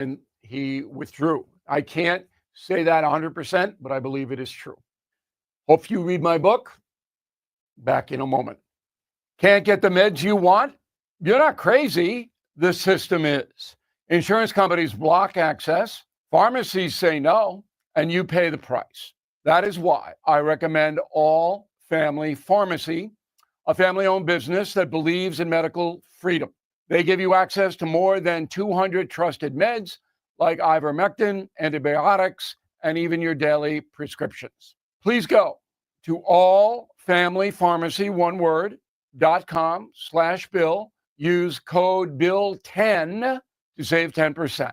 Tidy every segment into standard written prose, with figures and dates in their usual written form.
and he withdrew. I can't say that 100%, but I believe it is true. Hope you read my book. Back in a moment. Can't get the meds you want? You're not crazy. The system is. Insurance companies block access, pharmacies say no, and you pay the price. That is why I recommend All Family Pharmacy, a family-owned business that believes in medical freedom. They give you access to more than 200 trusted meds like ivermectin, antibiotics, and even your daily prescriptions. Please go to allfamilypharmacy.com/Bill. Use code BILL10 to save 10%.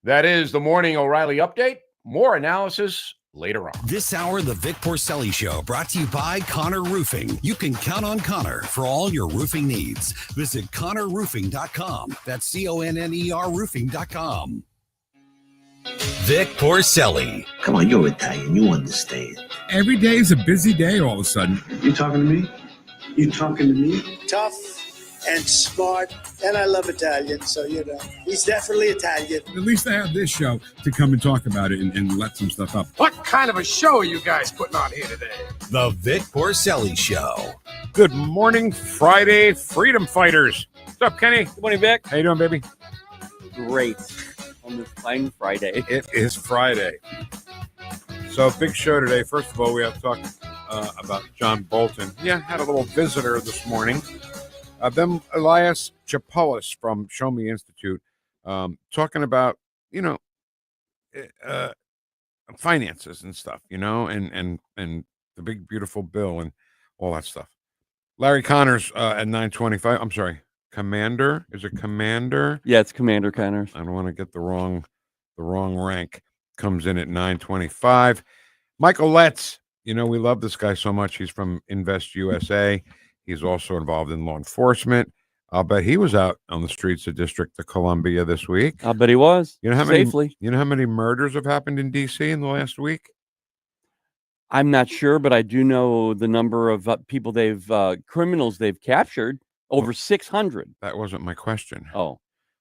That is the Morning O'Reilly Update. More analysis later on. This hour, the Vic Porcelli Show, brought to you by Connor Roofing. You can count on Connor for all your roofing needs. Visit ConnorRoofing.com. That's CONNER Roofing.com. Vic Porcelli. Come on, you're Italian. You understand. Every day is a busy day all of a sudden. You talking to me? You talking to me? Tough and smart, and I love Italian, so, he's definitely Italian. At least I have this show to come and talk about it and let some stuff up. What kind of a show are you guys putting on here today? The Vic Porcelli Show. Good morning, Friday, freedom fighters. What's up, Kenny? Good morning, Vic. How you doing, baby? Great. On this fine Friday. It is Friday. So, big show today. First of all, we have to talk about John Bolton. Yeah, had a little visitor this morning. Then Elias Tsapelas from Show Me Institute talking about, finances and stuff, and the big, beautiful bill and all that stuff. Larry Connors at 9:25. I'm sorry. Commander? Is it Commander? Yeah, it's Commander Connors. I don't want to get the wrong rank. Comes in at 9:25. Michael Letts. We love this guy so much. He's from Invest USA. He's also involved in law enforcement. I'll bet he was out on the streets of District of Columbia this week. I'll bet he was. Safely. You know how many murders have happened in D.C. in the last week? I'm not sure, but I do know the number of people criminals they've captured. Over 600. That wasn't my question. Oh.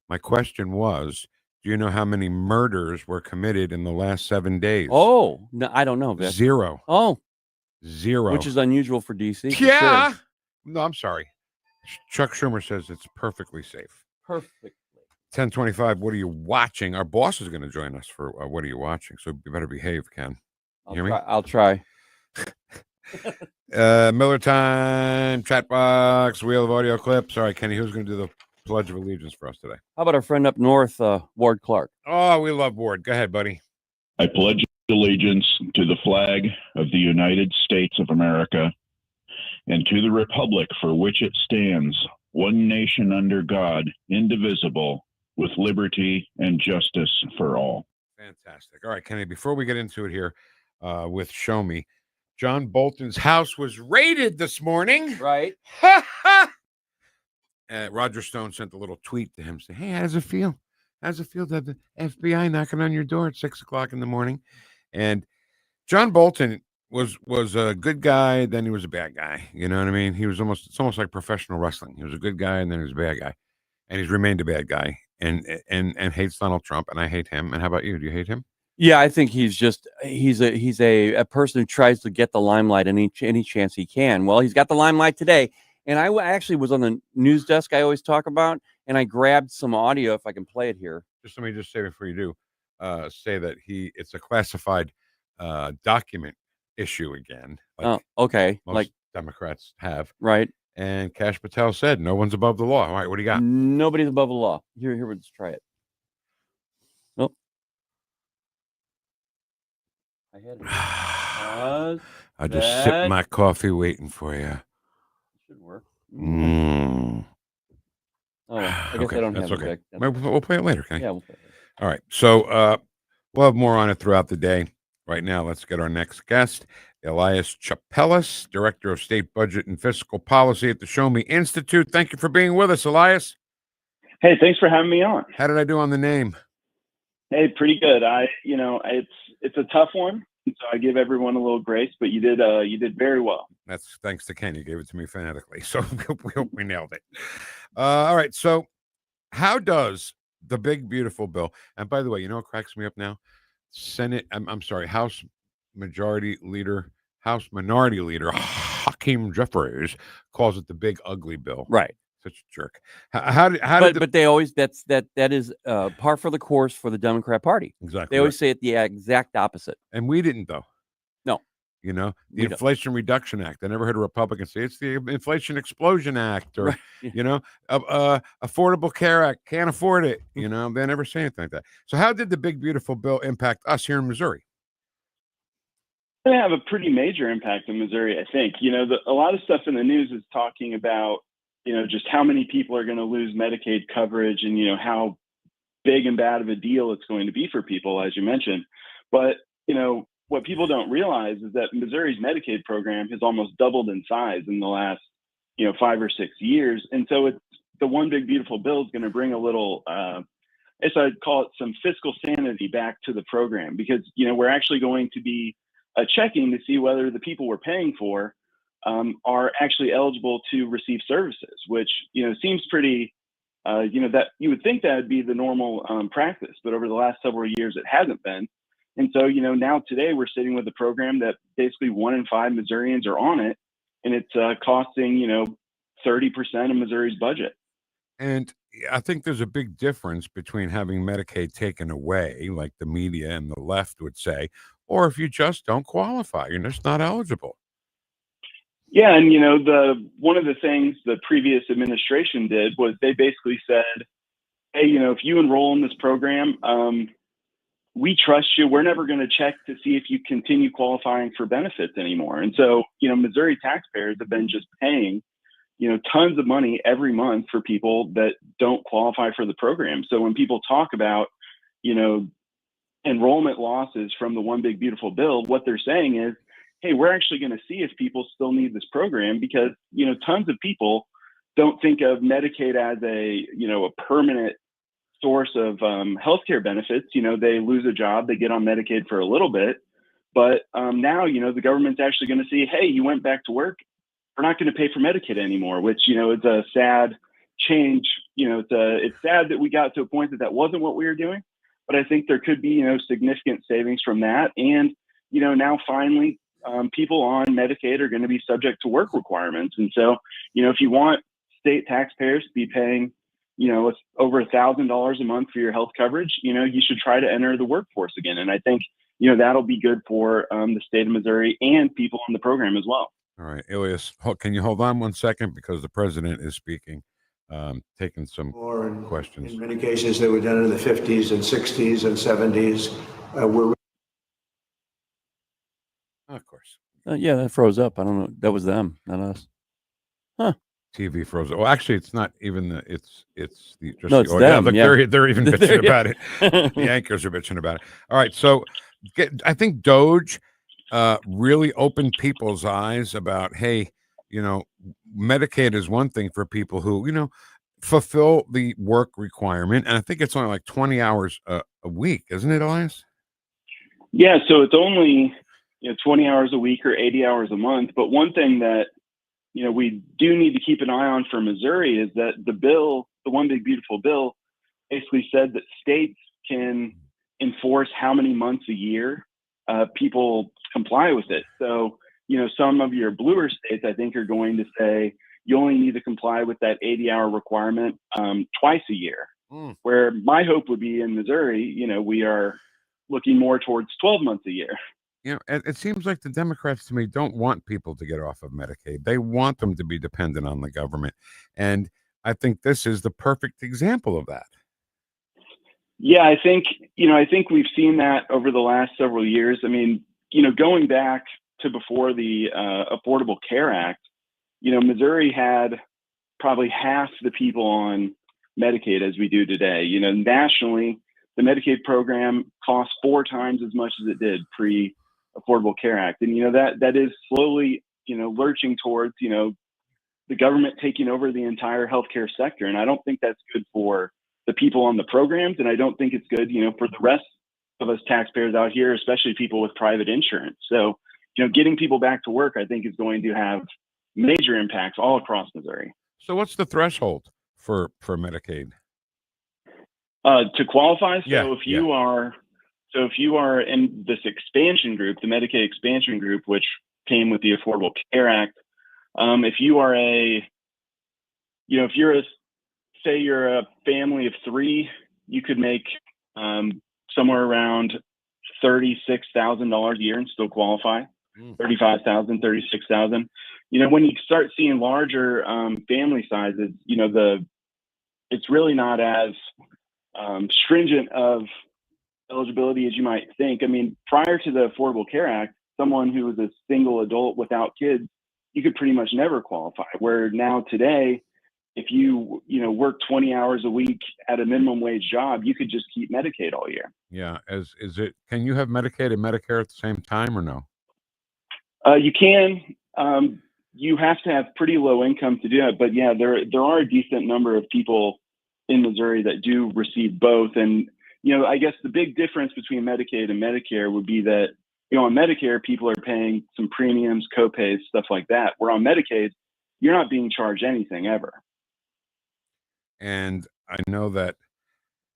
My question was, do you know how many murders were committed in the last 7 days? Oh, no, I don't know, Vic. 0. Oh. 0. Which is unusual for D.C. Yeah. Sure. No, I'm sorry. Chuck Schumer says it's perfectly safe. Perfectly. 10:25, what are you watching? Our boss is going to join us for What Are You Watching? So you better behave, Ken. I'll try. Miller time, chat box, wheel of audio clips. All right, Kenny, who's going to do the Pledge of Allegiance for us today? How about our friend up north, Ward Clark? Oh, we love Ward. Go ahead, buddy. I pledge allegiance to the flag of the United States of America and to the republic for which it stands, one nation under God, indivisible, with liberty and justice for all. Fantastic. All right, Kenny, before we get into it here with Show Me, John Bolton's house was raided this morning. Right. Roger Stone sent a little tweet to him saying, hey, how does it feel? How does it feel to have the FBI knocking on your door at 6 o'clock in the morning? And John Bolton was a good guy, then he was a bad guy. You know what I mean? It's almost like professional wrestling. He was a good guy, and then he was a bad guy. And he's remained a bad guy and hates Donald Trump, and I hate him. And how about you? Do you hate him? Yeah, I think he's a person who tries to get the limelight any chance he can. Well, he's got the limelight today, and I actually was on the news desk I always talk about, and I grabbed some audio if I can play it here. Let me say before you do, say that it's a classified document issue again. Okay. Most Democrats have. Right. And Kash Patel said no one's above the law. All right, what do you got? Nobody's above the law. Here, let's try it. Nope. I had it. I just sip my coffee waiting for you. Should work. Mm. Oh, I guess I don't have okay. it. We'll play it later, okay? Yeah, we'll play it later. All right. So we'll have more on it throughout the day. Right now, let's get our next guest, Elias Tsapelas, Director of State Budget and Fiscal Policy at the Show Me Institute. Thank you for being with us, Elias. Hey, thanks for having me on. How did I do on the name? Hey, pretty good. It's a tough one, so I give everyone a little grace, but you did very well. That's thanks to Ken. You gave it to me phonetically, so we hope we nailed it. All right. So, how does the big beautiful bill. And by the way, you know what cracks me up now? I'm sorry, House Minority Leader Hakeem Jeffries calls it the big ugly bill. Right. Such a jerk. But they always that is par for the course for the Democrat Party. Exactly. They always say it the exact opposite. And we didn't, though. No. You know, the Inflation Reduction Act. I never heard a Republican say it's the Inflation Explosion Act, or, you know, Affordable Care Act. Can't afford it. You know, they never say anything like that. So how did the big, beautiful bill impact us here in Missouri? They have a pretty major impact in Missouri, I think. You know, a lot of stuff in the news is talking about, you know, just how many people are going to lose Medicaid coverage and, you know, how big and bad of a deal it's going to be for people, as you mentioned. But, you know, what people don't realize is that Missouri's Medicaid program has almost doubled in size in the last, you know, 5 or 6 years. And so it's the one big beautiful bill is going to bring a little, as I'd call it, some fiscal sanity back to the program, because, you know, we're actually going to be checking to see whether the people we're paying for are actually eligible to receive services, which, you know, seems pretty, you know, that you would think that would be the normal practice, but over the last several years, it hasn't been. And so, you know, now today we're sitting with a program that basically 1 in 5 Missourians are on it, and it's costing, you know, 30% of Missouri's budget. And I think there's a big difference between having Medicaid taken away, like the media and the left would say, or if you just don't qualify, you're just not eligible. Yeah, and you know, one of the things the previous administration did was they basically said, hey, you know, if you enroll in this program, we trust you. We're never going to check to see if you continue qualifying for benefits anymore. And so, you know, Missouri taxpayers have been just paying, you know, tons of money every month for people that don't qualify for the program. So when people talk about, you know, enrollment losses from the one big beautiful bill, what they're saying is, hey, we're actually going to see if people still need this program, because, you know, tons of people don't think of Medicaid as a, you know, a permanent source of healthcare benefits. You know, they lose a job, they get on Medicaid for a little bit, but now, you know, the government's actually going to see, hey, you went back to work, we're not going to pay for Medicaid anymore, which, you know, is a sad change. You know, it's sad that we got to a point that wasn't what we were doing, but I think there could be, you know, significant savings from that. And, you know, now finally, people on Medicaid are going to be subject to work requirements. And so, you know, if you want state taxpayers to be paying, you know, over $1,000 a month for your health coverage, you know, you should try to enter the workforce again. And I think, you know, that'll be good for the state of Missouri and people on the program as well. All right, Elias, can you hold on 1 second, because the president is speaking, taking some questions. In many cases, they were done in the 50s and 60s and 70s. Of course. Yeah, that froze up. I don't know. That was them, not us. Huh. TV froze. Well, actually, it's not even it's just no, it's the them. Look, yeah. they're even bitching about it. The anchors are bitching about it. All right, so I think Doge really opened people's eyes about, hey, you know, Medicaid is one thing for people who, you know, fulfill the work requirement, and I think it's only like 20 hours a week, isn't it, Elias? Yeah, so it's only, you know, 20 hours a week or 80 hours a month. But one thing that, you know, we do need to keep an eye on for Missouri is that the bill, the one big beautiful bill, basically said that states can enforce how many months a year people comply with it. So, you know, some of your bluer states, I think, are going to say you only need to comply with that 80-hour requirement twice a year. Where my hope would be in Missouri, you know, we are looking more towards 12 months a year. You know, it seems like the Democrats, to me, don't want people to get off of Medicaid. They want them to be dependent on the government. And I think this is the perfect example of that. Yeah, I think we've seen that over the last several years. I mean, you know, going back to before the Affordable Care Act, you know, Missouri had probably half the people on Medicaid as we do today. You know, nationally, the Medicaid program costs 4 times as much as it did pre-Affordable Care Act. And, you know, that is slowly, you know, lurching towards, you know, the government taking over the entire healthcare sector. And I don't think that's good for the people on the programs. And I don't think it's good, you know, for the rest of us taxpayers out here, especially people with private insurance. So, you know, getting people back to work, I think, is going to have major impacts all across Missouri. So what's the threshold for Medicaid? To qualify, so Yeah, if you are in this expansion group, the Medicaid expansion group, which came with the Affordable Care Act, if you are say you're a family of 3, you could make somewhere around $36,000 a year and still qualify. 35,000, 36,000. When you start seeing larger family sizes, it's really not as stringent of eligibility as you might think. I mean, prior to the Affordable Care Act, someone who was a single adult without kids, you could pretty much never qualify. Where now today, if you work 20 hours a week at a minimum wage job, you could just keep Medicaid all year. Yeah. Can you have Medicaid and Medicare at the same time or no? You can. You have to have pretty low income to do it, but yeah, there are a decent number of people in Missouri that do receive both. And I guess the big difference between Medicaid and Medicare would be that on Medicare, people are paying some premiums, copays, stuff like that. Where on Medicaid, you're not being charged anything ever. And I know that,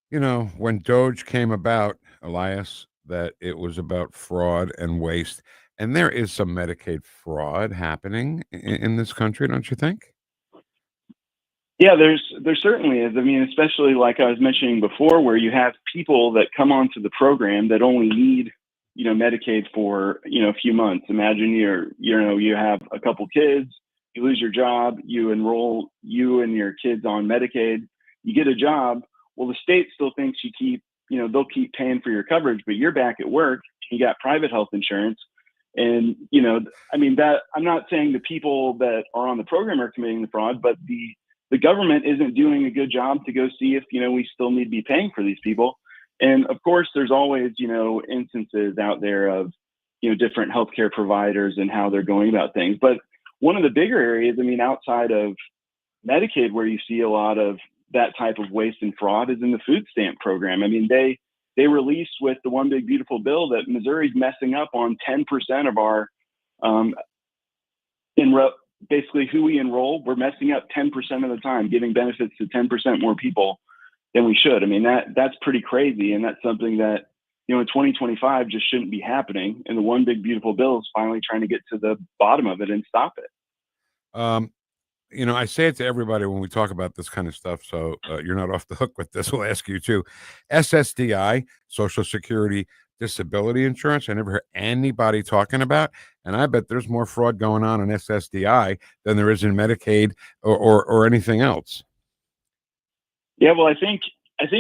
when Doge came about, Elias, that it was about fraud and waste. And there is some Medicaid fraud happening in this country, don't you think? Yeah, there certainly is. I mean, especially like I was mentioning before, where you have people that come onto the program that only need, Medicaid for, a few months. Imagine you have a couple kids, you lose your job, you enroll you and your kids on Medicaid, you get a job. Well, the state still thinks they'll keep paying for your coverage, but you're back at work, you got private health insurance. And, that I'm not saying the people that are on the program are committing the fraud, but the government isn't doing a good job to go see if, we still need to be paying for these people. And of course, there's always, instances out there of, different healthcare providers and how they're going about things. But one of the bigger areas, outside of Medicaid, where you see a lot of that type of waste and fraud is in the food stamp program. I mean, they released with the One Big Beautiful Bill that Missouri's messing up on 10% of our, basically who we enroll, we're messing up 10% of the time, giving benefits to 10% more people than we should. I mean, that's pretty crazy. And that's something that, in 2025 just shouldn't be happening. And the One Big Beautiful Bill is finally trying to get to the bottom of it and stop it. I say it to everybody when we talk about this kind of stuff, so you're not off the hook with this. We'll ask you too. SSDI, Social Security Disability Insurance, I never heard anybody talking about, and I bet there's more fraud going on in SSDI than there is in Medicaid or anything else. Yeah, well, I think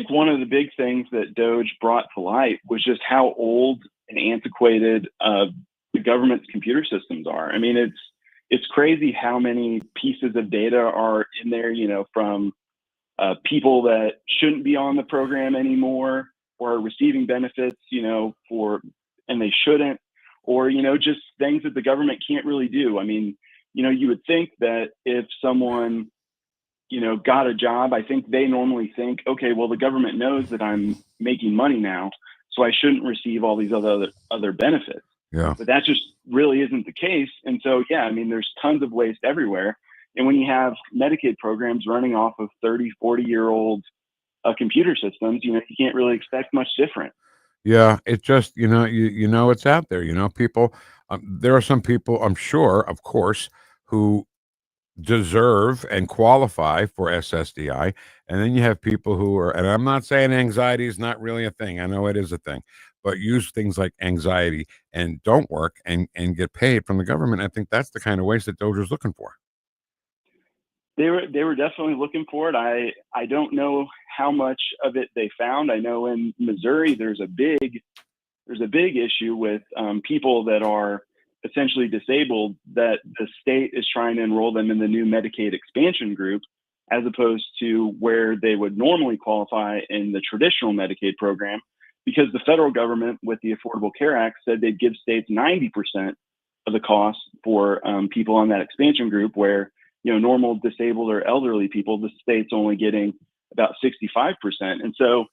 one of the big things that Doge brought to light was just how old and antiquated the government's computer systems are. I mean, it's crazy how many pieces of data are in there, from people that shouldn't be on the program anymore or are receiving benefits, and they shouldn't, or, just things that the government can't really do. I mean, you would think that if someone, got a job, I think they normally think, okay, well, the government knows that I'm making money now, so I shouldn't receive all these other benefits. Yeah. But that just really isn't the case. And so, yeah, I mean, there's tons of waste everywhere. And when you have Medicaid programs running off of 30, 40-year-old computer systems, you can't really expect much different. Yeah, it just, it's out there, people, there are some people, I'm sure, of course, who deserve and qualify for SSDI. And then you have people who are, and I'm not saying anxiety is not really a thing. I know it is a thing, but use things like anxiety and don't work and get paid from the government. I think that's the kind of waste that Doger's looking for. They were definitely looking for it. I don't know how much of it they found. I know in Missouri there's a big issue with people that are essentially disabled, that the state is trying to enroll them in the new Medicaid expansion group, as opposed to where they would normally qualify in the traditional Medicaid program, because the federal government with the Affordable Care Act said they'd give states 90% of the cost for people on that expansion group, where normal disabled or elderly people, the state's only getting about 65%. And so,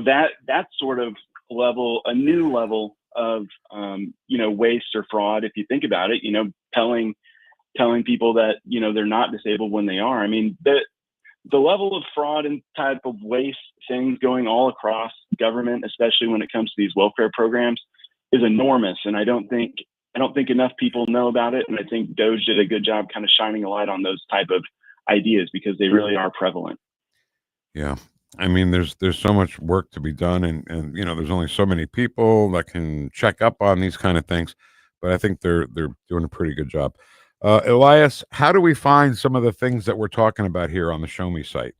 that's sort of a new level of, waste or fraud. If you think about it, telling people that, they're not disabled when they are. I mean, the level of fraud and type of waste things going all across government, especially when it comes to these welfare programs, is enormous. And I don't think enough people know about it. And I think Doge did a good job kind of shining a light on those type of ideas because they really are prevalent. Yeah. I mean, there's so much work to be done, and there's only so many people that can check up on these kind of things, but I think they're doing a pretty good job. Elias, how do we find some of the things that we're talking about here on the Show Me site?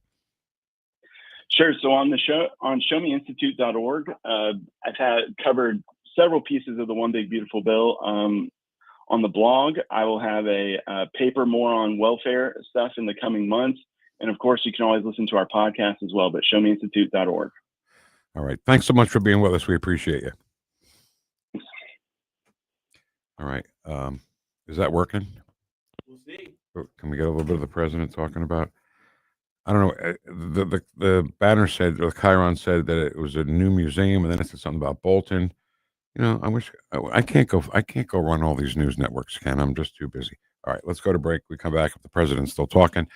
Sure. So on the show, on showmeinstitute.org, I've covered several pieces of the One Big Beautiful Bill. On the blog, I will have a paper more on welfare stuff in the coming months. And of course, you can always listen to our podcast as well, but showmeinstitute.org. All right. Thanks so much for being with us. We appreciate you. Thanks. All right. Is that working? We'll see. Can we get a little bit of the president talking about? I don't know. The banner said, or the Chiron said that it was a new museum, and then it said something about Bolton. I wish I can't go run all these news networks, Ken. I'm just too busy. All right, let's go to break. We come back if the president's still talking.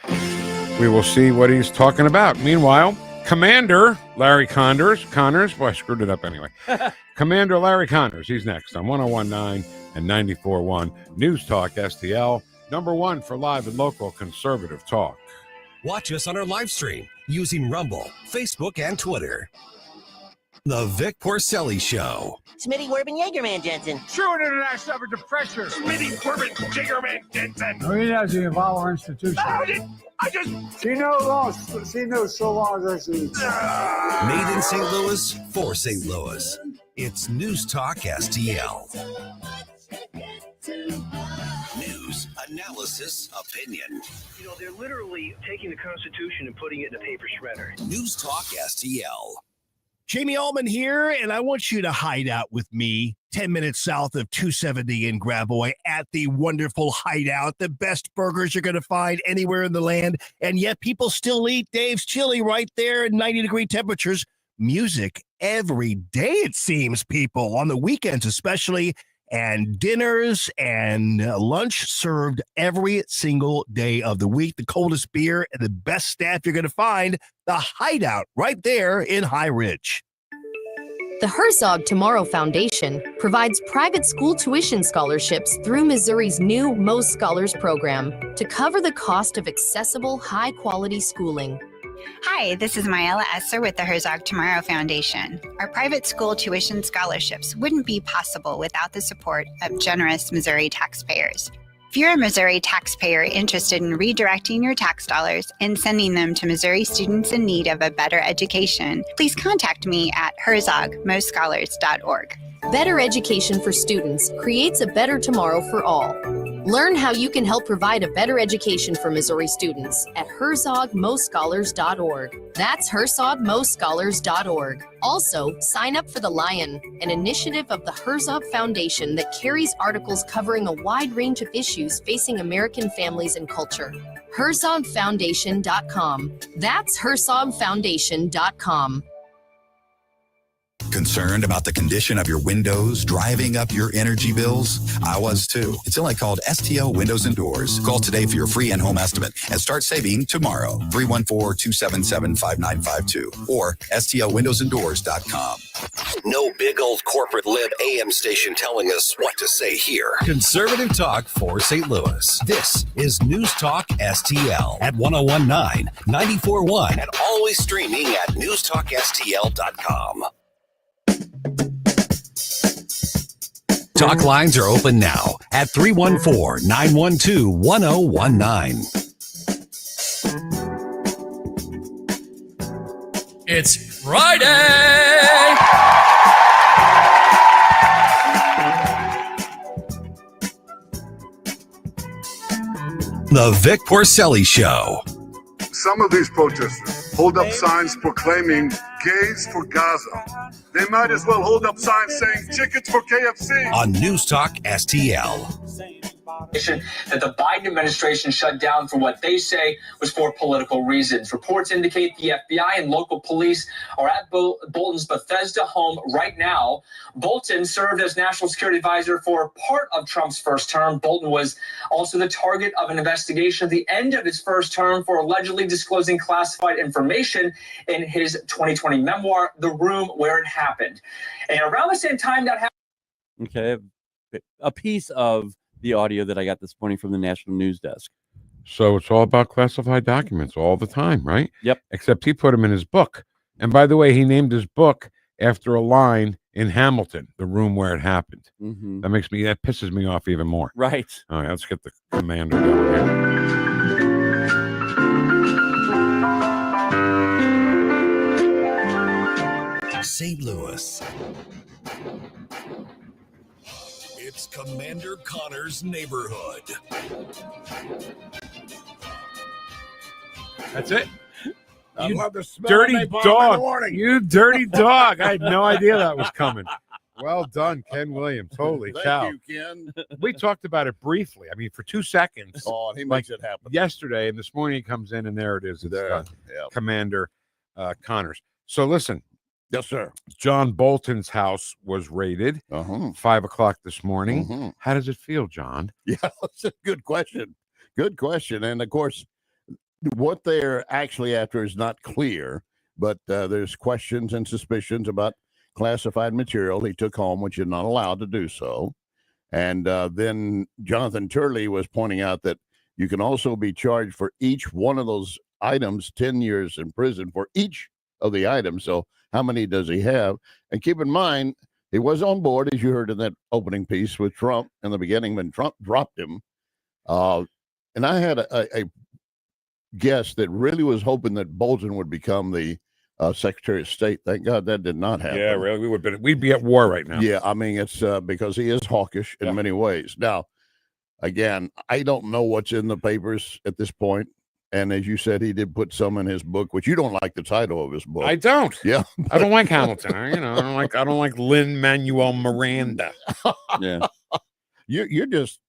We will see what he's talking about. Meanwhile, Commander Larry Connors. Boy, I screwed it up anyway. Commander Larry Connors. He's next on 101.9 and 94.1 News Talk STL. Number one for live and local conservative talk. Watch us on our live stream using Rumble, Facebook, and Twitter. The Vic Porcelli Show. Smitty Werbin Jaegerman Jensen. True international under pressure. Smitty Werbin Jaegerman Jensen. No, he doesn't involve our institution. I just. She knows so long as I see. Made in St. Louis for St. Louis. It's News Talk STL. News, analysis, opinion. They're literally taking the Constitution and putting it in a paper shredder. News Talk STL. Jamie Allman here, and I want you to hide out with me 10 minutes south of 270 in Gravois at the wonderful Hideout, the best burgers you're going to find anywhere in the land, and yet people still eat Dave's Chili right there at 90-degree temperatures. Music every day, it seems, people, on the weekends especially, and dinners and lunch served every single day of the week. The coldest beer and the best staff you're going to find. The Hideout right there in High Ridge. The Herzog Tomorrow Foundation provides private school tuition scholarships through Missouri's new Most Scholars program to cover the cost of accessible, high-quality schooling. Hi, this is Mayela Esser with the Herzog Tomorrow Foundation. Our private school tuition scholarships wouldn't be possible without the support of generous Missouri taxpayers. If you're a Missouri taxpayer interested in redirecting your tax dollars and sending them to Missouri students in need of a better education, please contact me at herzogmostscholars.org. Better education for students creates a better tomorrow for all. Learn how you can help provide a better education for Missouri students at herzogmostscholars.org. That's herzogmostscholars.org. Also, sign up for The Lion, an initiative of the Herzog Foundation that carries articles covering a wide range of issues facing American families and culture. herzogfoundation.com. That's herzogfoundation.com. Concerned about the condition of your windows driving up your energy bills? I was too. Until I called STL Windows and Doors. Call today for your free in-home estimate and start saving tomorrow. 314-277-5952 or stlwindowsanddoors.com. No big old corporate lib AM station telling us what to say here. Conservative talk for St. Louis. This is News Talk STL at 101.9, 94.1, and always streaming at newstalkstl.com. Talk lines are open now at 314-912-1019. It's Friday! The Vic Porcelli Show. Some of these protesters hold up signs proclaiming gays for Gaza. They might as well hold up signs saying tickets for KFC. On News Talk STL. that the Biden administration shut down for what they say was for political reasons. Reports indicate the FBI and local police are at Bolton's Bethesda home right now. Bolton served as national security advisor for part of Trump's first term. Bolton was also the target of an investigation at the end of his first term for allegedly disclosing classified information in his 2020 memoir, The Room Where It Happened. And around the same time that happened. Okay, a piece of the audio that I got this morning from the National News Desk. So it's all about classified documents all the time, right? Yep. Except he put them in his book. And by the way, he named his book after a line in Hamilton, The Room Where It Happened. Mm-hmm. That pisses me off even more. Right. All right, let's get the commander down here. St. Louis. It's Commander Connor's neighborhood. That's it. I love the smell dirty of napalm in the dog. morning. You dirty dog. I had no idea that was coming. Well done, Ken Williams. Holy cow. Thank you, Ken. We talked about it briefly. I mean, for 2 seconds. Oh, and he makes it happen. Yesterday, and this morning he comes in, and there it is. It's There, yeah. Commander Connors. So listen. Yes, sir. John Bolton's house was raided 5 o'clock this morning. How does it feel, John? Yeah, that's a good question. Good question. And of course, what they're actually after is not clear, but there's questions and suspicions about classified material he took home, which you're not allowed to do so. And then Jonathan Turley was pointing out that you can also be charged for each one of those items 10 years in prison for each of the items. So how many does he have? And keep in mind, he was on board, as you heard in that opening piece, with Trump in the beginning when Trump dropped him. And I had a guest that really was hoping that Bolton would become the Secretary of State. Thank God that did not happen. Yeah, really, we'd be at war right now. Yeah, I mean, it's because he is hawkish in many ways. Now, again, I don't know what's in the papers at this point. And as you said, he did put some in his book, which you don't like the title of his book. I don't. Yeah, I don't like Hamilton. I don't like Lin-Manuel Miranda. Yeah, you're just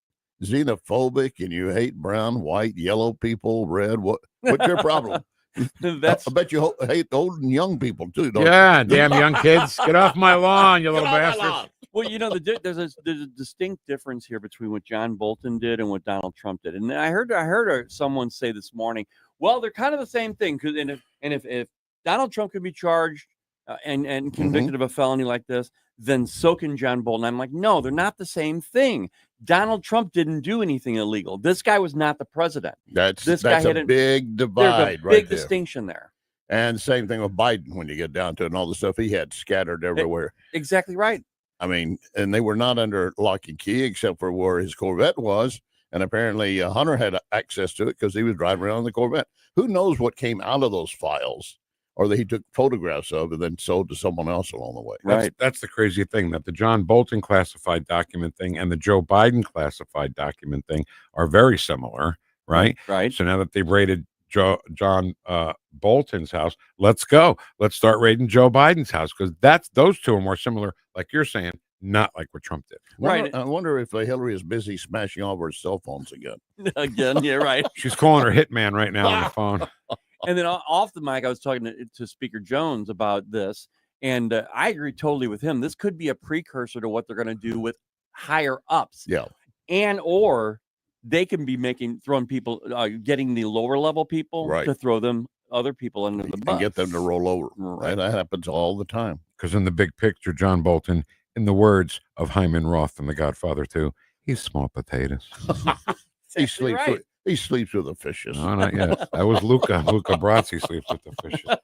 xenophobic, and you hate brown, white, yellow people, red. What's your problem? I bet you hate old and young people too, don't you? Damn young kids, get off my lawn, you little bastard. Well, you know, there's a distinct difference here between what John Bolton did and what Donald Trump did. And I heard someone say this morning, well, they're kind of the same thing. Because if Donald Trump can be charged and convicted of a felony like this, then so can John Bolton. I'm like, no, they're not the same thing. Donald Trump didn't do anything illegal. This guy was not the president. That's a big divide, There's a right big there. distinction there. And same thing with Biden when you get down to it, and all the stuff he had scattered everywhere. Exactly right. I mean, and they were not under lock and key except for where his Corvette was. And apparently Hunter had access to it because he was driving around in the Corvette. Who knows what came out of those files, or that he took photographs of and then sold to someone else along the way. Right. That's the crazy thing, that the John Bolton classified document thing and the Joe Biden classified document thing are very similar, right? Right. So now that they've raided John Bolton's house, let's go. Let's start raiding Joe Biden's house, because those two are more similar, like you're saying, not like what Trump did. Right. I wonder if Hillary is busy smashing all of her cell phones again. Again, yeah, right. She's calling her hitman right now on the phone. And then off the mic, I was talking to Speaker Jones about this, and I agree totally with him. This could be a precursor to what they're going to do with higher ups. Yeah. And or they can be throwing people, getting the lower level people to throw other people under the bus. And get them to roll over. Right. That happens all the time. Because in the big picture, John Bolton, in the words of Hyman Roth from The Godfather 2, he's small potatoes. He sleeps with the fishes. No, not yet. That was Luca. Luca Brasi sleeps with the fishes.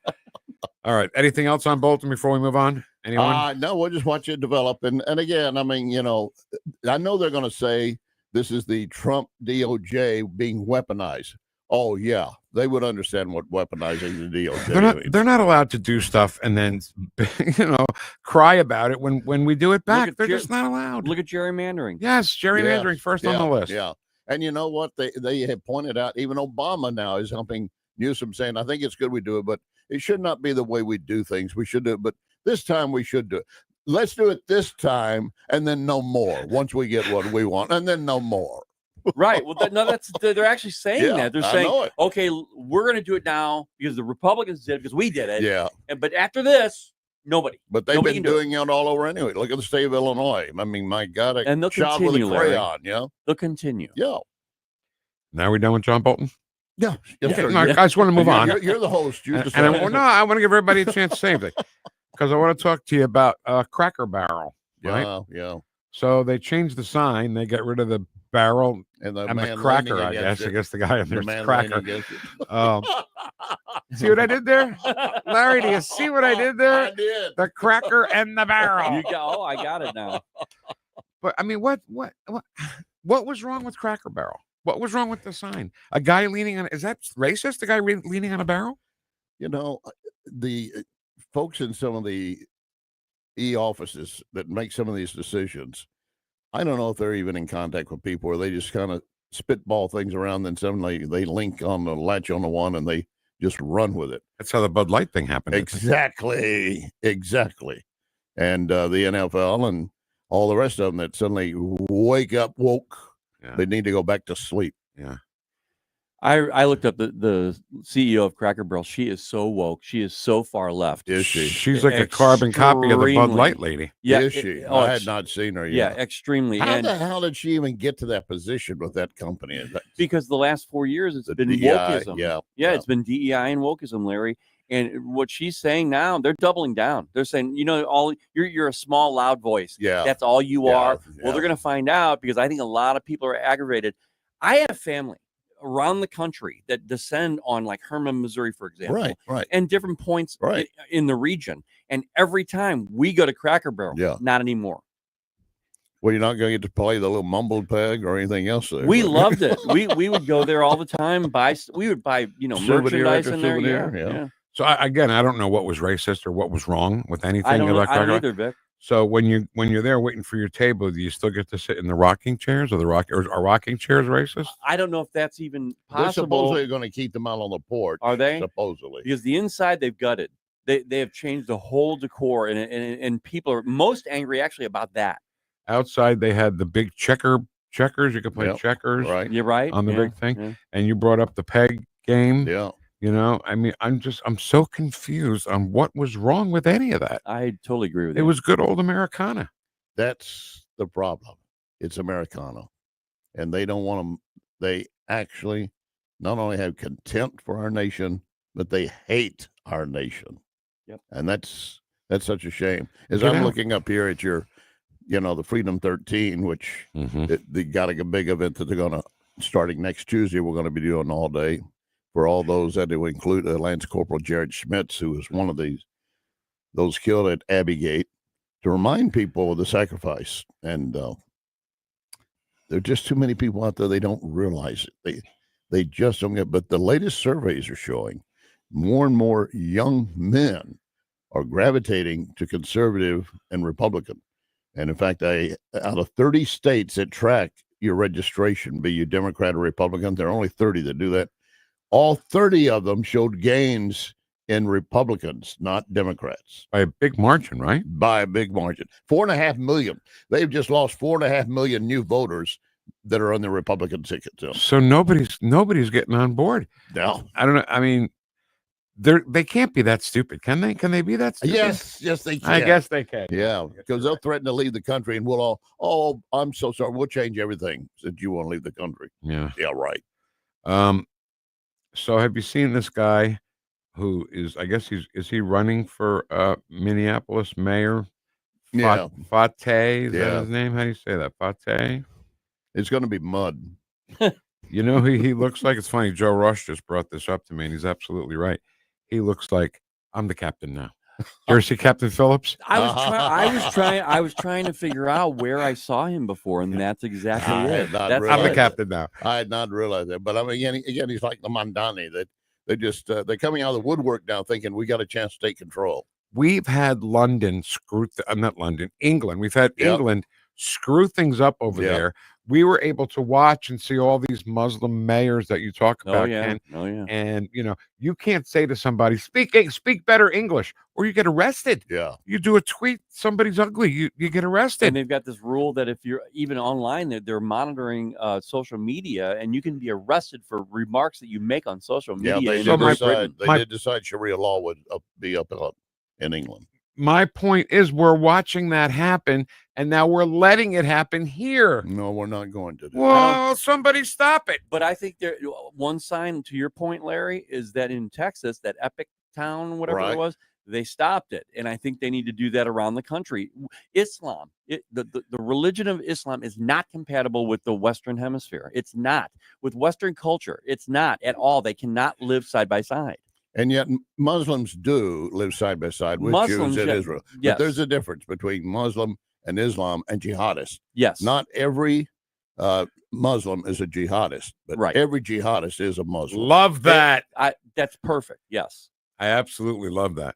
All right. Anything else on Bolton before we move on? Anyone? No, we'll just watch it develop. And again, I mean, I know they're going to say this is the Trump DOJ being weaponized. Oh, yeah. They would understand what weaponizing the DOJ means. They're not allowed to do stuff and then, cry about it when we do it back. They're just not allowed. Look at gerrymandering. Yes, gerrymandering first on the list. Yeah. And you know what? They have pointed out, even Obama now is helping Newsom, saying, I think it's good we do it, but it should not be the way we do things. We should do it, but this time we should do it. Let's do it this time and then no more once we get what we want, and then no more. Right. Well, they're actually saying Yeah, that. They're I know saying, it. okay, we're going to do it now because the Republicans did it because we did it. Yeah. But after this, nobody. But they've Nobody been can do doing it all over anyway. Look at the state of Illinois. I mean, my God, a And they'll child with a continue, Larry. crayon, yeah. They'll continue. Yeah. Now we're done with John Bolton? Yeah. Yes, Okay, sir. no, I just want to move on. You're the host. You And decide. I want to give everybody a chance to say anything because I want to talk to you about Cracker Barrel. Right? Yeah. So they changed the sign. They got rid of the barrel and the the cracker, I guess. I guess the guy in there's the cracker. See what I did there? Larry, do you see what I did there? I did. The cracker and the barrel. I got it now. But I mean, what was wrong with Cracker Barrel? What was wrong with the sign? A guy leaning on, is that racist? The guy leaning on a barrel? You know, the folks in some of the offices that make some of these decisions, I don't know if they're even in contact with people or they just kind of spitball things around, then suddenly they link on the latch on the one and they just run with it. That's how the Bud Light thing happened. Exactly. And the NFL and all the rest of them that suddenly wake up woke. Yeah. They need to go back to sleep. Yeah. I looked up the CEO of Cracker Barrel. She is so woke. She is so far left. Is she? She's like a carbon copy of the Bud Light lady. Yeah. Is she? I had not seen her yet. Yeah, extremely. How And the hell did she even get to that position with that company? because the last 4 years it's been DEI, wokeism. yeah. It's been DEI and wokeism, Larry. And what she's saying now, they're doubling down. They're saying, you're a small, loud voice. Yeah. That's all you Yeah, are. yeah. Well, they're going to find out because I think a lot of people are aggravated. I have family around the country that descend on like Herman, Missouri, for example. Right. And different points in the region. And every time we go to Cracker Barrel, not anymore. Well, you're not going to get to play the little mumbled peg or anything else there. We loved it. We would go there all the time. We would buy merchandise in there. Yeah. So I don't know what was racist or what was wrong with anything about I don't Cracker Barrel. either, Vic. So when you're there waiting for your table, do you still get to sit in the rocking chairs or are rocking chairs racist? I don't know if that's even They're possible. supposedly going to keep them out on the porch. Are they? Supposedly. Because the inside they've gutted. They have changed the whole decor, and people are most angry actually about that. Outside they had the big checkers. You could play checkers. Right. You're right. On the big thing. Yeah. And you brought up the peg game. Yeah. I mean, I'm so confused on what was wrong with any of that. I totally agree with you. It was good old Americana. That's the problem. It's Americana. And they don't want to, they actually not only have contempt for our nation, but they hate our nation. Yep. And that's such a shame. As Get I'm out. looking up here at your, the Freedom 13, which they got a big event that they're going to, starting next Tuesday, we're going to be doing all day. For all those that will include Lance Corporal Jared Schmitz, who was one of those killed at Abbey Gate, to remind people of the sacrifice. And there are just too many people out there, they don't realize it. They just don't get. But the latest surveys are showing more and more young men are gravitating to conservative and Republican. And in fact, out of 30 states that track your registration, be you Democrat or Republican, there are only 30 that do that. All 30 of them showed gains in Republicans, not Democrats. By a big margin, right? By a big margin. 4.5 million. They've just lost 4.5 million new voters that are on the Republican ticket. So nobody's getting on board. No. I don't know. I mean, they can't be that stupid, can they? Can they be that stupid? Yes, they can. I guess they can. Yeah, because they'll threaten to leave the country and we'll all, I'm so sorry. We'll change everything since you want to leave the country. Yeah. Yeah, right. So have you seen this guy who is, I guess is he running for Minneapolis mayor? Yeah. Fate, is that his name? How do you say that? Fate? It's going to be mud. You know who he looks like? It's funny. Joe Rush just brought this up to me, and he's absolutely right. He looks like I'm the captain now. You ever see Captain Phillips? I was trying to figure out where I saw him before, and that's exactly it. I'm the captain now. I had not realized that, but I mean, again, he's like the Mandani that they're coming out of the woodwork now, thinking we got a chance to take control. We've had London screw, not London, England. We've had England screw things up over there we were able to watch and see all these Muslim mayors that you talk about, Ken. Oh yeah. And you can't say to somebody, speak better English, or you get arrested. Yeah. You do a tweet, somebody's ugly, you get arrested. And they've got this rule that if you're even online, they're monitoring social media, and you can be arrested for remarks that you make on social media. Yeah, they did decide Sharia law would be up in England. My point is, we're watching that happen, and now we're letting it happen here. No, we're not going to do Well, somebody stop it. But I think one sign to your point, Larry, is that in Texas, that Epic Town, whatever it was, they stopped it. And I think they need to do that around the country. Islam, the religion of Islam is not compatible with the Western Hemisphere. It's not. With Western culture, it's not at all. They cannot live side by side. And yet Muslims do live side by side with Jews in Israel. But there's a difference between Muslim and Islam and jihadist. Yes. Not every Muslim is a jihadist, but every jihadist is a Muslim. Love that. That's perfect. Yes. I absolutely love that.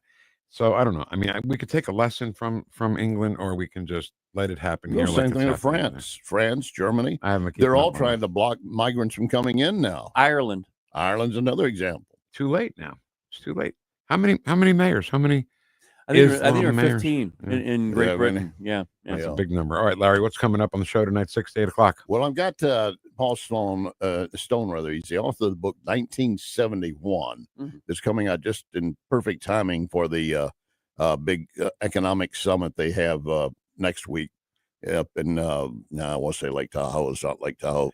So I don't know. I mean, we could take a lesson from England, or we can just let it happen here. Same thing to France, Germany. They're all trying to block migrants from coming in now. Ireland's another example. Too late now. It's too late. How many mayors? How many? I think there are 15 in Great Britain. Yeah. That's a big number. All right, Larry, what's coming up on the show tonight, 6 to 8 o'clock? Well, I've got Paul Stone. He's the author of the book 1971. It's coming out just in perfect timing for the big economic summit they have next week up in, I want to say Lake Tahoe. It's not Lake Tahoe.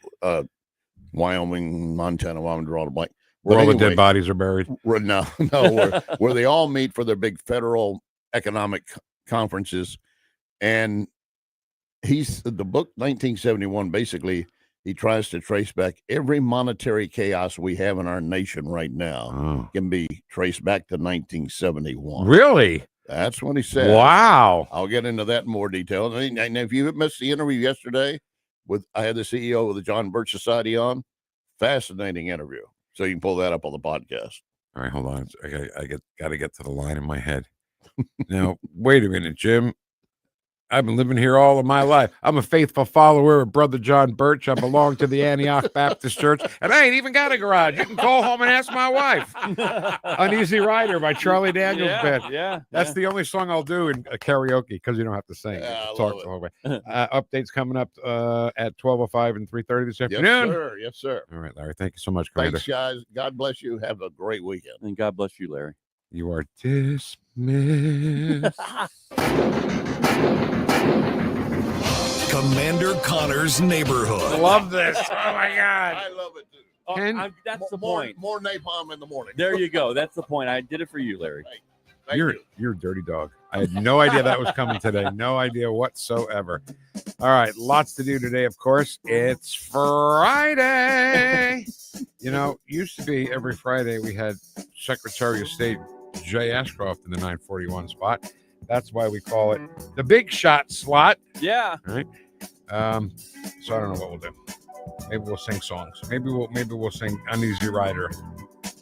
Wyoming, Montana. I'm drawing a blank. Where all the dead bodies are buried. Where they all meet for their big federal economic conferences. And the book 1971, basically, he tries to trace back every monetary chaos we have in our nation right now can be traced back to 1971. Really? That's what he said. Wow. I'll get into that in more detail. And if you missed the interview yesterday, I had the CEO of the John Birch Society on. Fascinating interview. So you can pull that up on the podcast. All right, hold on. I got to get to the line in my head. Now, wait a minute, Jim. I've been living here all of my life. I'm a faithful follower of Brother John Birch. I belong to the Antioch Baptist Church, and I ain't even got a garage. You can call home and ask my wife. Uneasy Rider by Charlie Daniels Band. Yeah. That's the only song I'll do in karaoke because you don't have to sing. Talk the whole way. Updates coming up at 12:05 and 3:30 this afternoon. Yes, sir. All right, Larry. Thank you so much, Commander. Thanks, guys. God bless you. Have a great weekend. And God bless you, Larry. You are dismissed. Commander Connor's Neighborhood. Love this. Oh, my God. I love it, too. That's the point. More napalm in the morning. There you go. That's the point. I did it for you, Larry. You're a dirty dog. I had no idea that was coming today. No idea whatsoever. All right. Lots to do today, of course. It's Friday. Used to be every Friday we had Secretary of State Jay Ashcroft in the 941 spot. That's why we call it the big shot slot. Yeah. All right. So I don't know what we'll do. Maybe we'll sing songs. Maybe we'll sing Uneasy Rider.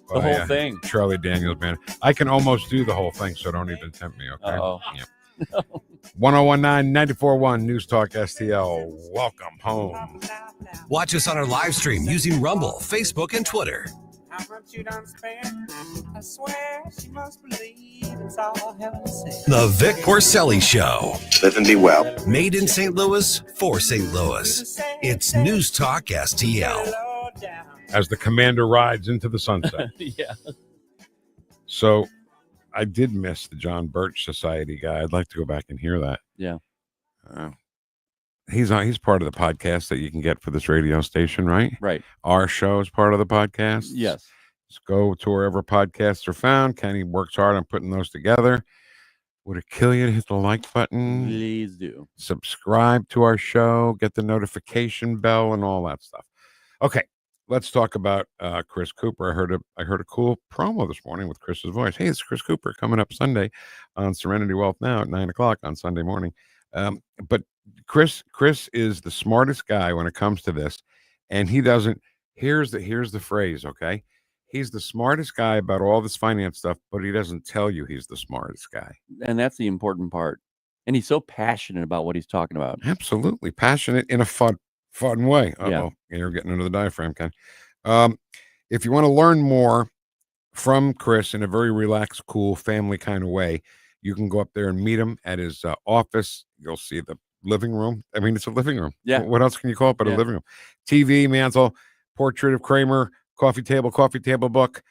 The whole thing. Charlie Daniels Band. I can almost do the whole thing, so don't even tempt me, okay? Uh-oh. Yeah. 1019-94.1 News Talk STL. Welcome home. Watch us on our live stream using Rumble, Facebook, and Twitter. How much you done spent? I swear she must believe it's all heaven sent. The Vic Porcelli Show. Live and be well. Made in St. Louis for St. Louis. It's News Talk STL. As the commander rides into the sunset. Yeah. So I did miss the John Birch Society guy. I'd like to go back and hear that. Yeah. He's part of the podcast that you can get for this radio station, right? Right. Our show is part of the podcast. Yes. Just go to wherever podcasts are found. Kenny works hard on putting those together. Would it kill you to hit the like button? Please do. Subscribe to our show. Get the notification bell and all that stuff. Okay. Let's talk about Chris Cooper. I heard a cool promo this morning with Chris's voice. Hey, it's Chris Cooper coming up Sunday on Serenity Wealth Now at 9 o'clock on Sunday morning. But Chris is the smartest guy when it comes to this, and he doesn't. Here's the phrase, okay? He's the smartest guy about all this finance stuff, but he doesn't tell you he's the smartest guy. And that's the important part. And he's so passionate about what he's talking about. Absolutely passionate in a fun fun way. Yeah. You're getting into the diaphragm, Ken. If you want to learn more from Chris in a very relaxed, cool, family kind of way, you can go up there and meet him at his office. You'll see the living room. I mean, it's a living room. Yeah. What else can you call it but a Yeah. living room? TV, mantle, portrait of Kramer, coffee table book,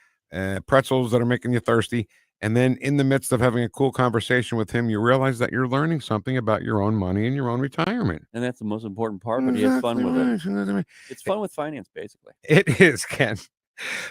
pretzels that are making you thirsty. And then in the midst of having a cool conversation with him, you realize that you're learning something about your own money and your own retirement. And that's the most important part, but he has fun with it. It's fun with finance, basically. It is, Ken.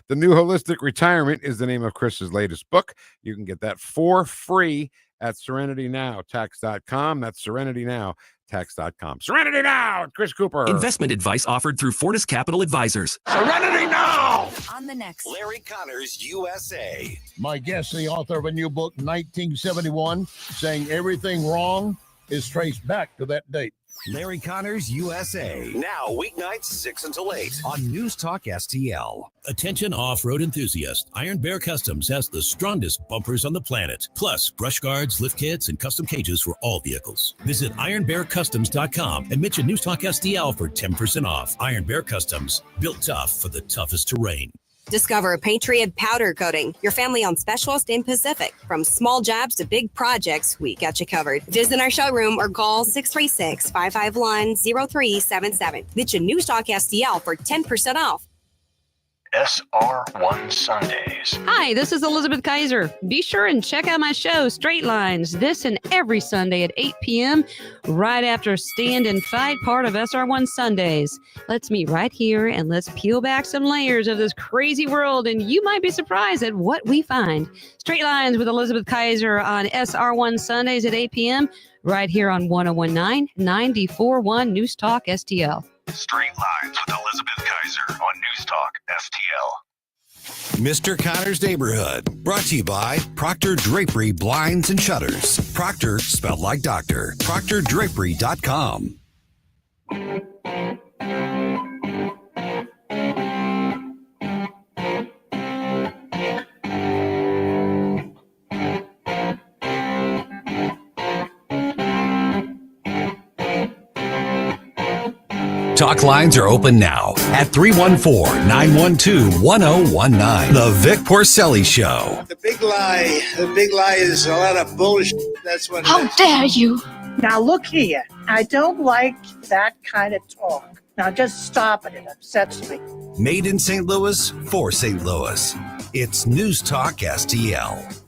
The New Holistic Retirement is the name of Chris's latest book. You can get that for free at SerenityNowTax.com. That's SerenityNowTax.com. Serenity Now, Chris Cooper. Investment advice offered through Fortis Capital Advisors. Serenity Now. On the next Larry Connors USA. My guest, the author of a new book, 1971, saying everything wrong is traced back to that date. Larry Connors USA. Now, weeknights 6 until 8 on News Talk STL. Attention off-road enthusiasts. Iron Bear Customs has the strongest bumpers on the planet. Plus, brush guards, lift kits, and custom cages for all vehicles. Visit ironbearcustoms.com and mention News Talk STL for 10% off. Iron Bear Customs, built tough for the toughest terrain. Discover Patriot Powder Coating, your family-owned specialist in Pacific. From small jobs to big projects, we got you covered. Visit our showroom or call 636-551-0377. Mention News Talk STL for 10% off. SR1 Sundays. Hi, this is Elizabeth Kaiser. Be sure and check out my show, Straight Lines, this and every Sunday at 8 p.m., right after Stand and Fight, part of SR1 Sundays. Let's meet right here and let's peel back some layers of this crazy world, and you might be surprised at what we find. Straight Lines with Elizabeth Kaiser on SR1 Sundays at 8 p.m., right here on 101.9, 94.1 News Talk STL. Straight Lines with Elizabeth Kaiser on News Talk STL. Mr. Connor's Neighborhood, brought to you by Proctor Drapery Blinds and Shutters. Proctor, spelled like doctor. ProctorDrapery.com. Talk lines are open now at 314-912-1019. The Vic Porcelli Show. The big lie is a lot of bullshit. That's what. How dare you? Now look here. I don't like that kind of talk. Now just stop it. It upsets me. Made in St. Louis for St. Louis. It's News Talk STL.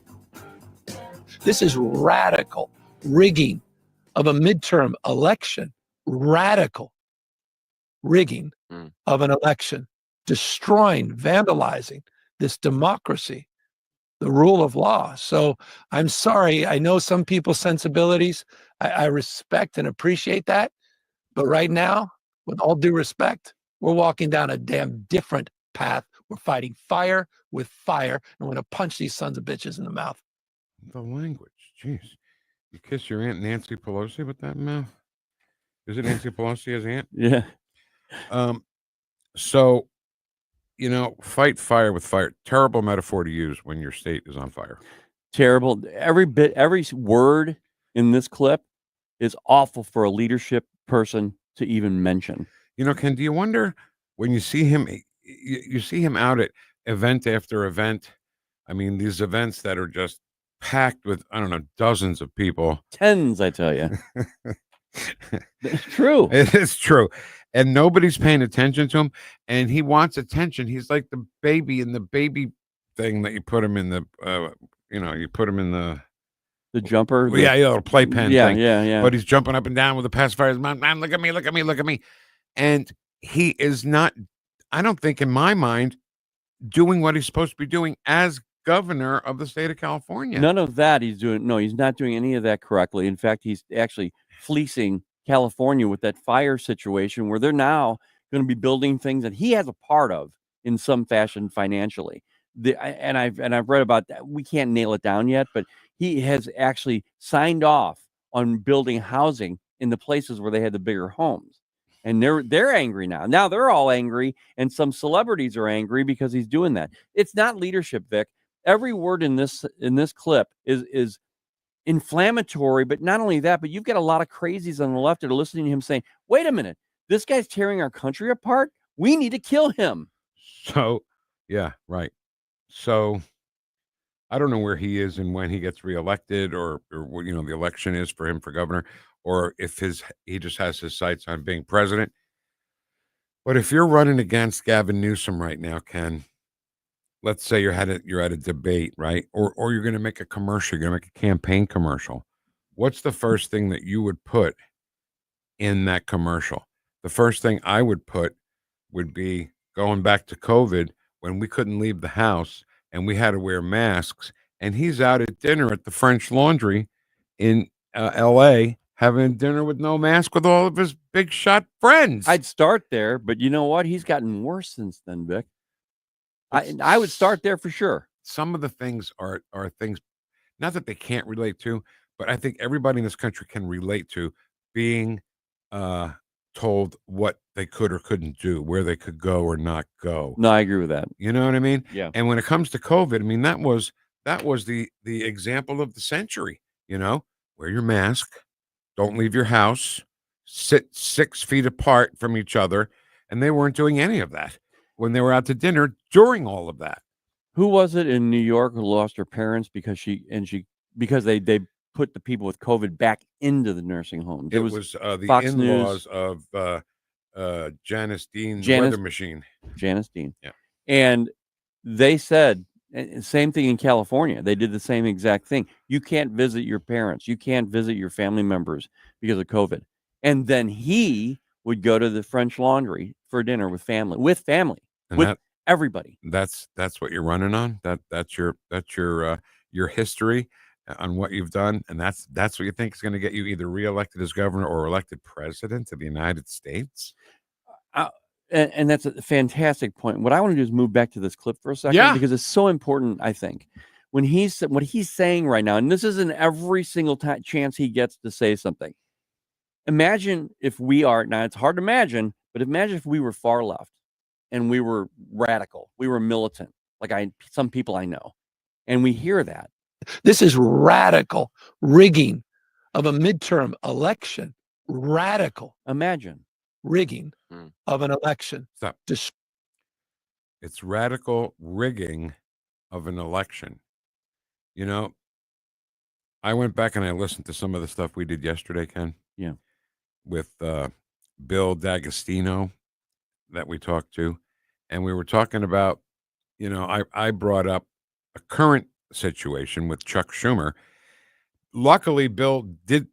This is radical rigging of a midterm election. Radical rigging of an election, destroying, vandalizing this democracy, the rule of law. So I'm sorry. I know some people's sensibilities. I respect and appreciate that. But right now, with all due respect, we're walking down a damn different path. We're fighting fire with fire, and we're going to punch these sons of bitches in the mouth. The language. Jeez. You kiss your Aunt Nancy Pelosi with that mouth? Is it Nancy Pelosi as aunt? Yeah. So, fight fire with fire. Terrible metaphor to use when your state is on fire. Terrible. Every word in this clip is awful for a leadership person to even mention. Ken, do you wonder when you see him, you see him out at event after event? I mean, these events that are just packed with, I don't know, dozens of people. Tens, I tell you. It's true. It is true. And nobody's paying attention to him. And he wants attention. He's like the baby in the baby thing that you put him in the, you put him in the jumper. Yeah, the playpen thing. Yeah. But he's jumping up and down with the pacifier. Man, look at me, look at me, look at me. And he is not, I don't think in my mind, doing what he's supposed to be doing as governor of the state of California. None of that he's doing. No, he's not doing any of that correctly. In fact, he's actually fleecing California with that fire situation where they're now going to be building things that he has a part of in some fashion financially. And I've read about that. We can't nail it down yet, but he has actually signed off on building housing in the places where they had the bigger homes. And they're angry now. Now they're all angry, and some celebrities are angry because he's doing that. It's not leadership, Vic. Every word in this clip is inflammatory, but not only that, but you've got a lot of crazies on the left that are listening to him saying, wait a minute, This guy's tearing our country apart. We need to kill him. So, yeah, right. So, I don't know where he is and when he gets reelected, or what the election is for him for governor, or if he just has his sights on being president. But if you're running against Gavin Newsom right now, Ken, let's say you're at a debate, right? Or you're going to make a commercial, you're going to make a campaign commercial. What's the first thing that you would put in that commercial? The first thing I would put would be going back to COVID when we couldn't leave the house and we had to wear masks, and he's out at dinner at the French Laundry in LA having dinner with no mask with all of his big shot friends. I'd start there, but you know what? He's gotten worse since then, Vic. I would start there for sure. Some of the things are things, not that they can't relate to, but I think everybody in this country can relate to being told what they could or couldn't do, where they could go or not go. No, I agree with that. You know what I mean? Yeah. And when it comes to COVID, I mean, that was the example of the century. Wear your mask, don't leave your house, sit 6 feet apart from each other, and they weren't doing any of that when they were out to dinner during all of that. Who was it in New York who lost her parents because they put the people with COVID back into the nursing homes? It was the Fox in-laws News. of Janice Dean's weather machine. Janice Dean. Yeah. And they said, same thing in California. They did the same exact thing. You can't visit your parents. You can't visit your family members because of COVID. And then he would go to the French Laundry for dinner with family, And everybody. That's what you're running on. That's your history on what you've done, and that's what you think is going to get you either reelected as governor or elected president of the United States. And that's a fantastic point. What I want to do is move back to this clip for a second, because it's so important. I think when what he's saying right now, and this isn't every single chance he gets to say something. Imagine if we are, now it's hard to imagine, but imagine if we were far left and we were radical, we were militant, like some people I know, and we hear that. This is radical rigging of a midterm election. Radical. Imagine rigging of an election. Stop. It's radical rigging of an election. I went back and I listened to some of the stuff we did yesterday, Ken. Yeah. With Bill D'Agostino that we talked to. And we were talking about, I brought up a current situation with Chuck Schumer. Luckily, Bill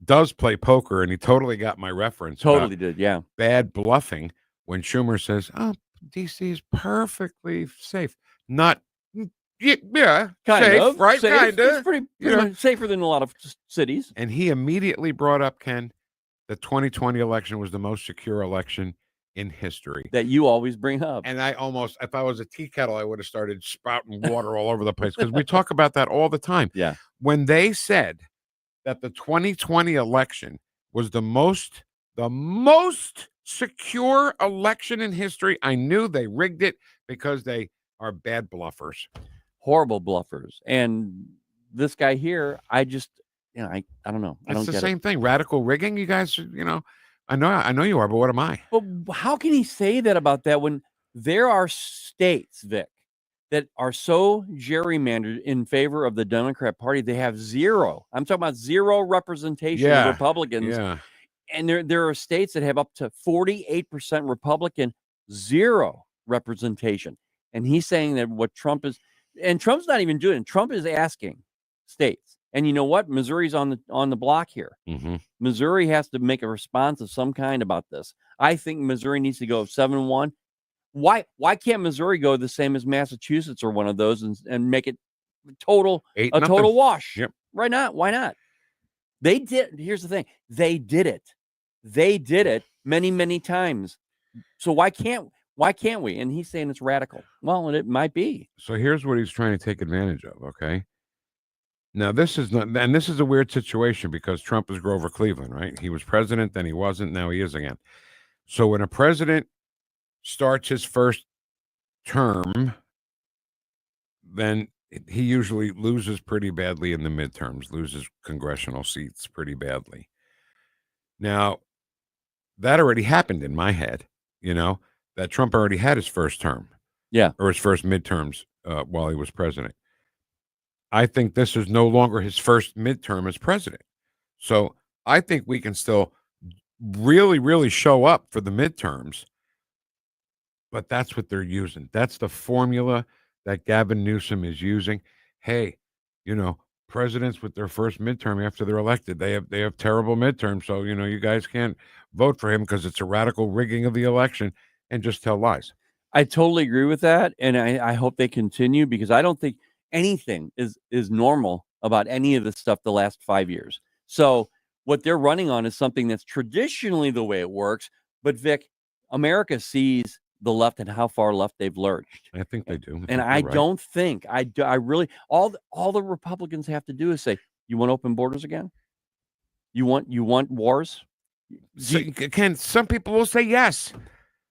does play poker, and he totally got my reference. Totally did, yeah. Bad bluffing when Schumer says, "Oh, DC is perfectly safe." Not, yeah, kind safe, of right? Safe. Kind of, It's pretty much safer than a lot of cities. And he immediately brought up, Ken, the 2020 election was the most secure election in history that you always bring up. And I almost, if I was a tea kettle, I would have started spouting water all over the place, because we talk about that all the time. Yeah. When they said that the 2020 election was the most secure election in history, I knew they rigged it, because they are bad bluffers. Horrible bluffers. And this guy here, I just, I don't know. I don't It's get the same it. thing. Radical rigging. You guys, I know you are, but what am I? But how can he say that about that when there are states, Vic, that are so gerrymandered in favor of the Democrat Party? They have zero. I'm talking about zero representation of Republicans. Yeah. And there are states that have up to 48% Republican, zero representation. And he's saying that what Trump is, and Trump's not even doing it. Trump is asking states. And you know what? Missouri's on the block here. Mm-hmm. Missouri has to make a response of some kind about this. I think Missouri needs to go 7-1. Why can't Missouri go the same as Massachusetts or one of those and make it total wash? Yep. Right not? Why not? They did. Here's the thing. They did it. They did it many, many times. So why can't we? And he's saying it's radical. Well, it might be. So here's what he's trying to take advantage of. Okay. Now, this is a weird situation, because Trump is Grover Cleveland, right? He was president, then he wasn't, now he is again. So when a president starts his first term, then he usually loses pretty badly in the midterms, loses congressional seats pretty badly. Now, that already happened in my head, that Trump already had his first term. Yeah. Or his first midterms while he was president. I think this is no longer his first midterm as president. So I think we can still really, really show up for the midterms. But that's what they're using. That's the formula that Gavin Newsom is using. Hey, presidents with their first midterm after they're elected, they have terrible midterms. So, you guys can't vote for him because it's a radical rigging of the election, and just tell lies. I totally agree with that. And I hope they continue, because I don't think anything is normal about any of this stuff the last 5 years. So what they're running on is something that's traditionally the way it works. But Vic, America sees the left and how far left they've lurched. I think they do. And I don't think I really all the Republicans have to do is say, you want open borders again? You want wars? Ken, some people will say yes.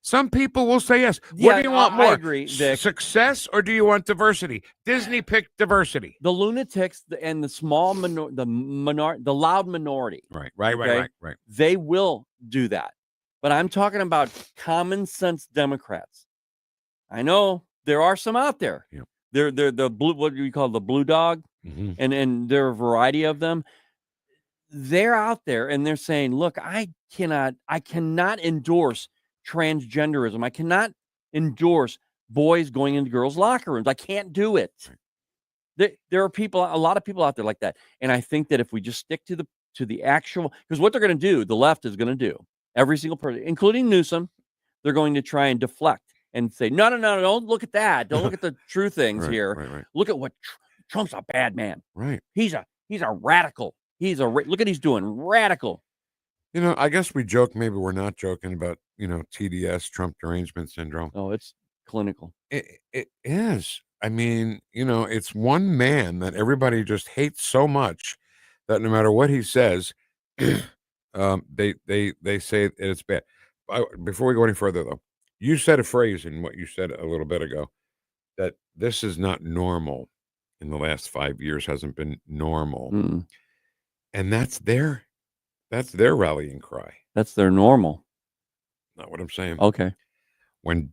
Some people will say yes. What do you want more? I agree, Vic. Success, or do you want diversity? Disney picked diversity. The lunatics and the small the loud minority. Right. They will do that. But I'm talking about common sense Democrats. I know there are some out there. Yeah. They're the blue, what do you call the blue dog? Mm-hmm. And there are a variety of them. They're out there and they're saying, look, I cannot endorse transgenderism. I cannot endorse boys going into girls' locker rooms. I can't do it. There are a lot of people out there like that. And I think that if we just stick to the actual, because what they're going to do, the left is going to do, every single person, including Newsom, they're going to try and deflect and say, no, don't look at that. Don't look at the true things here. Right. Look at what Trump's a bad man. Right. He's a radical. Look at he's doing radical. I guess we joke, maybe we're not joking about, TDS, Trump derangement syndrome. Oh, it's clinical. It is. I mean, it's one man that everybody just hates so much that no matter what he says, they say it's bad. Before we go any further, though, you said a phrase in what you said a little bit ago, that this is not normal in the last 5 years, hasn't been normal. Mm-mm. And that's their rallying cry. That's their normal. Not what I'm saying. Okay. When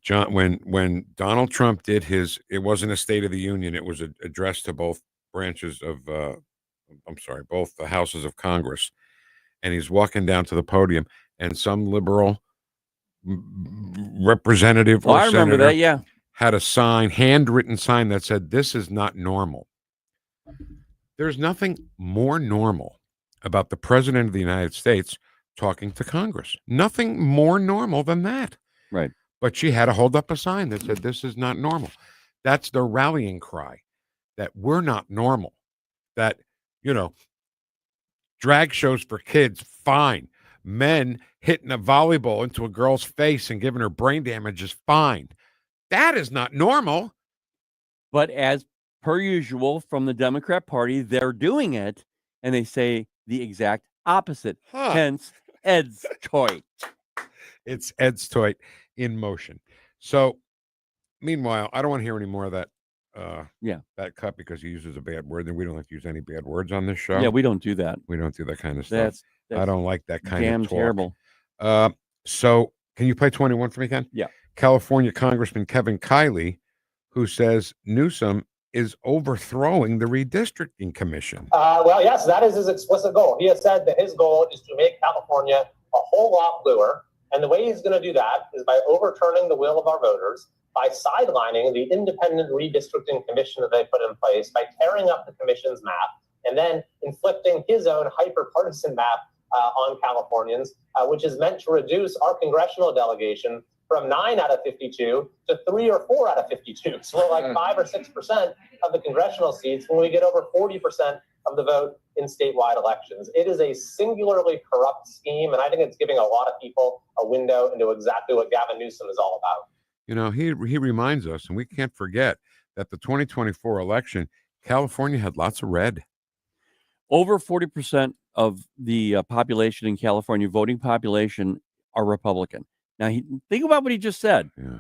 Donald Trump did his, it wasn't a State of the Union. It was addressed to both branches of, both the houses of Congress. And he's walking down to the podium, and some liberal representative or I remember senator that. Yeah. had a sign, handwritten sign that said, "This is not normal." There's nothing more normal about the president of the United States talking to Congress. Nothing more normal than that. Right. But she had to hold up a sign that said, "This is not normal." That's the rallying cry, that we're not normal. That, drag shows for kids, fine. Men hitting a volleyball into a girl's face and giving her brain damage is fine. That is not normal. But as per usual from the Democrat Party, they're doing it, and they say the exact opposite. Hence, Ed's toy. It's Ed's toy in motion. So, meanwhile, I don't want to hear any more of that. That cut, because he uses a bad word, and we don't like to use any bad words on this show. Yeah, we don't do that. We don't do that kind of stuff. I don't like that kind damn of talk. terrible. So, can you play 21 for me, Ken? Yeah. California Congressman Kevin Kiley, who says Newsom is overthrowing the redistricting commission. Well, yes, that is his explicit goal. He has said that his goal is to make California a whole lot bluer. And the way he's going to do that is by overturning the will of our voters, by sidelining the independent redistricting commission that they put in place, by tearing up the commission's map, and then inflicting his own hyper-partisan map on Californians, which is meant to reduce our congressional delegation from 9 out of 52 to 3 or 4 out of 52. So we're like 5 or 6% of the congressional seats when we get over 40% of the vote in statewide elections. It is a singularly corrupt scheme, and I think it's giving a lot of people a window into exactly what Gavin Newsom is all about. He reminds us, and we can't forget, that the 2024 election, California had lots of red. Over 40% of the population in California, voting population, are Republican. Now, think about what he just said. Yeah.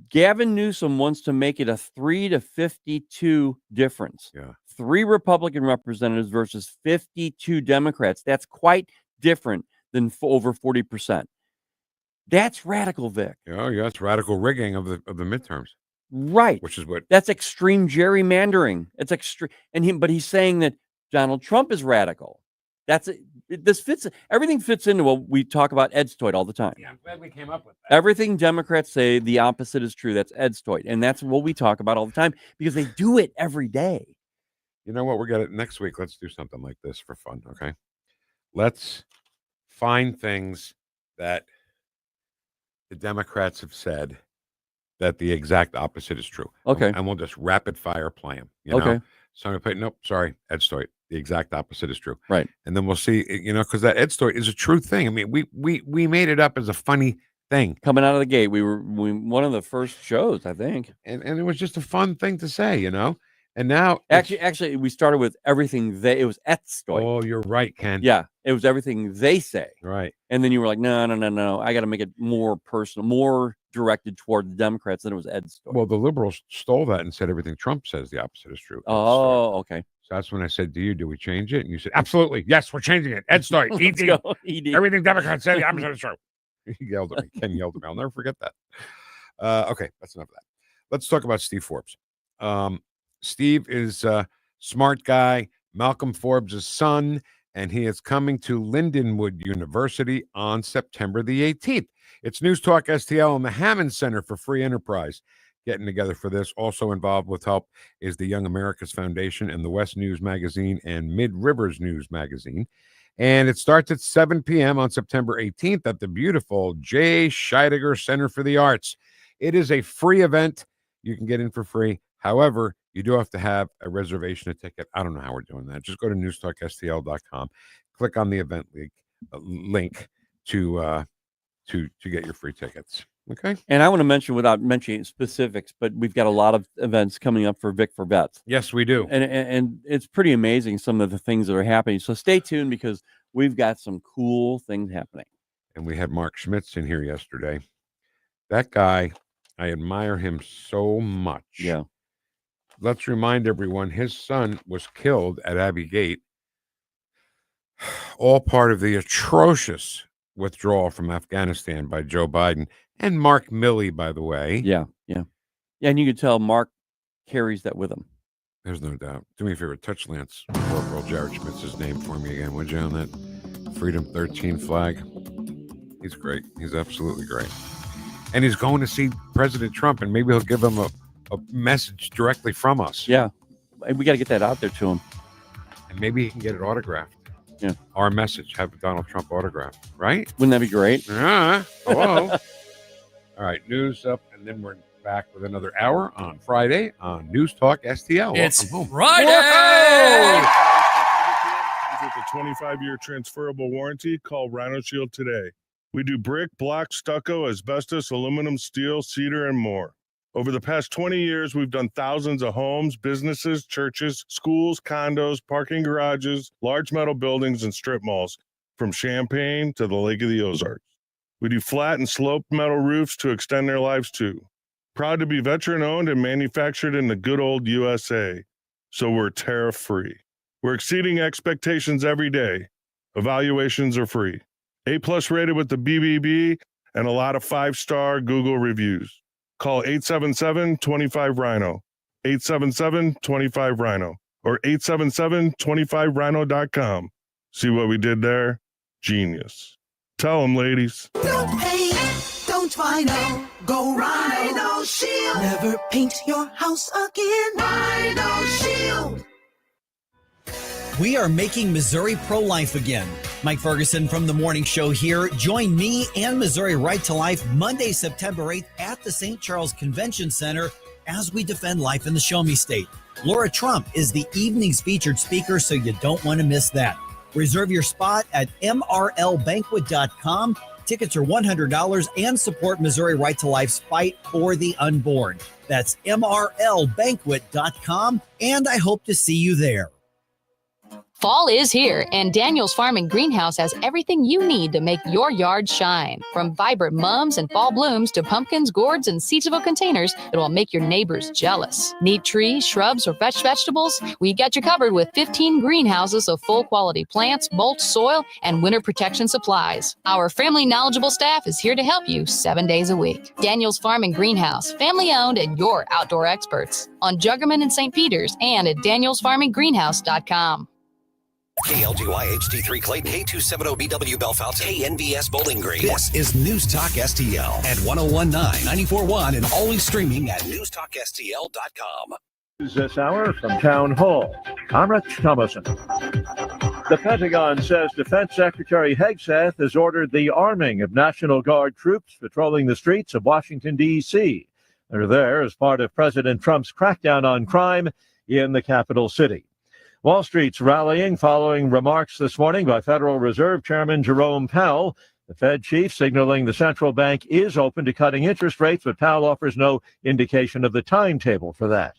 Gavin Newsom wants to make it a 3 to 52 difference. Yeah. 3 Republican representatives versus 52 Democrats. That's quite different than over 40%. That's radical, Vic. Oh, yeah, that's radical rigging of the midterms. Right. Which is what That's extreme gerrymandering. It's extreme, but he's saying that Donald Trump is radical. Everything fits into what we talk about Edstoid all the time. Yeah, I'm glad we came up with that. Everything Democrats say, the opposite is true. That's Edstoid. And that's what we talk about all the time because they do it every day. You know what? We're going to next week. Let's do something like this for fun. Okay. Let's find things that the Democrats have said that the exact opposite is true. Okay. And we'll just rapid fire play them. Okay. So I'm going to put, nope, sorry, Ed Story. The exact opposite is true. Right. And then we'll see, because that Ed Story is a true thing. I mean, we made it up as a funny thing. Coming out of the gate, we were one of the first shows, I think. And it was just a fun thing to say, And now actually we started with everything it was Edstoid. Oh, you're right, Ken. Yeah. It was everything they say. Right. And then you were like, no. I got to make it more personal, more directed toward the Democrats than it was Edstoid. Well, the liberals stole that and said everything Trump says the opposite is true. Oh, okay. So that's when I said to you, do we change it? And you said, absolutely. Yes, we're changing it. Ed Story, ED. ED. Everything Democrats say the opposite is true. He yelled at me. Ken yelled at me. I'll never forget that. Okay, that's enough of that. Let's talk about Steve Forbes. Steve is a smart guy, Malcolm Forbes' son, and he is coming to Lindenwood University on September the 18th. It's News Talk STL and the Hammond Center for Free Enterprise getting together for this. Also involved with help is the Young America's Foundation and the West News Magazine and Mid Rivers News Magazine. And it starts at 7 p.m. on September 18th at the beautiful J. Scheidegger Center for the Arts. It is a free event. You can get in for free. However, you do have to have a reservation, a ticket. I don't know how we're doing that. Just go to newstalkstl.com, click on the event link to get your free tickets. Okay. And I want to mention, without mentioning specifics, but we've got a lot of events coming up for Vic for Vets. Yes, we do. And it's pretty amazing, some of the things that are happening. So stay tuned because we've got some cool things happening. And we had Mark Schmitz in here yesterday. That guy, I admire him so much. Yeah. Let's remind everyone, his son was killed at Abbey Gate. All part of the atrocious withdrawal from Afghanistan by Joe Biden and Mark Milley, by the way. Yeah. And you could tell Mark carries that with him. There's no doubt. Do me a favor, touch Lance Corporal Jared Schmitz's name for me again, would you, on that Freedom 13 flag? He's great. He's absolutely great. And he's going to see President Trump, and maybe he'll give him a message directly from us. Yeah. We got to get that out there to him. And maybe he can get it autographed. Yeah. Our message, have Donald Trump autographed, right? Wouldn't that be great? Hello. All right, news up, and then we're back with another hour on Friday on News Talk STL. It's Welcome home. Friday! With a 25-year transferable warranty, call Rhino Shield today. We do brick, block, stucco, asbestos, aluminum, steel, cedar, and more. Over the past 20 years, we've done thousands of homes, businesses, churches, schools, condos, parking garages, large metal buildings, and strip malls, from Champaign to the Lake of the Ozarks. We do flat and sloped metal roofs to extend their lives too. Proud to be veteran-owned and manufactured in the good old USA, so we're tariff-free. We're exceeding expectations every day. Evaluations are free. A+ rated with the BBB and a lot of 5-star Google reviews. Call 877-25-RHINO, 877-25-RHINO, or 877-25rhino.com. See what we did there? Genius. Tell them, ladies. Don't paint, don't Rhino, go Rhino Shield. Never paint your house again. Rhino Shield. We are making Missouri pro-life again. Mike Ferguson from The Morning Show here. Join me and Missouri Right to Life Monday, September 8th at the St. Charles Convention Center as we defend life in the Show Me State. Laura Trump is the evening's featured speaker, so you don't want to miss that. Reserve your spot at mrlbanquet.com. Tickets are $100 and support Missouri Right to Life's fight for the unborn. That's mrlbanquet.com, and I hope to see you there. Fall is here, and Daniel's Farm and Greenhouse has everything you need to make your yard shine. From vibrant mums and fall blooms to pumpkins, gourds, and seasonal containers that will make your neighbors jealous. Need trees, shrubs, or fresh vegetables? We got you covered with 15 greenhouses of full quality plants, mulch, soil, and winter protection supplies. Our family knowledgeable staff is here to help you 7 days a week. Daniel's Farm and Greenhouse, family owned and your outdoor experts. On Juggerman and St. Peters and at danielsfarminggreenhouse.com. KLGY HD3 Clayton, K270BW Belfast, KNVS Bowling Green. This is News Talk STL at 1019, 94.1, and always streaming at NewstalkSTL.com. This hour from Town Hall, I'm Rich Thomason. The Pentagon says Defense Secretary Hegseth has ordered the arming of National Guard troops patrolling the streets of Washington, D.C. They're there as part of President Trump's crackdown on crime in the capital city. Wall Street's rallying following remarks this morning by Federal Reserve Chairman Jerome Powell. The Fed chief signaling the central bank is open to cutting interest rates, but Powell offers no indication of the timetable for that.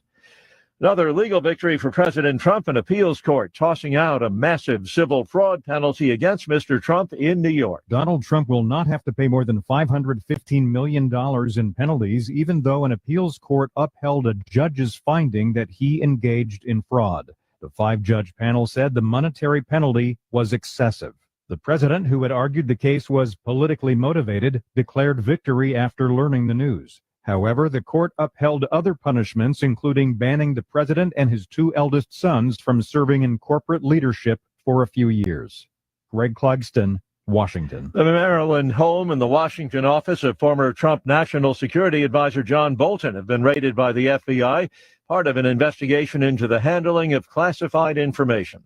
Another legal victory for President Trump, an appeals court tossing out a massive civil fraud penalty against Mr. Trump in New York. Donald Trump will not have to pay more than $515 million in penalties, even though an appeals court upheld a judge's finding that he engaged in fraud. The 5-judge panel said the monetary penalty was excessive. The president, who had argued the case was politically motivated, declared victory after learning the news. However, the court upheld other punishments, including banning the president and his 2 eldest sons from serving in corporate leadership for a few years. Greg Clugston, Washington. The Maryland home and the Washington office of former Trump National Security Advisor John Bolton have been raided by the FBI, part of an investigation into the handling of classified information.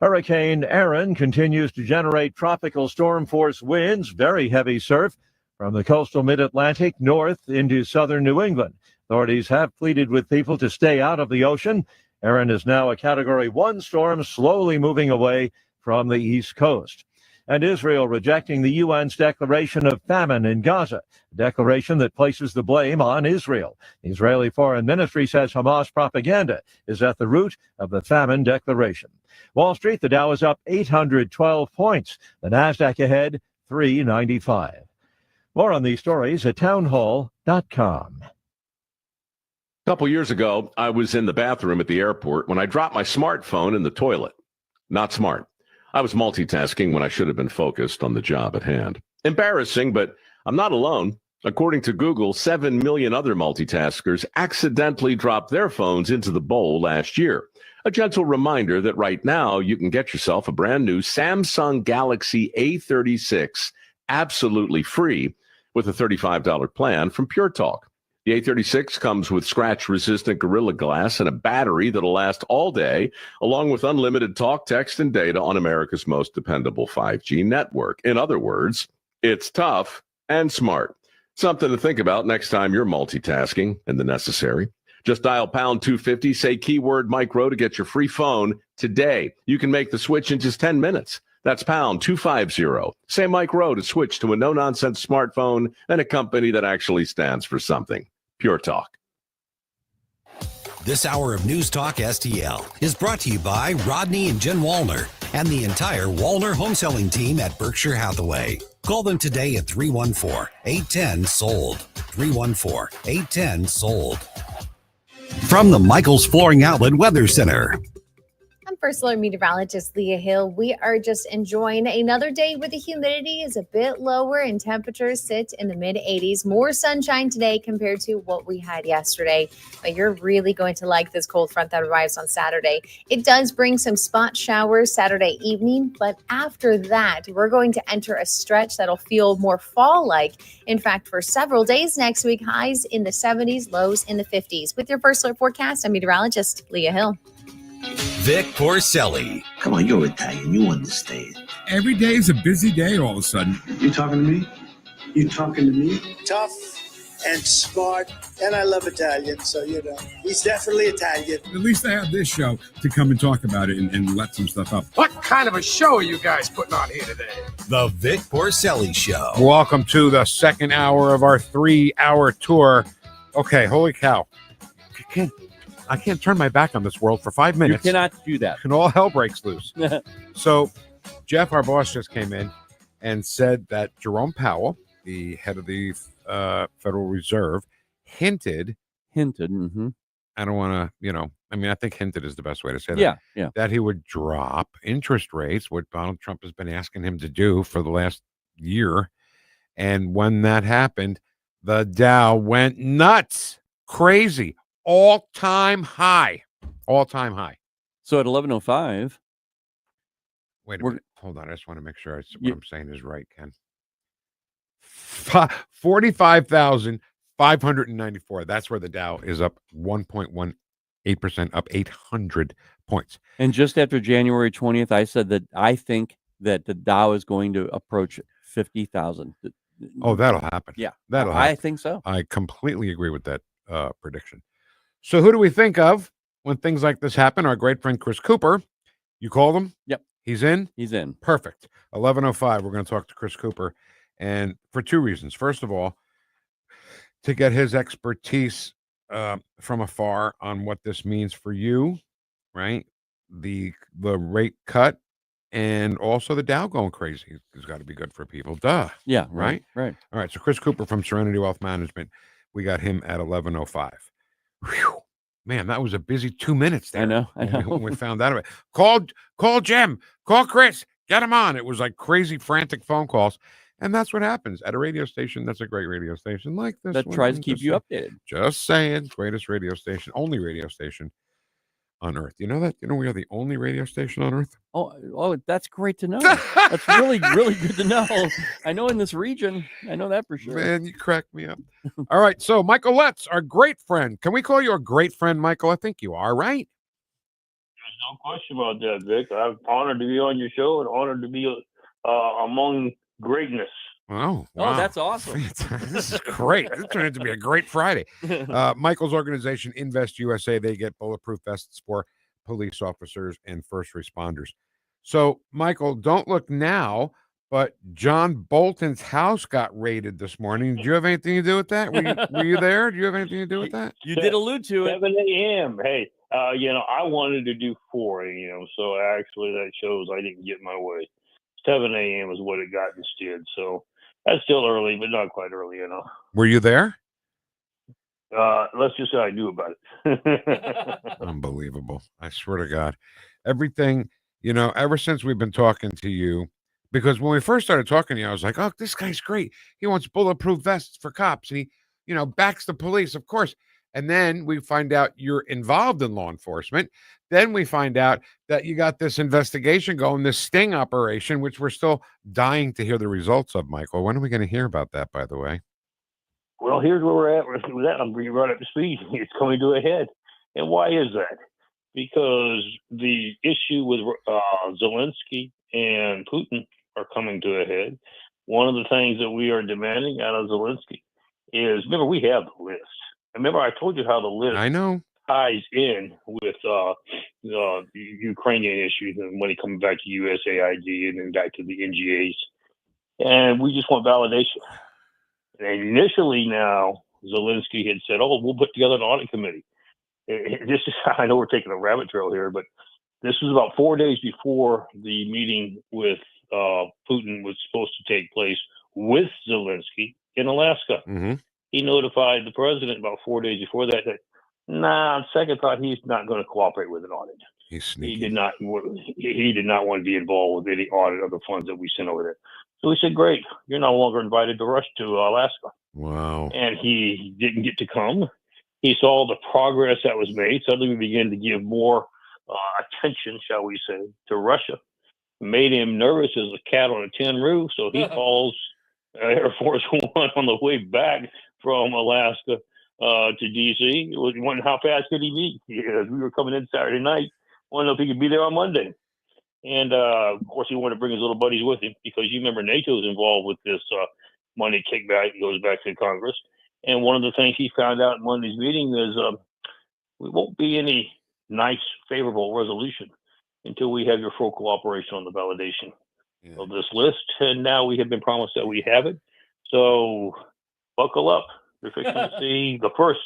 Hurricane Aaron continues to generate tropical storm force winds, very heavy surf, from the coastal mid-Atlantic north into southern New England. Authorities have pleaded with people to stay out of the ocean. Aaron is now a Category 1 storm, slowly moving away from the East Coast. And Israel rejecting the UN's declaration of famine in Gaza, a declaration that places the blame on Israel. The Israeli Foreign Ministry says Hamas propaganda is at the root of the famine declaration. Wall Street, the Dow is up 812 points. The Nasdaq ahead, 395. More on these stories at townhall.com. A couple years ago, I was in the bathroom at the airport when I dropped my smartphone in the toilet. Not smart. I was multitasking when I should have been focused on the job at hand. Embarrassing, but I'm not alone. According to Google, 7 million other multitaskers accidentally dropped their phones into the bowl last year. A gentle reminder that right now you can get yourself a brand new Samsung Galaxy A36 absolutely free with a $35 plan from Pure Talk. The A36 comes with scratch-resistant Gorilla Glass and a battery that'll last all day, along with unlimited talk, text, and data on America's most dependable 5G network. In other words, it's tough and smart. Something to think about next time you're multitasking and the necessary. Just dial pound 250, say keyword micro to get your free phone today. You can make the switch in just 10 minutes. That's pound 250. Say Mike Rowe to switch to a no-nonsense smartphone and a company that actually stands for something. Pure Talk. This hour of News Talk STL is brought to you by Rodney and Jen Wallner and the entire Wallner home selling team at Berkshire Hathaway. Call them today at 314-810-SOLD. 314-810-SOLD. From the Michaels Flooring Outlet Weather Center. I'm First Alert Meteorologist Leah Hill. We are just enjoying another day where the humidity is a bit lower and temperatures sit in the mid-80s. More sunshine today compared to what we had yesterday. But you're really going to like this cold front that arrives on Saturday. It does bring some spot showers Saturday evening, but after that, we're going to enter a stretch that'll feel more fall-like. In fact, for several days next week, highs in the 70s, lows in the 50s. With your First Alert forecast, I'm meteorologist Leah Hill. Vic Porcelli. Come on, you're Italian. You understand. Every day is a busy day all of a sudden. You talking to me? You talking to me? Tough and smart, and I love Italian, so, he's definitely Italian. At least I have this show to come and talk about it and let some stuff up. What kind of a show are you guys putting on here today? The Vic Porcelli Show. Welcome to the second hour of our 3-hour tour. Okay, holy cow. I can't turn my back on this world for 5 minutes. You cannot do that. And all hell breaks loose. So Jeff, our boss, just came in and said that Jerome Powell, the head of the Federal Reserve, hinted. Mm-hmm. I don't want to, I think hinted is the best way to say that. Yeah. That he would drop interest rates, what Donald Trump has been asking him to do for the last year. And when that happened, the Dow went nuts, crazy, all-time high. So at 11:05. Wait a minute. Hold on. I just want to make sure what I'm saying is right, Ken. 45,594. That's where the Dow is up 1.18%, up 800 points. And just after January 20th, I said that I think that the Dow is going to approach 50,000. Oh, that'll happen. Yeah, that'll happen. I think so. I completely agree with that prediction. So who do we think of when things like this happen? Our great friend Chris Cooper. You called him? Yep. He's in? He's in. Perfect. 11:05, we're going to talk to Chris Cooper. And for two reasons. First of all, to get his expertise from afar on what this means for you, right? The rate cut and also the Dow going crazy has got to be good for people. Duh. Yeah. Right. Right. All right. So Chris Cooper from Serenity Wealth Management, we got him at 11:05. Whew. Man, that was a busy 2 minutes there. I know. When we found out about it. Call Jim, call Chris, get him on. It was like crazy, frantic phone calls. And that's what happens at a radio station. That's a great radio station like this. That tries to keep you updated. Just saying. Greatest radio station, only radio station on Earth. You know that? You know we are the only radio station on Earth? Oh, that's great to know. That's really, really good to know. I know in this region. I know that for sure. Man, you cracked me up. All right. So Michael Letts, our great friend. Can we call you a great friend, Michael? I think you are, right? There's no question about that, Vic. I'm honored to be on your show and honored to be among greatness. Oh, wow. Oh, that's awesome. This is great. This turned out to be a great Friday. Michael's organization, Invest USA, they get bulletproof vests for police officers and first responders. So, Michael, don't look now, but John Bolton's house got raided this morning. Did you have anything to do with that? Were you there? Do you have anything to do with that? You did allude to it. 7 a.m. Hey, I wanted to do 4 a.m., so actually that shows I didn't get my way. 7 a.m. is what it got instead. So that's still early, but not quite early, Were you there? Let's just say I knew about it. Unbelievable. I swear to God. Everything, ever since we've been talking to you, because when we first started talking to you, I was like, oh, this guy's great. He wants bulletproof vests for cops. And he, backs the police, of course. And then we find out you're involved in law enforcement. Then we find out that you got this investigation going, this sting operation, which we're still dying to hear the results of, Michael. When are we going to hear about that, by the way? Well, here's where we're at with that. I'm bringing right up to speed. It's coming to a head. And why is that? Because the issue with Zelensky and Putin are coming to a head. One of the things that we are demanding out of Zelensky is, remember, we have the list. Remember, I told you how the list ties in with the Ukrainian issues and money coming back to USAID and then back to the NGAs. And we just want validation. And initially now, Zelensky had said, we'll put together an audit committee. This is, I know we're taking a rabbit trail here, but this was about 4 days before the meeting with Putin was supposed to take place with Zelensky in Alaska. Mm-hmm. He notified the president about 4 days before that, on second thought, he's not going to cooperate with an audit. He's sneaky. He did not want to be involved with any audit of the funds that we sent over there. So we said, great, you're no longer invited to Alaska. Wow. And he didn't get to come. He saw the progress that was made. Suddenly we began to give more attention, shall we say, to Russia. Made him nervous as a cat on a tin roof. So he calls Air Force One on the way back from Alaska to D.C. Wondering how fast could he be? Because we were coming in Saturday night. Wanted to know if he could be there on Monday. And, of course, he wanted to bring his little buddies with him because you remember NATO's involved with this money kickback that goes back to Congress. And one of the things he found out in Monday's meeting is we won't be any nice, favorable resolution until we have your full cooperation on the validation of this list. And now we have been promised that we have it. So buckle up. You're fixing to see the first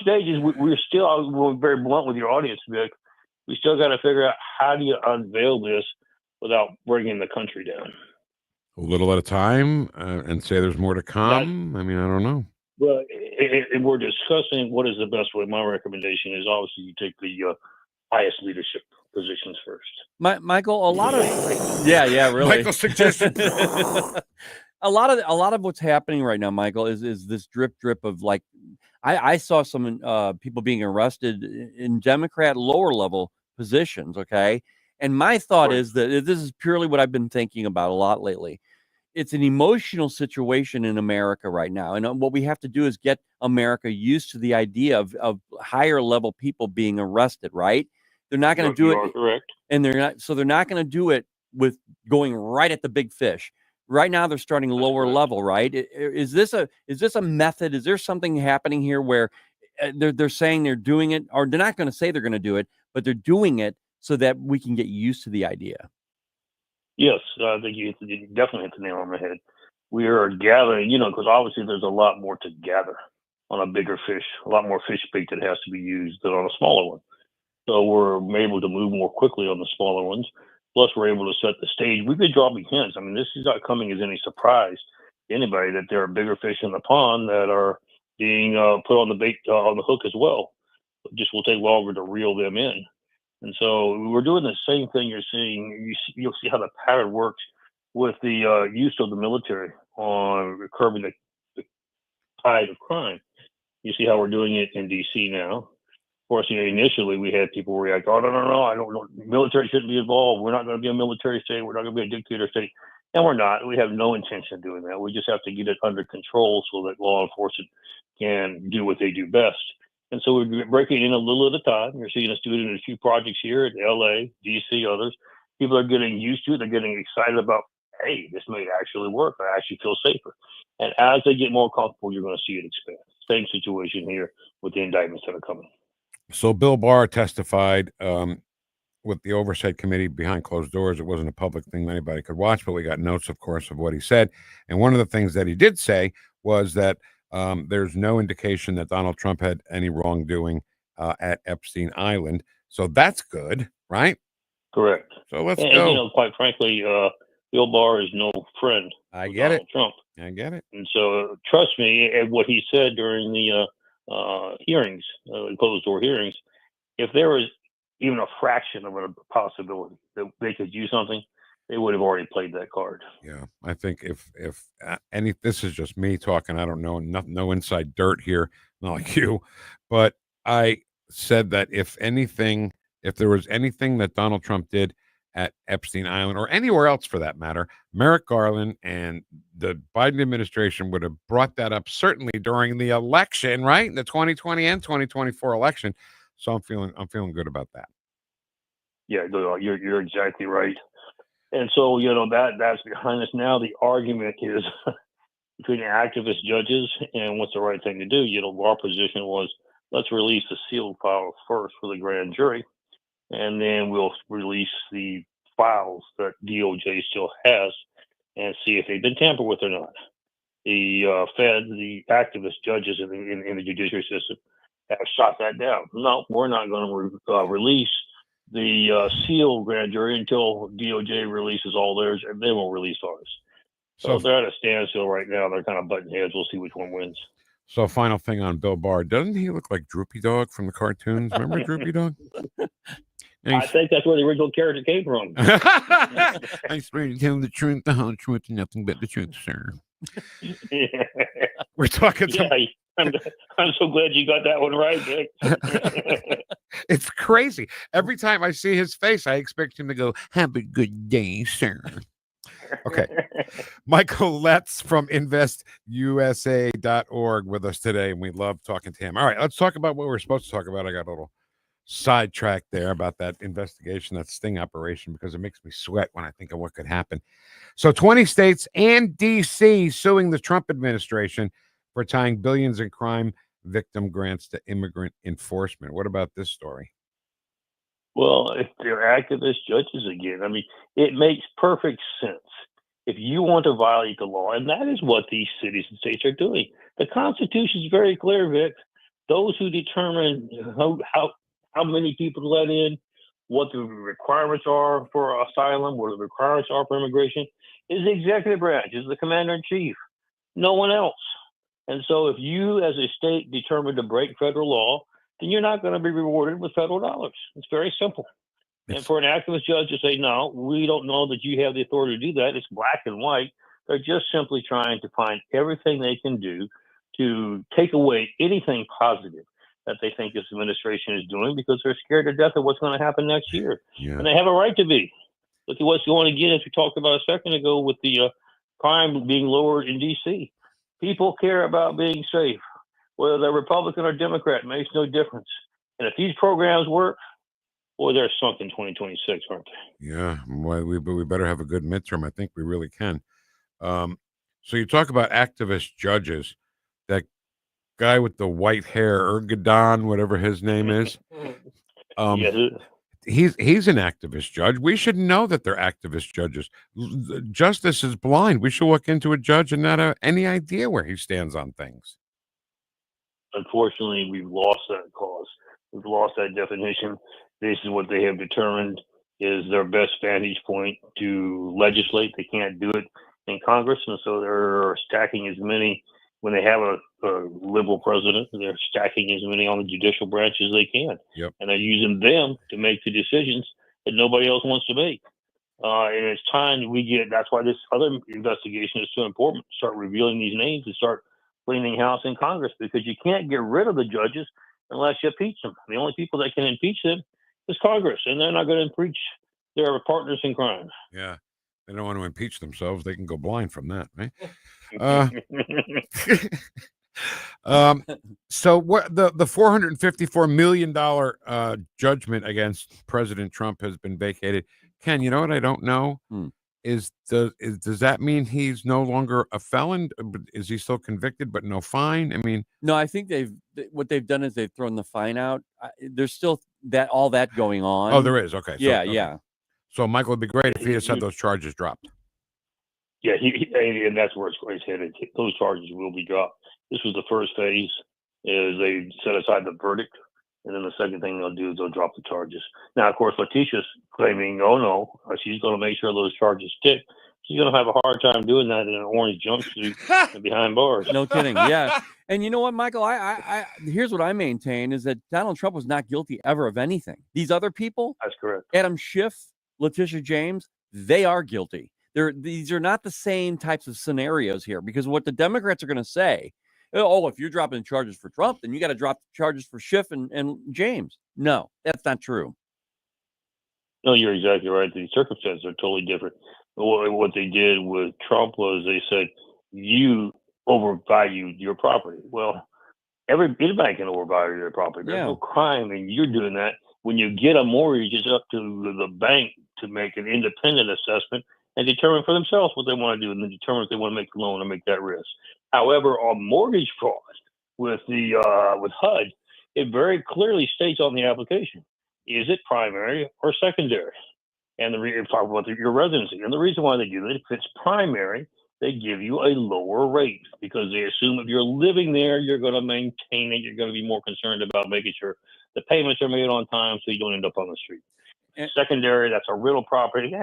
stage is we're still, we're very blunt with your audience, Vic. We still got to figure out how do you unveil this without bringing the country down. A little at a time, and say there's more to come. I mean, I don't know. Well, we're discussing what is the best way. My recommendation is obviously you take the highest leadership positions first. Michael, a lot of really. Michael's suggestion. a lot of what's happening right now, Michael, is this drip of like, I saw some people being arrested in Democrat lower level positions. Okay, and my thought is that this is purely what I've been thinking about a lot lately. It's an emotional situation in America right now, and what we have to do is get America used to the idea of higher level people being arrested. Right? They're not going to do it, correct, and they're not going to do it with going right at the big fish. Right now, they're starting lower level. Right? Is this a method? Is there something happening here where they're saying they're doing it, or they're not going to say they're going to do it, but they're doing it so that we can get used to the idea? Yes, I think you definitely hit the nail on the head. We are gathering, because obviously there's a lot more to gather on a bigger fish, a lot more fish bait that has to be used than on a smaller one. So we're able to move more quickly on the smaller ones. Plus, we're able to set the stage. We've been dropping hints. I mean, this is not coming as any surprise to anybody that there are bigger fish in the pond that are being put on the bait, on the hook as well. It just will take longer to reel them in. And so we're doing the same thing you're seeing. You'll see how the pattern works with the use of the military on curbing the tide of crime. You see how we're doing it in D.C. now. Of course, initially we had people react, oh, no, I don't know. Military shouldn't be involved. We're not going to be a military state. We're not going to be a dictator state. And we're not. We have no intention of doing that. We just have to get it under control so that law enforcement can do what they do best. And so we're breaking in a little at a time. You're seeing us do it in a few projects here in L.A., D.C., others. People are getting used to it. They're getting excited about, hey, this may actually work. I actually feel safer. And as they get more comfortable, you're going to see it expand. Same situation here with the indictments that are coming. So Bill Barr testified with the Oversight Committee behind closed doors. It wasn't a public thing anybody could watch, but we got notes, of course, of what he said. And one of the things that he did say was that there's no indication that Donald Trump had any wrongdoing at Epstein Island. So that's good, right? Correct. So let's and, go. Quite frankly, Bill Barr is no friend I of get Donald it. Trump. I get it. And so trust me, and what he said during the hearings, closed door hearings, if there was even a fraction of a possibility that they could use something, they would have already played that card. Yeah, I think if any, this is just me talking. I don't know, no inside dirt here, not like you, but I said that if there was anything that Donald Trump did at Epstein Island or anywhere else for that matter, Merrick Garland and the Biden administration would have brought that up certainly during the election, right? The 2020 and 2024 election. So I'm feeling good about that. Yeah, you're exactly right. And so, that's behind us now. The argument is between activist judges and what's the right thing to do. Our position was, let's release the sealed files first for the grand jury, and then we'll release the files that DOJ still has and see if they've been tampered with or not. The the activist judges in the judiciary system have shot that down. No, we're not going to release the sealed grand jury until DOJ releases all theirs, and then we'll release ours. So they're at a standstill right now. They're kind of butting heads. We'll see which one wins. So final thing on Bill Barr. Doesn't he look like Droopy Dog from the cartoons? Remember Droopy Dog? I think that's where the original character came from. I swear to tell the truth, the whole truth, and nothing but the truth, sir. Yeah. We're talking. Yeah, I'm so glad you got that one right, Vic. It's crazy. Every time I see his face, I expect him to go, "Have a good day, sir." Okay. Michael Letts from InvestUSA.org with us today, and we love talking to him. All right, let's talk about what we're supposed to talk about. I got a little sidetracked there about that investigation, that sting operation, because it makes me sweat when I think of what could happen. So 20 states and D.C. suing the Trump administration for tying billions in crime victim grants to immigrant enforcement. What about this story? Well, if they're activist judges again, I mean, it makes perfect sense. if you want to violate the law, and that is what these cities and states are doing. The Constitution is very clear, Vic. Those who determine how many people to let in, what the requirements are for asylum, what the requirements are for immigration, is the executive branch, is the commander-in-chief, no one else. And so if you as a state determine to break federal law, then you're not going to be rewarded with federal dollars. It's very simple. And for an activist judge to say, no, we don't know that you have the authority to do that, it's black and white. They're just simply trying to find everything they can do to take away anything positive that they think this administration is doing because they're scared to death of what's going to happen next year. Yeah. And they have a right to be. Look at what's going again, as we talked about a second ago, with the crime being lowered in D.C. People care about being safe. Whether they're Republican or Democrat makes no difference. And if these programs work, boy, they're sunk in 2026, aren't they? Yeah, well, we better have a good midterm. I think we really can. So you talk about activist judges. That guy with the white hair, Ergadon, whatever his name is. He's an activist judge. We should know that they're activist judges. Justice is blind. We should look into a judge and not have any idea where he stands on things. Unfortunately, we've lost that cause. We've lost that definition. This is what they have determined is their best vantage point to legislate. They can't do it in Congress, and so they're stacking as many. When they have a liberal president, they're stacking as many on the judicial branch as they can. Yep. And they're using them to make the decisions that nobody else wants to make. And it's time that's why this other investigation is so important. Start revealing these names and start cleaning house in Congress, because you can't get rid of the judges unless you impeach them. The only people that can impeach them is Congress, and they're not going to impeach their partners in crime. Yeah. They don't want to impeach themselves. They can go blind from that, right? So what the $454 million judgment against President Trump has been vacated. Ken, you know what I don't know? Does that mean he's no longer a felon? Is he still convicted but no fine? I mean, no, I think what they've done is they've thrown the fine out. There's still all that going on. Oh, there is. Okay. Yeah, so, yeah. So Michael, it'd be great if he just had those charges dropped. Yeah, and that's where it's headed. Those charges will be dropped. This was the first phase, is they set aside the verdict, and then the second thing they'll do is they'll drop the charges. Now, of course, Letitia's claiming, oh no, she's going to make sure those charges stick. She's going to have a hard time doing that in an orange jumpsuit and behind bars. No kidding. Yeah. And you know what, Michael? I here's what I maintain is that Donald Trump was not guilty ever of anything. These other people, that's correct. Adam Schiff, Letitia James, they are guilty. These are not the same types of scenarios here, because what the Democrats are going to say, oh, if you're dropping charges for Trump, then you got to drop charges for Schiff and James. No, that's not true. No, you're exactly right. The circumstances are totally different. What they did with Trump was they said, you overvalued your property. Well, anybody can overvalue their property. There's no crime in you're doing that. When you get a mortgage, it's up to the bank to make an independent assessment and determine for themselves what they want to do, and then determine if they want to make the loan or make that risk. However, on mortgage fraud with HUD, it very clearly states on the application, is it primary or secondary? And talk about your residency. And the reason why they do that, if it's primary, they give you a lower rate because they assume if you're living there, you're going to maintain it. You're going to be more concerned about making sure the payments are made on time so you don't end up on the street. Secondary, that's a rental property.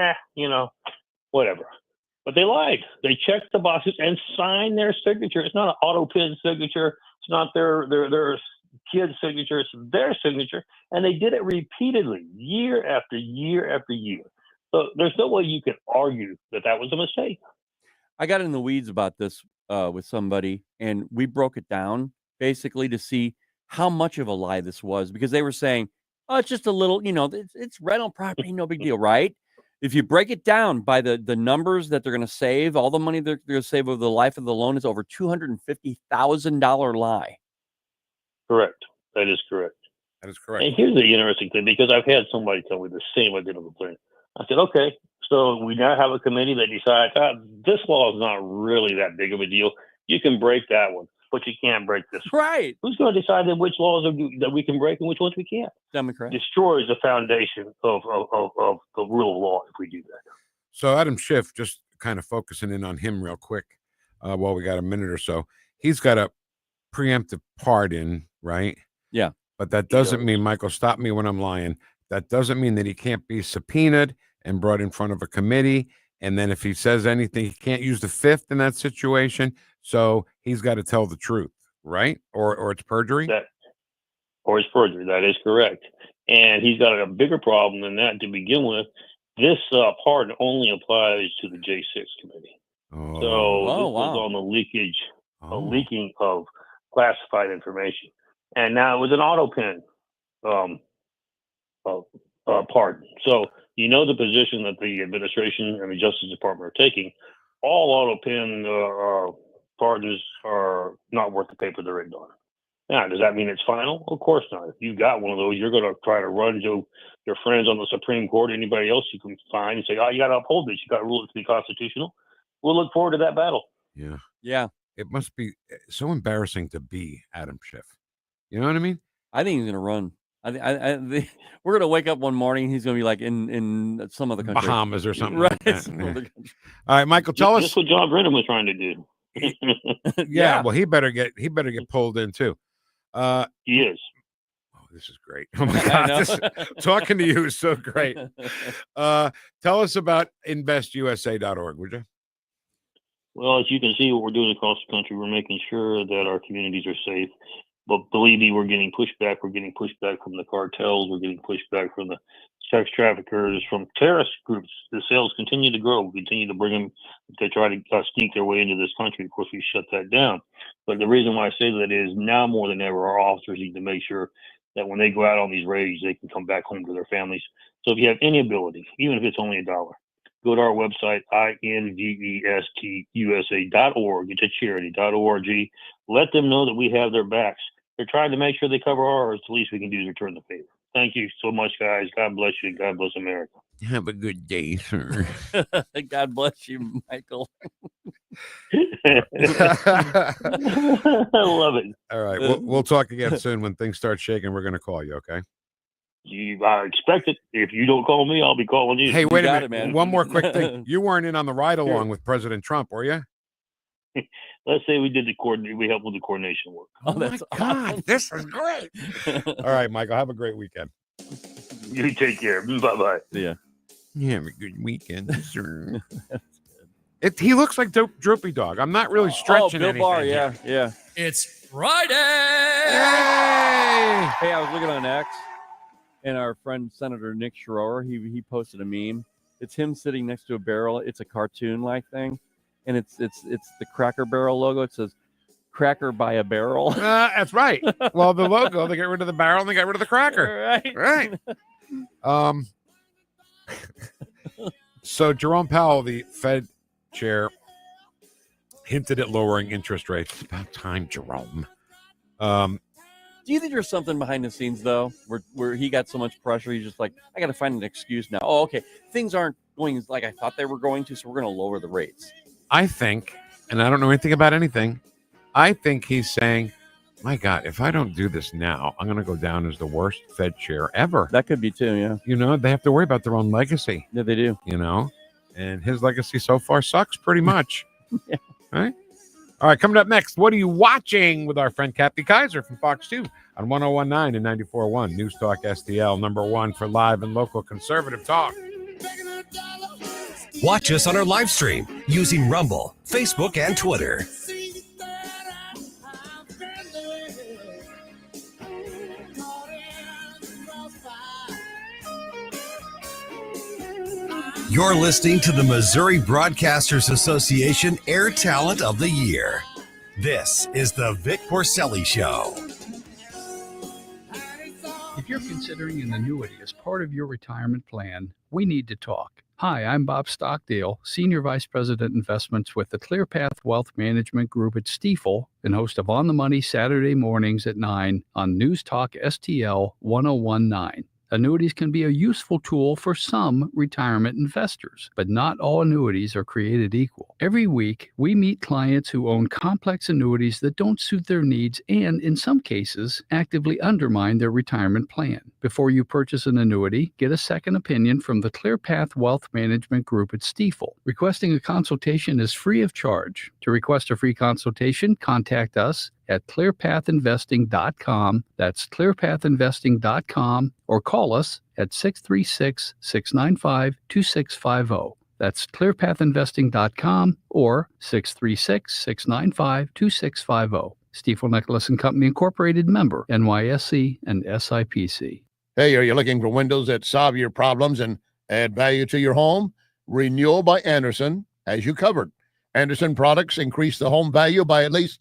Whatever. But they lied. They checked the boxes and signed their signature. It's not an auto pin signature. It's not their kid's signature. It's their signature. And they did it repeatedly, year after year after year. So there's no way you can argue that was a mistake. I got in the weeds about this with somebody, and we broke it down basically to see how much of a lie this was, because they were saying, oh, it's just a little, it's rental property, no big deal, right? If you break it down by the numbers that they're going to save, all the money they're going to save over the life of the loan is over $250,000 lie. Correct. That is correct. That is correct. And here's the interesting thing, because I've had somebody tell me the same identical thing. I said, okay, so we now have a committee that decides this law is not really that big of a deal. You can break that one, but you can't break this one. Right. Who's going to decide that which laws that we can break and which ones we can't? Democrat. Destroys the foundation of the rule of law if we do that. So Adam Schiff, just kind of focusing in on him real quick while we got a minute or so. He's got a preemptive pardon, right? Yeah. But that doesn't mean, Michael, stop me when I'm lying. That doesn't mean that he can't be subpoenaed and brought in front of a committee. And then if he says anything, he can't use the fifth in that situation. So he's got to tell the truth, right? Or it's perjury? Or it's perjury. That is correct. And he's got a bigger problem than that to begin with. This pardon only applies to the J6 committee. Oh. So this was on the leaking of classified information. And now it was an auto pen pardon. So you know the position that the administration and the Justice Department are taking. All auto pen pardons are not worth the paper they're written on. Now, does that mean it's final? Of course not. If you got one of those, you're going to try to run to your friends on the Supreme Court, anybody else you can find, and say, oh, you got to uphold this. You got to rule it to be constitutional. We'll look forward to that battle. Yeah. Yeah. It must be so embarrassing to be Adam Schiff. You know what I mean? I think he's going to run. We're going to wake up one morning. He's going to be like in some other country. Bahamas or something. Right. Like that. Yeah. All right, Michael, tell us. That's what John Brennan was trying to do. Yeah. Well, he better get pulled in too. He is. Oh, this is great. Oh my God. Talking to you is so great. Tell us about investusa.org, would you? Well, as you can see, what we're doing across the country, we're making sure that our communities are safe. But believe me, we're getting pushback. We're getting pushback from the cartels. We're getting pushback from the sex traffickers, from terrorist groups. The sales continue to grow. We continue to bring them. They try to sneak their way into this country. Of course, we shut that down. But the reason why I say that is now more than ever, our officers need to make sure that when they go out on these raids, they can come back home to their families. So if you have any ability, even if it's only $1, go to our website, investusa.org. It's a charity.org. Let them know that we have their backs. They're trying to make sure they cover ours. The least we can do is return the favor. Thank you so much, guys. God bless you. God bless America. Have a good day, sir. God bless you, Michael. I love it. All right. We'll talk again soon. When things start shaking, we're going to call you, okay? I expect it. If you don't call me, I'll be calling you. Hey, wait a minute. man. One more quick thing. You weren't in on the ride along with President Trump, were you? Let's say we did we helped with the coordination work. Oh my God, this is great. All right, Michael, have a great weekend. You take care. Bye-bye. Yeah. Have a good weekend, sir. He looks like Droopy Dog. I'm not really stretching Bill anything. Barr, here. yeah. It's Friday. Yay! Hey, I was looking on X, and our friend Senator Nick Schroer, he posted a meme. It's him sitting next to a barrel. It's a cartoon-like thing. And it's the Cracker Barrel logo. It says "Cracker by a Barrel." That's right. Well, the logo, they get rid of the barrel and they get rid of the cracker. Right. So Jerome Powell, the Fed chair, hinted at lowering interest rates. It's about time, Jerome. Do you think there's something behind the scenes though, where he got so much pressure? He's just like, I got to find an excuse now. Oh, okay, things aren't going like I thought they were going to, so we're going to lower the rates. I think, and I don't know anything about anything, I think he's saying, my God, if I don't do this now, I'm going to go down as the worst Fed chair ever. That could be too, yeah. You know, they have to worry about their own legacy. Yeah, they do. You know, and his legacy so far sucks pretty much. Yeah. Right? All right, coming up next, what are you watching with our friend Kathy Kaiser from Fox 2 on 1019 and 94.1 News Talk STL, #1 for live and local conservative talk. Watch us on our live stream using Rumble, Facebook, and Twitter. You're listening to the Missouri Broadcasters Association Air Talent of the Year. This is the Vic Porcelli Show. If you're considering an annuity as part of your retirement plan, we need to talk. Hi, I'm Bob Stockdale, Senior Vice President Investments with the ClearPath Wealth Management Group at Stiefel and host of On the Money Saturday mornings at 9 on News Talk STL 1019. Annuities can be a useful tool for some retirement investors, but not all annuities are created equal. Every week, we meet clients who own complex annuities that don't suit their needs and, in some cases, actively undermine their retirement plan. Before you purchase an annuity, get a second opinion from the ClearPath Wealth Management Group at Stiefel. Requesting a consultation is free of charge. To request a free consultation, contact us at clearpathinvesting.com. That's clearpathinvesting.com, or call us at 636-695-2650. That's clearpathinvesting.com or 636-695-2650. Stiefel Nicholas and Company Incorporated, member NYSE and SIPC. Hey, are you looking for windows that solve your problems and add value to your home? Renewal by Andersen has you covered. Andersen products increase the home value by at least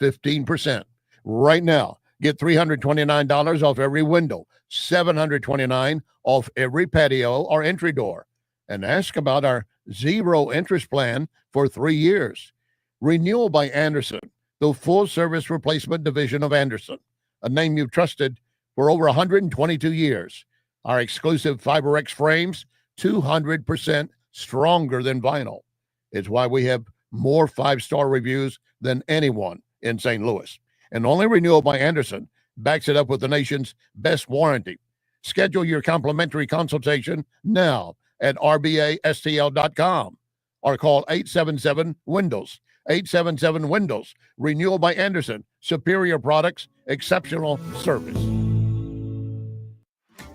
15%. Right now, get $329 off every window, $729 off every patio or entry door. And ask about our zero interest plan for 3 years. Renewal by Andersen, the full-service replacement division of Andersen, a name you've trusted for over 122 years. Our exclusive FiberX frames, 200% stronger than vinyl. It's why we have more 5-star reviews than anyone in St. Louis. And only Renewal by Andersen backs it up with the nation's best warranty. Schedule your complimentary consultation now at rbastl.com or call 877-WINDOWS. 877-WINDOWS. Renewal by Andersen. Superior products, exceptional service.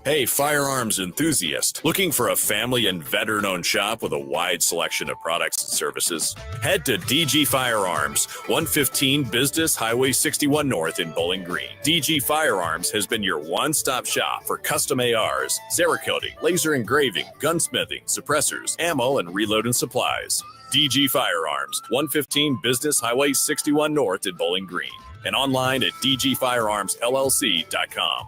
Hey, firearms enthusiast, looking for a family and veteran-owned shop with a wide selection of products and services? Head to DG Firearms, 115 Business Highway 61 North in Bowling Green. DG Firearms has been your one-stop shop for custom ARs, Cerakoting, laser engraving, gunsmithing, suppressors, ammo, and reloading supplies. DG Firearms, 115 Business Highway 61 North in Bowling Green, and online at dgfirearmsllc.com.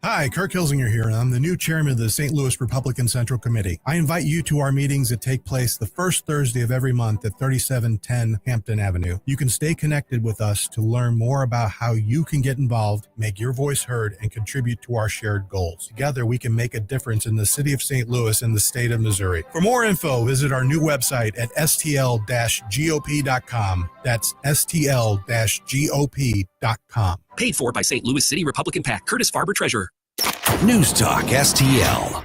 Hi, Kirk Hilsinger here, and I'm the new chairman of the St. Louis Republican Central Committee. I invite you to our meetings that take place the first Thursday of every month at 3710 Hampton Avenue. You can stay connected with us to learn more about how you can get involved, make your voice heard, and contribute to our shared goals. Together, we can make a difference in the city of St. Louis and the state of Missouri. For more info, visit our new website at stl-gop.com. That's stl-gop.com. Paid for by St. Louis City Republican PAC. Curtis Farber, Treasurer. News Talk STL.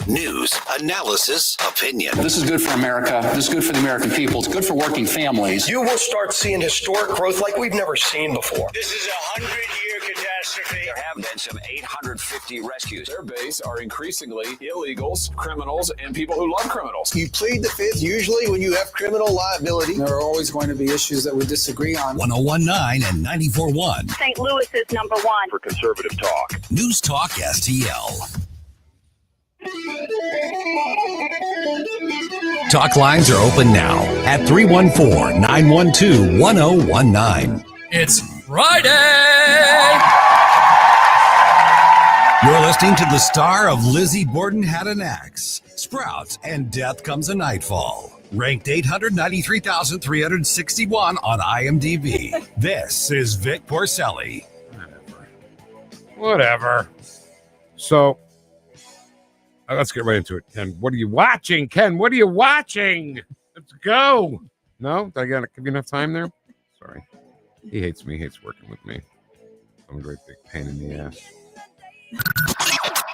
News, analysis, opinion. This is good for America. This is good for the American people. It's good for working families. You will start seeing historic growth like we've never seen before. This is a 100-year catastrophe. There have been some 850 rescues. Their base are increasingly illegals, criminals, and people who love criminals. You plead the fifth usually when you have criminal liability. There are always going to be issues that we disagree on. 101.9 and 94.1. St. Louis is number one for conservative talk. News Talk STL. Talk lines are open now at 314-912-1019. It's Friday! You're listening to the star of Lizzie Borden Had an Axe, Sprouts, and Death Comes a Nightfall. Ranked 893,361 on IMDb. This is Vic Porcelli. Whatever. So, let's get right into it. Ken, what are you watching? Ken, what are you watching? Let's go. No? Did I give you enough time there? Sorry. He hates me. He hates working with me. I'm a great big pain in the ass.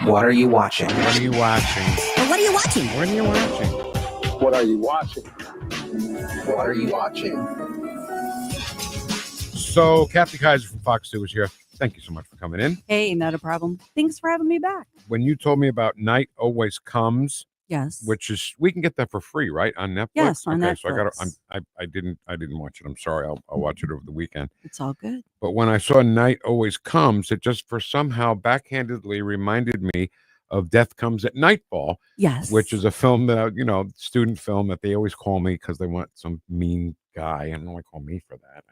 What are you watching? What are you watching? What are you watching? What are you watching? What are you watching? What are you watching? So, Kathy Kaiser from Fox 2 is here. Thank you so much for coming in. Hey, not a problem. Thanks for having me back. When you told me about Night Always Comes, yes, which is we can get that for free, right, on Netflix? Yes, on Netflix. So I didn't watch it. I'm sorry. I'll watch it over the weekend. It's all good. But when I saw Night Always Comes, it just for somehow backhandedly reminded me of Death Comes at Nightfall. Yes, which is a film that student film that they always call me because they want some mean guy, and they call me for that.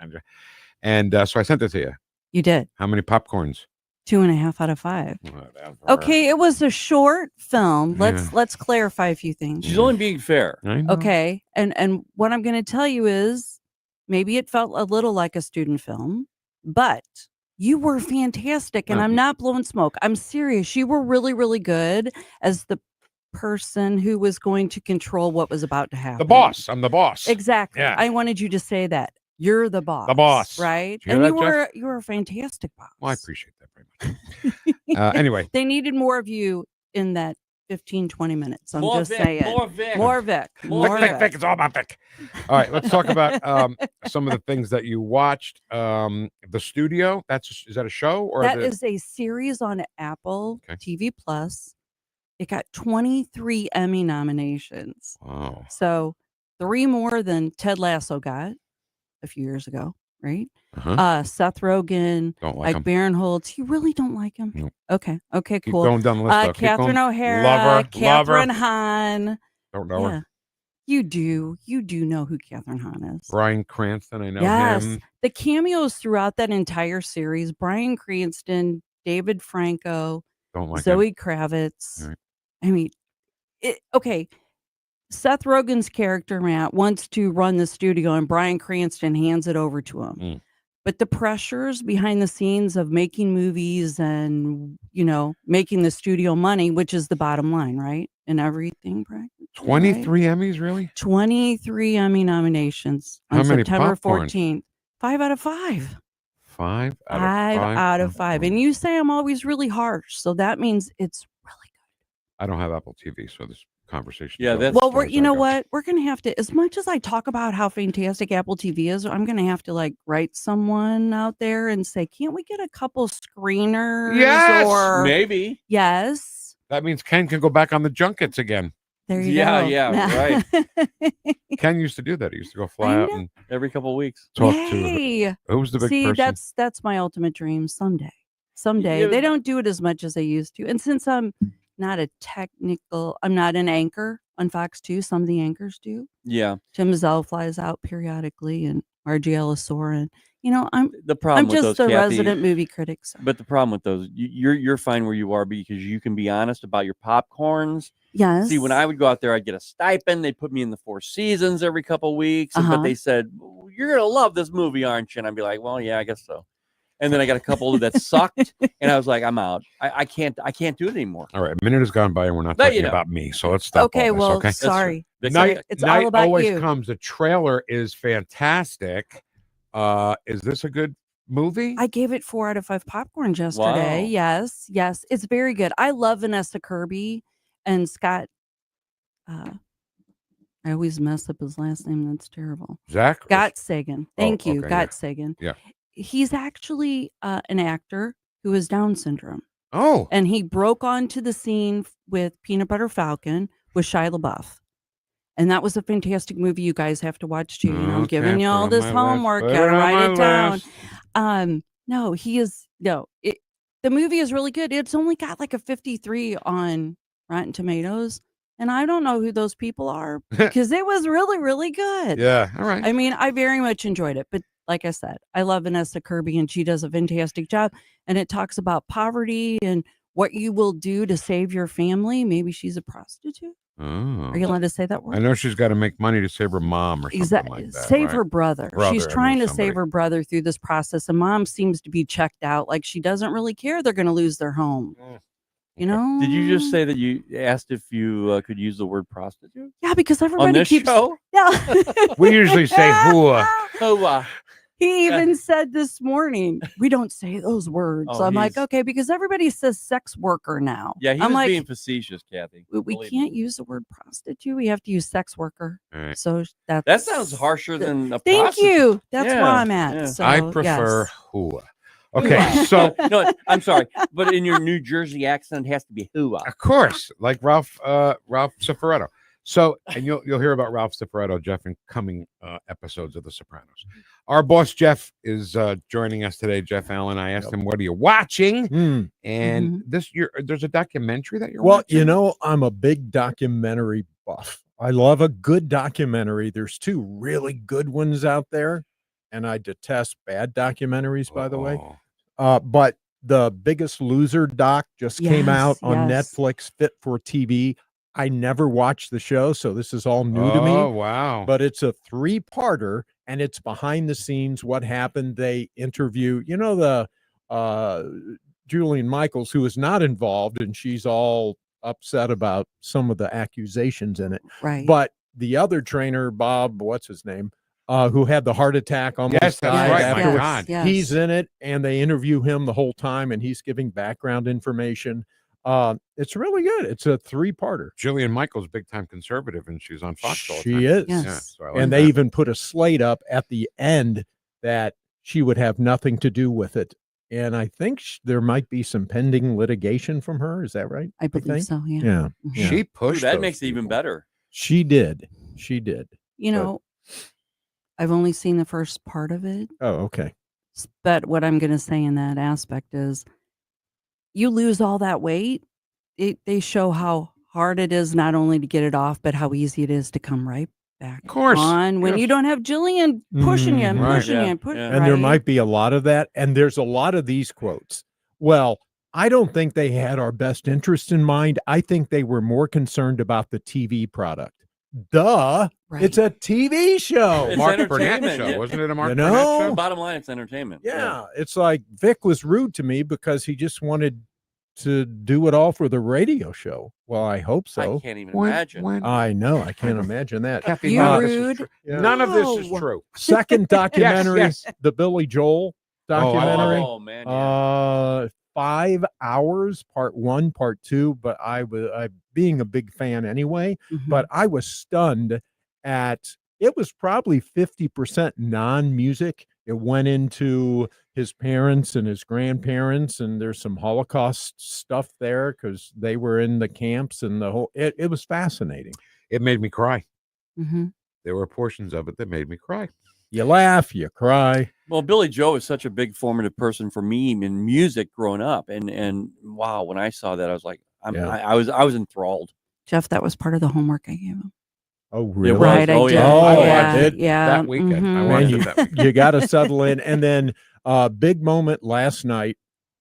And so I sent it to you. You did. How many popcorns? 2.5 out of 5. Whatever. Okay, it was a short film. Let's clarify a few things. She's only being fair. Okay, and what I'm going to tell you is maybe it felt a little like a student film, but You were fantastic, and No. I'm not blowing smoke. I'm serious. You were really, really good as the person who was going to control what was about to happen. The boss. I'm the boss. Exactly. Yeah. I wanted you to say that. You're the boss. The boss. Right? Did you hear And that, you were a fantastic boss. Well, I appreciate that very much. Anyway. They needed more of you in that 15, 20 minutes. I'm More just Vic, saying. more Vic. More Vic. More Vic, Vic. It's all about Vic. All right, let's talk about some of the things that you watched. The Studio. Is that a show or that is a series on Apple TV Plus. It got 23 Emmy nominations. Wow. So 3 more than Ted Lasso got a few years ago, right? Uh-huh. Seth Rogen, Don't like him. Barinholtz. You really don't like him? No. Okay, Keep cool. going down the list, though. Keep Catherine going. O'Hara, Love her. Catherine Hahn. Don't know her. You do know who Catherine Hahn is. Bryan Cranston, I know Yes. him. The cameos throughout that entire series, Bryan Cranston, David Franco, Don't like Zoe him. Kravitz. All right. I mean, okay. Seth Rogen's character, Matt, wants to run the studio and Bryan Cranston hands it over to him. But the pressures behind the scenes of making movies and, making the studio money, which is the bottom line, right? And everything, right? 23 Emmys, really? 23 Emmy nominations How on many September popcorns? 14th. 5 out of 5. 5 out of 5? 5 out of 5. And you say I'm always really harsh. So that means it's really good. I don't have Apple TV, so this conversation. Yeah, that's well, you know what? We're going to have to, as much as I talk about how fantastic Apple TV is, I'm going to have to write someone out there and say, can't we get a couple screeners? Yes! Or maybe. Yes. That means Ken can go back on the junkets again. There you go. Yeah, right. Ken used to do that. He used to go fly out and every couple of weeks talk Yay. to who's the big See, person. that's my ultimate dream someday. Yeah. They don't do it as much as they used to. And since I'm not an anchor on Fox 2, some of the anchors do. Yeah. Tim Zell flies out periodically and RG Ellisor, and I'm with just those, a Kathy, resident movie critic. So. But the problem with those, you're fine where you are because you can be honest about your popcorns. Yes. See, when I would go out there, I'd get a stipend. They'd put me in the Four Seasons every couple of weeks. But they said, you're going to love this movie, aren't you? And I'd be like, well, yeah, I guess so. And then I got a couple that sucked. And I was like, I'm out. I can't do it anymore. All right. A minute has gone by and we're not talking about me. So let's stop. Okay. All this, Well, okay? sorry. Night it's all about always you. comes. The trailer is fantastic. Is this a good movie? I gave it 4 out of 5 popcorns yesterday. Wow. Yes. It's very good. I love Vanessa Kirby and Scott. I always mess up his last name. That's terrible. Scott Sagan. Thank you. Okay, Sagan. Yeah. He's actually an actor who has Down syndrome. Oh. And he broke onto the scene with Peanut Butter Falcon with Shia LaBeouf. And that was a fantastic movie you guys have to watch too. I'm giving you all this homework. Gotta write it down. The movie is really good. It's only got like a 53 on Rotten Tomatoes. And I don't know who those people are because it was really, really good. Yeah. All right. I mean, I very much enjoyed it. But like I said, I love Vanessa Kirby and she does a fantastic job. And it talks about poverty and what you will do to save your family. Maybe she's a prostitute. Oh. Are you allowed to say that word? I know she's got to make money to save her mom or something like that. Save right? her brother. She's trying to save her brother through this process. And mom seems to be checked out. Like she doesn't really care. They're going to lose their home. You know? Did you just say that you asked if you could use the word prostitute? Yeah, because everybody on this keeps. show? Yeah. We usually say hooah. Hooah. He even said this morning, we don't say those words. Oh, I'm like, okay, because everybody says sex worker now. Yeah, he I'm was like, being facetious, Kathy. we can't use the word prostitute. We have to use sex worker. Right. So that sounds harsher than a Thank prostitute. you. That's Yeah, where I'm at. yeah. So, I prefer yes. hooah. Okay, so no, I'm sorry, but in your New Jersey accent, it has to be hooah. of course, like Ralph Cifaretto. So, and you'll hear about Ralph Cifaretto, Jeff, in coming episodes of The Sopranos. Our boss Jeff is joining us today. Jeff Allen. I asked him, "What are you watching?" And this year, there's a documentary that you're watching. I'm a big documentary buff. I love a good documentary. There's 2 really good ones out there, and I detest bad documentaries, by the way. But the Biggest Loser doc just came out on Netflix, Fit for TV. I never watched the show, so this is all new to me. Oh, wow. But it's a 3-parter, and it's behind the scenes, what happened. They interview, the Julian Michaels, who is not involved, and she's all upset about some of the accusations in it. Right. But the other trainer, Bob, what's his name, who had the heart attack almost Yes, that's died right. afterwards, My God. he's in it, and they interview him the whole time, and he's giving background information. It's really good. It's a 3-parter. Jillian Michaels, big time conservative, and she's on Fox all the time. She is. Yes. Yeah, so I like And they that. even put a slate up at the end that she would have nothing to do with it. And I think there might be some pending litigation from her. Is that right? I believe think? so. Yeah. Yeah. Mhm. She Ooh, pushed that those makes it even people. better. She did. She did. You But- know, I've only seen the first part of it. Oh, okay. But what I'm going to say in that aspect is you lose all that weight. They show how hard it is not only to get it off, but how easy it is to come right back Of course. on when Yes. you don't have Jillian pushing you and Right. pushing you and pushing. Yeah. And there right? might be a lot of that. And there's a lot of these quotes. Well, I don't think they had our best interest in mind. I think they were more concerned about the TV product. Duh. Right. It's a TV show. It's Mark Burnett entertainment, show. yeah. Wasn't it a Mark You Burnett know? show? Bottom line, it's entertainment. Yeah. It's like Vic was rude to me because he just wanted to do it all for the radio show. Well, I hope so. I can't even imagine. I know. I can't imagine that. Kathy, You none of this is rude. true. Yeah. None of this is No. true. Second documentary, yes. the Billy Joel documentary. Oh man, yeah. 5 hours, part 1, part 2. But I being a big fan anyway, Mhm. but I was stunned at it was probably 50% non-music. It went into his parents and his grandparents, and there's some Holocaust stuff there because they were in the camps and the whole it was fascinating. It made me cry. Mhm. There were portions of it that made me cry. You laugh, you cry. Well, Billy Joe is such a big formative person for me in music growing up, and wow, when I saw that, I was like, Yeah. I was enthralled. Jeff, that was part of the homework I gave him. Oh, really? Right, I Oh, did. yeah. Oh, I yeah, did yeah. that weekend. I mhm. watched Man, it that weekend. you got to settle in. And then big moment last night.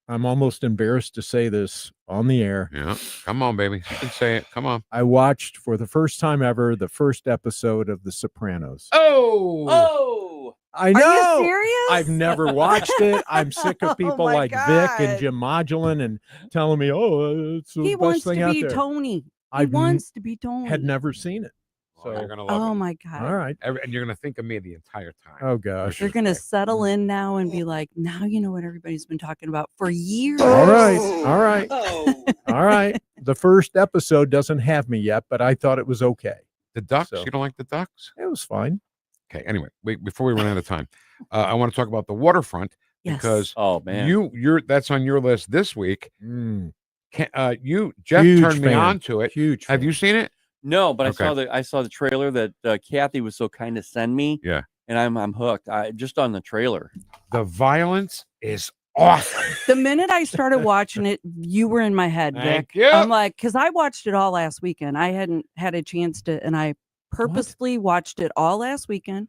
I'm almost embarrassed to say this on the air. Yeah. Come on, baby. You can say it. Come on. I watched for the first time ever the first episode of The Sopranos. Oh. Oh, I Are know. you serious? I've never watched it. I'm sick of people my like Vic and God. Jim Modulin and telling me, "Oh, it's the He best wants thing to out be there." Tony. He I've wants to be Tony. had never seen it. So So, you're gonna love Oh it. my God. all right. And you're gonna think of me the entire time. Oh gosh. You're going to settle in now and be like, now you know what everybody's been talking about for years. All right. All right. oh. All right. The first episode doesn't have me yet, but I thought it was okay. The ducks. So- You don't like the ducks? It was fine. Okay. Anyway, before we run out of time, I want to talk about the waterfront Yes. because Oh man, you're that's on your list this week. Mm, Jeff Huge turned me fan. on to it. huge. Have fan. you seen it? no, but Okay. I saw the trailer that Kathy was so kind to send me. Yeah. and I'm hooked. Just on the trailer. The violence is awesome. The minute I started watching it, you were in my head, Thank Vic. you. I'm like, because I watched it all last weekend. I hadn't had a chance to, and I purposefully watched it all last weekend.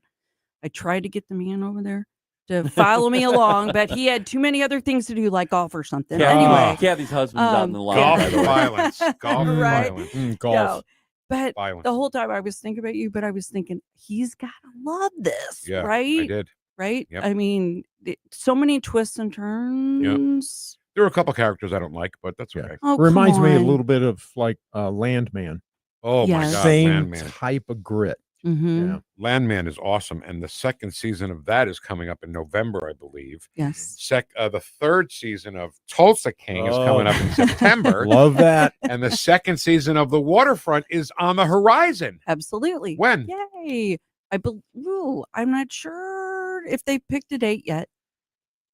I tried to get the man over there to follow me along, but he had too many other things to do, like golf or something. Anyway, Kathy's husband's out in the lawn. Golf by the way. violence. Golf Right. violence. Golf. no, but Violence. the whole time I was thinking about you, but I was thinking he's got to love this, Yeah, right? I did. Right? Yep. I mean, so many twists and turns. There are a couple characters I don't like, but that's Yeah. okay. Oh, Reminds come me a on. little bit of like Landman. Oh my Yes. God, Same Landman. type of grit. Mhm. Yeah. Landman is awesome, and the second season of that is coming up in November, I believe. Yes. The third season of Tulsa King is coming up in September, Love that. and the second season of The Waterfront is on the horizon. Absolutely. When? Yay. I'm not sure if they picked a date yet.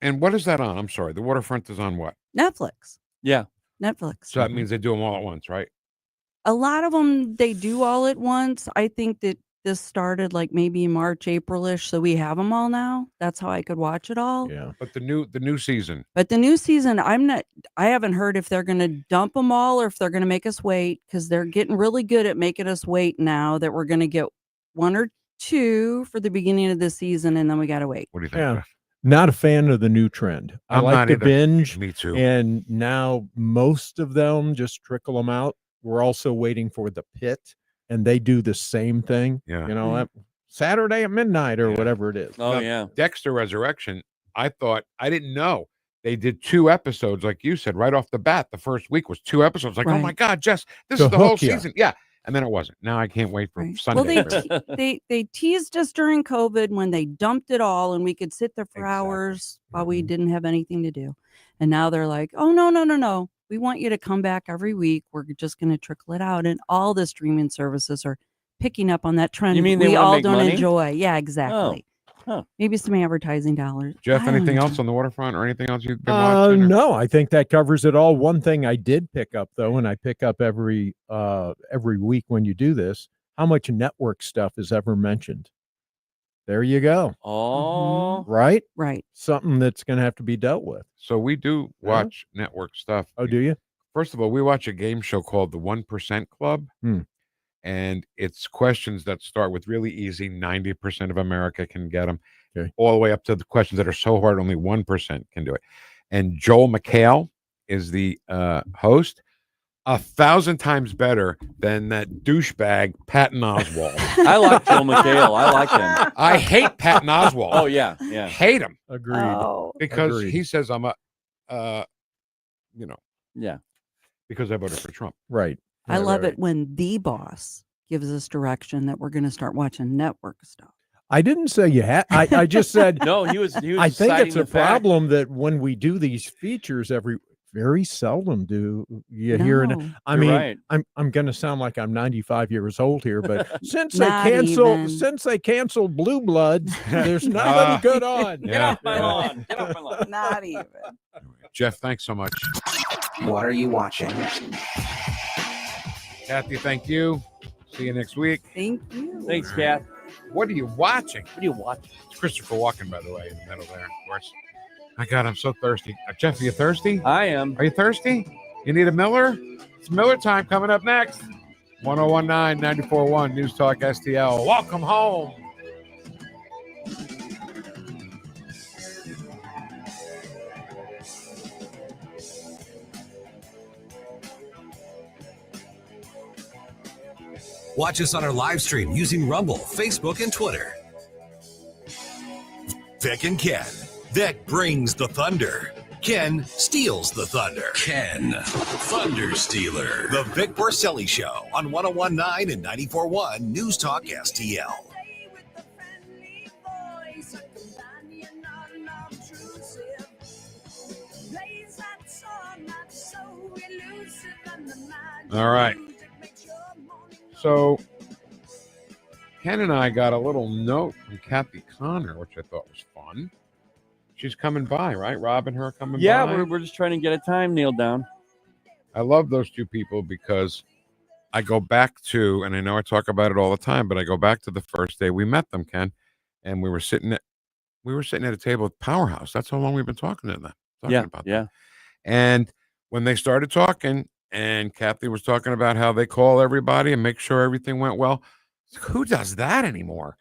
And what is that on? I'm sorry. The Waterfront is on what? Netflix. Yeah. Netflix. So that means they do them all at once, right? A lot of them, they do all at once. I think that this started like maybe March, April-ish. So we have them all now. That's how I could watch it all. Yeah. But the new season. But the new season, I haven't heard if they're going to dump them all or if they're going to make us wait, because they're getting really good at making us wait now that we're going to get one or two for the beginning of the season, and then we got to wait. What do you think? Yeah. Jeff? Not a fan of the new trend. I I'm like not to either. binge, Me too. and now most of them just trickle them out. We're also waiting for The Pit, and they do the same thing. Yeah. You know, Saturday at midnight or whatever it is. Oh Now, yeah. Dexter Resurrection, I thought, I didn't know they did 2 episodes, like you said, right off the bat. The first week was 2 episodes. Like, oh my Right. God, Jess, this To is the whole hook ya. season. Yeah. And then it wasn't. Now I can't wait for Right. Sunday. Well, they teased us during COVID when they dumped it all, and we could sit there for hours while we didn't have anything to do. And now they're like, "Oh no! We want you to come back every week. We're just going to trickle it out." And all the streaming services are picking up on that trend. You mean they we wanna all make don't money? enjoy? Yeah, exactly. Huh. Maybe some advertising dollars. Jeff, I don't anything know. else on the waterfront or anything else you've been watching? Or- No, I think that covers it all. One thing I did pick up though, and I pick up every week when you do this, how much network stuff is ever mentioned. There you go. Oh, Right? Right. Something that's going to have to be dealt with. So we do watch network stuff. Oh, do you? First of all, we watch a game show called the 1% Club. And it's questions that start with really easy. 90% of America can get them. Okay. All the way up to the questions that are so hard, only 1% can do it. And Joel McHale is the host. 1,000 times better than that douchebag Patton Oswalt. I like Joel McHale. I like him. I hate Patton Oswalt. Oh yeah. Hate him. Agreed. Oh. Because Agreed. he says I'm Yeah. because I voted for Trump. Right. I love it when the boss gives us direction that we're going to start watching network stuff. I didn't say you had. I just said No, he was. I think citing it's a the fact- problem that when we do these features very seldom do you hear it. No. I You're mean, right. I'm going to sound like I'm 95 years old here, but since Not even. they canceled Blue Bloods, there's nothing good on. Get off my lawn. Get off my lawn. Not even. Jeff, thanks so much. What are you watching? Kathy, thank you. See you next week. Thank you. Thanks, Kath. What are you watching? What are you watching? It's Christopher Walken, by the way, in the middle there, of course. My God, I'm so thirsty. Jeff, are you thirsty? I am. Are you thirsty? You need a Miller? It's Miller time coming up next. 1019 94.1 News Talk STL. Welcome home. Watch us on our live stream using Rumble, Facebook, and Twitter. Vic and Ken. Vic brings the thunder. Ken steals the thunder. Ken, Thunder Stealer. The Vic Porcelli Show on 1019 and 94.1 News Talk STL. All right. So, Ken and I got a little note from Kathy Connor, which I thought was fun. She's coming by, right? Rob and her are coming by. Yeah, we're just trying to get a time nailed down. I love those two people because I go back to, and I know I talk about it all the time, but I go back to the first day we met them, Ken, and we were sitting at a table at Powerhouse. That's how long we've been talking to them. About them. And when they started talking, and Kathy was talking about how they call everybody and make sure everything went well. Who does that anymore?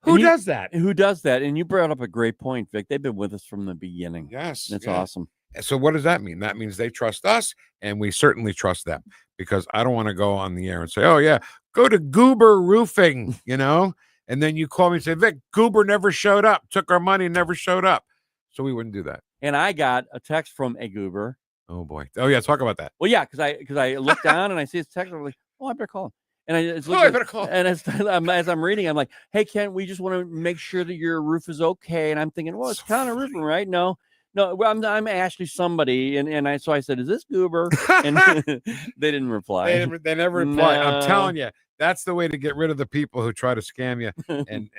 Who does that? Who does that? And you brought up a great point, Vic. They've been with us from the beginning. Yes. That's yeah. awesome. So what does that mean? That means they trust us, and we certainly trust them, because I don't want to go on the air and say, oh, yeah, go to Goober Roofing, and then you call me and say, Vic, Goober never showed up, took our money, never showed up. So we wouldn't do that. And I got a text from a Goober. Oh, boy. Oh, yeah, talk about that. Well, yeah, because I looked down and I see his text. I'm like, oh, I better call him. And I better call. And as I'm reading, I'm like, hey, Ken, we just want to make sure that your roof is okay. And I'm thinking, well, it's Connor Roofing, right? No, I'm Ashley somebody. And I said, is this Goober? And they didn't reply. They never reply. I'm telling you, that's the way to get rid of the people who try to scam you and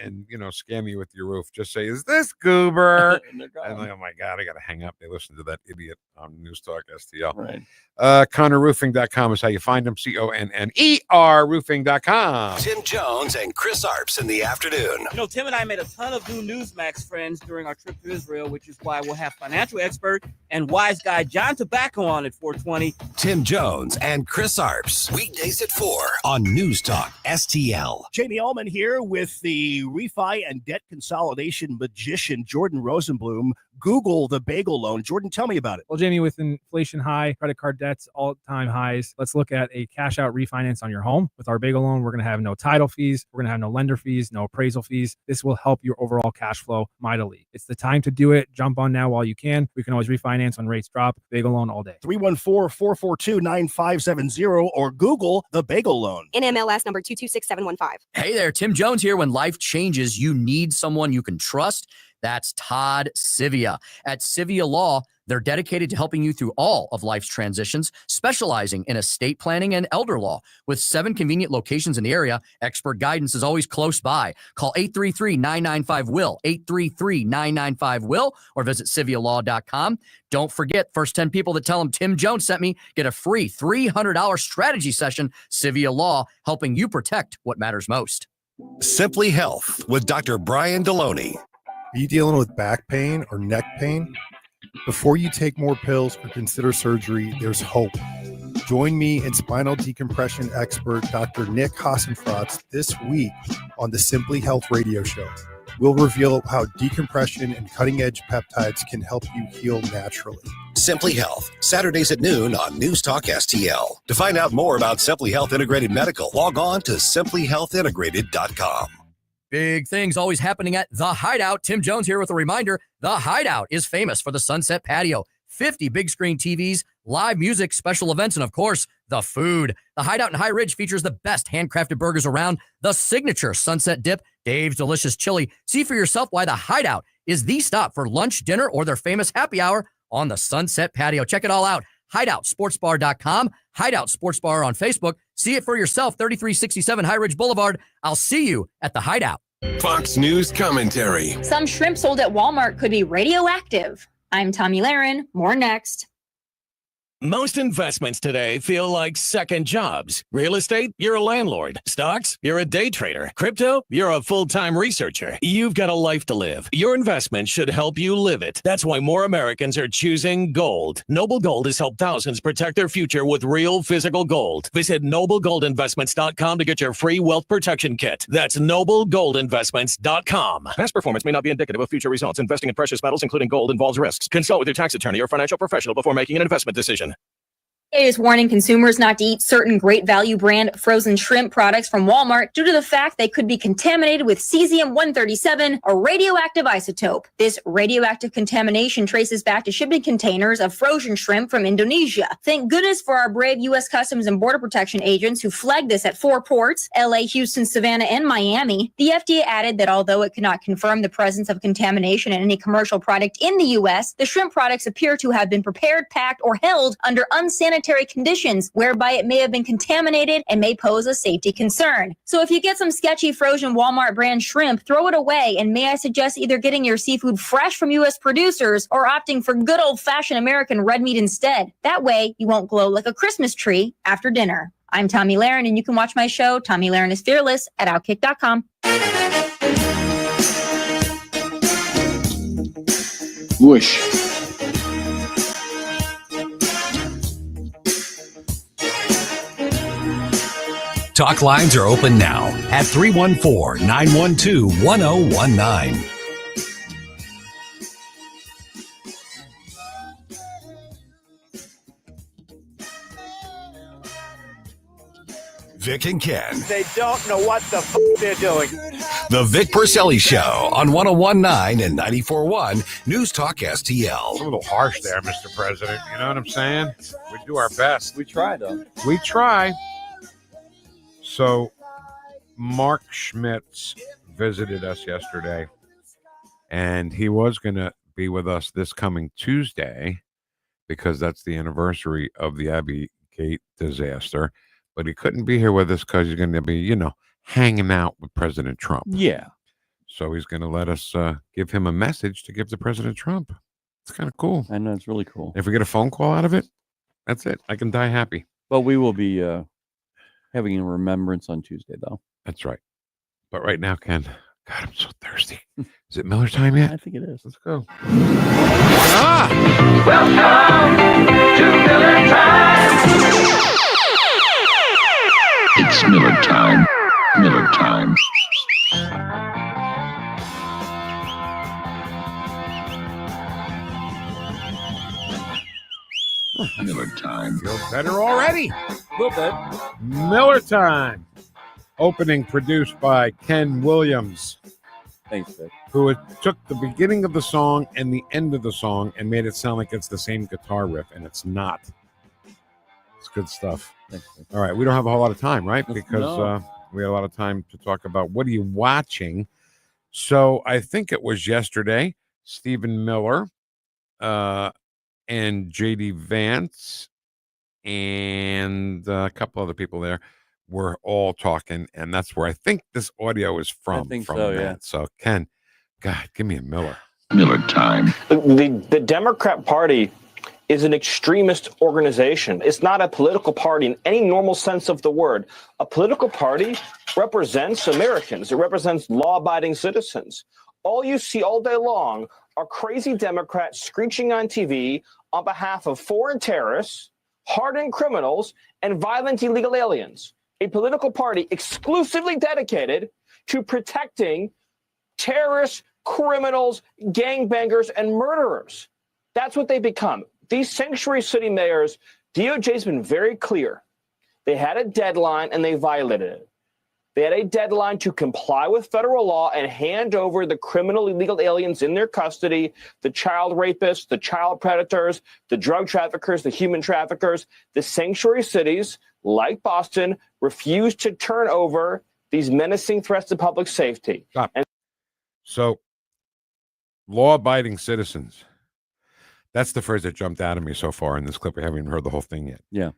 scam you with your roof. Just say, is this Goober? And like, oh my God, I got to hang up. They listen to that idiot on News Talk STL. Right. ConnorRoofing.com is how you find them. CONNER roofing.com. Tim Jones and Chris Arps in the afternoon. Tim and I made a ton of new Newsmax friends during our trip to Israel, which is why we'll have financial expert and wise guy John Tobacco on at 4:20. Tim Jones and Chris Arps. Weekdays at 4 on News Talk STL. Jamie Ullman here with the refi and debt consolidation magician Jordan Rosenblum. Google the bagel loan. Jordan, tell me about it. Well, Jamie, with inflation high, credit card debts all-time highs, let's look at a cash-out refinance on your home. With our bagel loan, we're going to have no title fees. We're going to have no lender fees, no appraisal fees. This will help your overall cash flow mightily. It's the time to do it. Jump on now while you can. We can always refinance when rates drop. Bagel loan all day. 314-442-9570 or Google the bagel loan. NMLS number 226715. Hey there, Tim Jones here. When life changes, you need someone you can trust. That's Todd Sivia. At Sivia Law, they're dedicated to helping you through all of life's transitions, specializing in estate planning and elder law. With 7 convenient locations in the area, expert guidance is always close by. Call 833-995-WILL, 833-995-WILL, or visit CiviaLaw.com. Don't forget, first 10 people that tell them Tim Jones sent me get a free $300 strategy session. Sivia Law, helping you protect what matters most. Simply Health with Dr. Brian Deloney. Are you dealing with back pain or neck pain? Before you take more pills or consider surgery, there's hope. Join me and spinal decompression expert Dr. Nick Hassenfratz this week on the Simply Health radio show. We'll reveal how decompression and cutting-edge peptides can help you heal naturally. Simply Health, Saturdays at noon on NewstalkSTL. To find out more about Simply Health Integrated Medical, log on to simplyhealthintegrated.com. Big things always happening at The Hideout. Tim Jones here with a reminder. The Hideout is famous for the Sunset Patio, 50 big screen TVs, live music, special events, and of course, the food. The Hideout in High Ridge features the best handcrafted burgers around, the signature Sunset Dip, Dave's Delicious Chili. See for yourself why The Hideout is the stop for lunch, dinner, or their famous happy hour on the Sunset Patio. Check it all out. HideoutSportsBar.com, Hideout Sports Bar on Facebook. See it for yourself, 3367 High Ridge Boulevard. I'll see you at the Hideout. Fox News commentary. Some shrimp sold at Walmart could be radioactive. I'm Tommy Lahren. More next. Most investments today feel like second jobs. Real estate, you're a landlord. Stocks, you're a day trader. Crypto, you're a full-time researcher. You've got a life to live. Your investment should help you live it. That's why more Americans are choosing gold. Noble Gold has helped thousands protect their future with real physical gold. Visit NobleGoldInvestments.com to get your free wealth protection kit. That's NobleGoldInvestments.com. Past performance may not be indicative of future results. Investing in precious metals, including gold, involves risks. Consult with your tax attorney or financial professional before making an investment decision. It is warning consumers not to eat certain Great Value brand frozen shrimp products from Walmart due to the fact they could be contaminated with cesium-137, a radioactive isotope. This radioactive contamination traces back to shipping containers of frozen shrimp from Indonesia. Thank goodness for our brave U.S. Customs and Border Protection agents who flagged this at 4 ports, LA, Houston, Savannah, and Miami. The FDA added that although it could not confirm the presence of contamination in any commercial product in the U.S., the shrimp products appear to have been prepared, packed, or held under unsanitary conditions, whereby it may have been contaminated and may pose a safety concern. So if you get some sketchy frozen Walmart brand shrimp, throw it away, and may I suggest either getting your seafood fresh from U.S. producers or opting for good old-fashioned American red meat instead. That way, you won't glow like a Christmas tree after dinner. I'm Tommy Lahren, and you can watch my show, Tommy Lahren is Fearless, at Outkick.com. Whoosh. Talk lines are open now at 314-912-1019. Vic and Ken. They don't know what the f*** they're doing. The Vic Porcelli Show on 101.9 and 94.1 News Talk STL. It's a little harsh there, Mr. President. You know what I'm saying? We do our best. We try, though. We try. So, Mark Schmitz visited us yesterday, and he was going to be with us this coming Tuesday because that's the anniversary of the Abbey Gate disaster. But he couldn't be here with us because he's going to be, hanging out with President Trump. Yeah. So he's going to let us give him a message to give to President Trump. It's kind of cool. I know, it's really cool. If we get a phone call out of it, that's it. I can die happy. But we will be having a remembrance on Tuesday, though. That's right. But right now, Ken, God, I'm so thirsty. Is it Miller time yet? I think it is. Let's go. Welcome to Miller Time. It's Miller time. Miller time. Miller time. Feel better already. A little bit. Miller time. Opening produced by Ken Williams. Thanks, Vic. Who took the beginning of the song and the end of the song and made it sound like it's the same guitar riff, and it's not. It's good stuff. Thanks, Vic. All right, we don't have a whole lot of time, right? Because No. we had a lot of time to talk about what are you watching. So I think it was yesterday, Stephen Miller and J.D. Vance and a couple other people there were all talking, and that's where I think this audio is from. I think from so, that. yeah. So, Ken, God, give me a Miller. Miller time. The Democrat Party is an extremist organization. It's not a political party in any normal sense of the word. A political party represents Americans. It represents law-abiding citizens. All you see all day long are crazy Democrats screeching on TV on behalf of foreign terrorists, hardened criminals, and violent illegal aliens. A political party exclusively dedicated to protecting terrorists, criminals, gangbangers, and murderers. That's what they become. These sanctuary city mayors, DOJ's been very clear. They had a deadline and they violated it. They had a deadline to comply with federal law and hand over the criminal illegal aliens in their custody, the child rapists, the child predators, the drug traffickers, the human traffickers. The sanctuary cities, like Boston, refused to turn over these menacing threats to public safety. So, law-abiding citizens. That's the phrase that jumped out at me so far in this clip. We haven't even heard the whole thing yet. Yeah.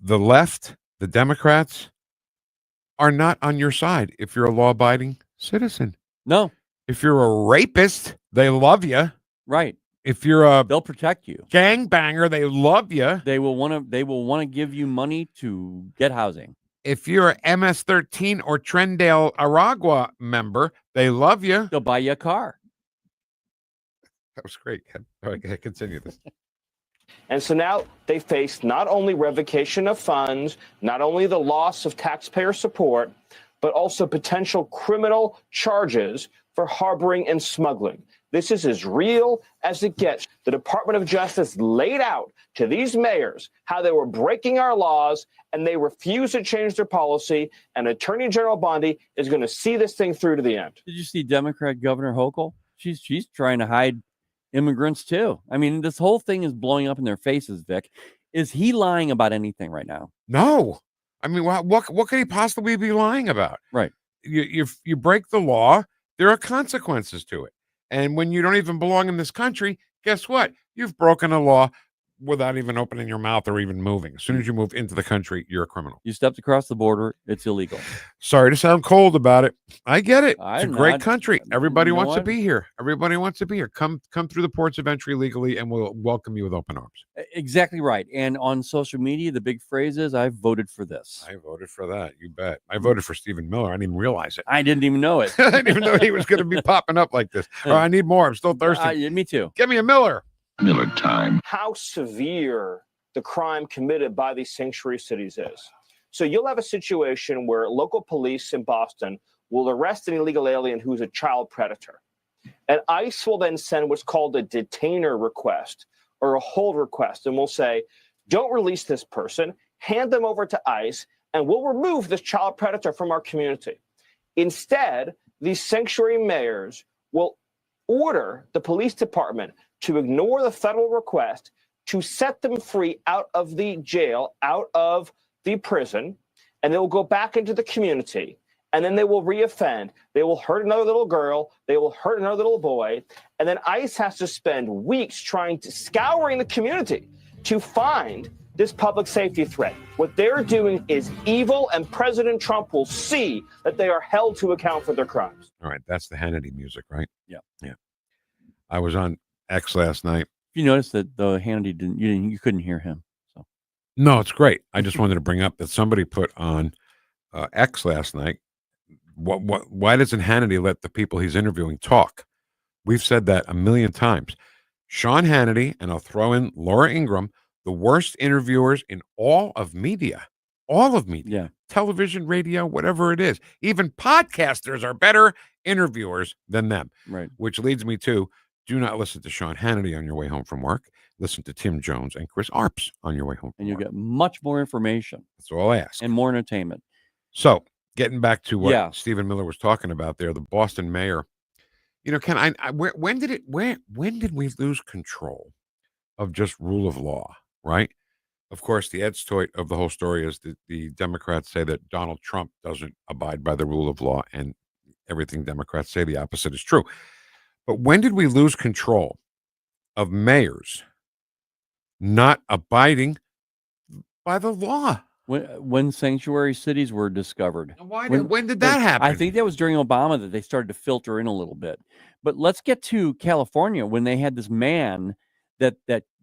The left, the Democrats, are not on your side if you're a law-abiding citizen. No. If you're a rapist, they love you. Right. If you're they'll protect you. Gangbanger, they love you. They will want to give you money to get housing. If you're a MS-13 or Trendale Aragua member, they love you. They'll buy you a car. That was great, Ken. All right, continue this. And so now they face not only revocation of funds, not only the loss of taxpayer support, but also potential criminal charges for harboring and smuggling. This is as real as it gets. The Department of Justice laid out to these mayors how they were breaking our laws, and they refuse to change their policy. And Attorney General Bondi is going to see this thing through to the end. Did you see Democrat Governor Hochul? She's trying to hide immigrants too. I mean, this whole thing is blowing up in their faces, Vic. Is he lying about anything right now? No. I mean, what could he possibly be lying about? Right. You break the law, there are consequences to it. And when you don't even belong in this country, guess what? You've broken a law without even opening your mouth or even moving. As soon as you move into the country, you're a criminal. You stepped across the border, it's illegal. Sorry to sound cold about it. I get it. It's I'm a great not- country. Everybody you know wants to what? be here. Everybody wants to be here. Come through the ports of entry legally, and we'll welcome you with open arms. Exactly right. And on social media, the big phrase is, I voted for this. I voted for that. You bet. I voted for Stephen Miller. I didn't even realize it. I didn't even know it. I didn't even know he was going to be popping up like this. Oh, I need more. I'm still thirsty. Me too. Give me a Miller. Miller time. How severe the crime committed by these sanctuary cities is. So you'll have a situation where local police in Boston will arrest an illegal alien who's a child predator. And ICE will then send what's called a detainer request or a hold request, and will say, don't release this person, hand them over to ICE, and we'll remove this child predator from our community. Instead, these sanctuary mayors will order the police department to ignore the federal request to set them free out of the jail, out of the prison, and they will go back into the community, and then they will reoffend. They will hurt another little girl. They will hurt another little boy. And then ICE has to spend weeks scouring the community to find this public safety threat. What they're doing is evil, and President Trump will see that they are held to account for their crimes. All right. That's the Hannity music, right? Yeah. Yeah. I was on X last night. You noticed that the Hannity you couldn't hear him. So No, it's great. I just wanted to bring up that somebody put on X last night. Why doesn't Hannity let the people he's interviewing talk? We've said that a million times. Sean Hannity, and I'll throw in Laura Ingraham, the worst interviewers in all of media. Yeah. Television, radio, whatever it is. Even podcasters are better interviewers than them. Right. Which leads me to Do not listen to Sean Hannity on your way home from work. Listen to Tim Jones and Chris Arps on your way home from And you'll work. get much more information. That's all I ask. And more entertainment. So, getting back to what Yeah. Stephen Miller was talking about there, the Boston mayor. Ken, when did we lose control of just rule of law, right? Of course, the exploit of the whole story is that the Democrats say that Donald Trump doesn't abide by the rule of law, and everything Democrats say the opposite is true. But when did we lose control of mayors not abiding by the law? When sanctuary cities were discovered. When did that happen? I think that was during Obama that they started to filter in a little bit. But let's get to California when they had this man that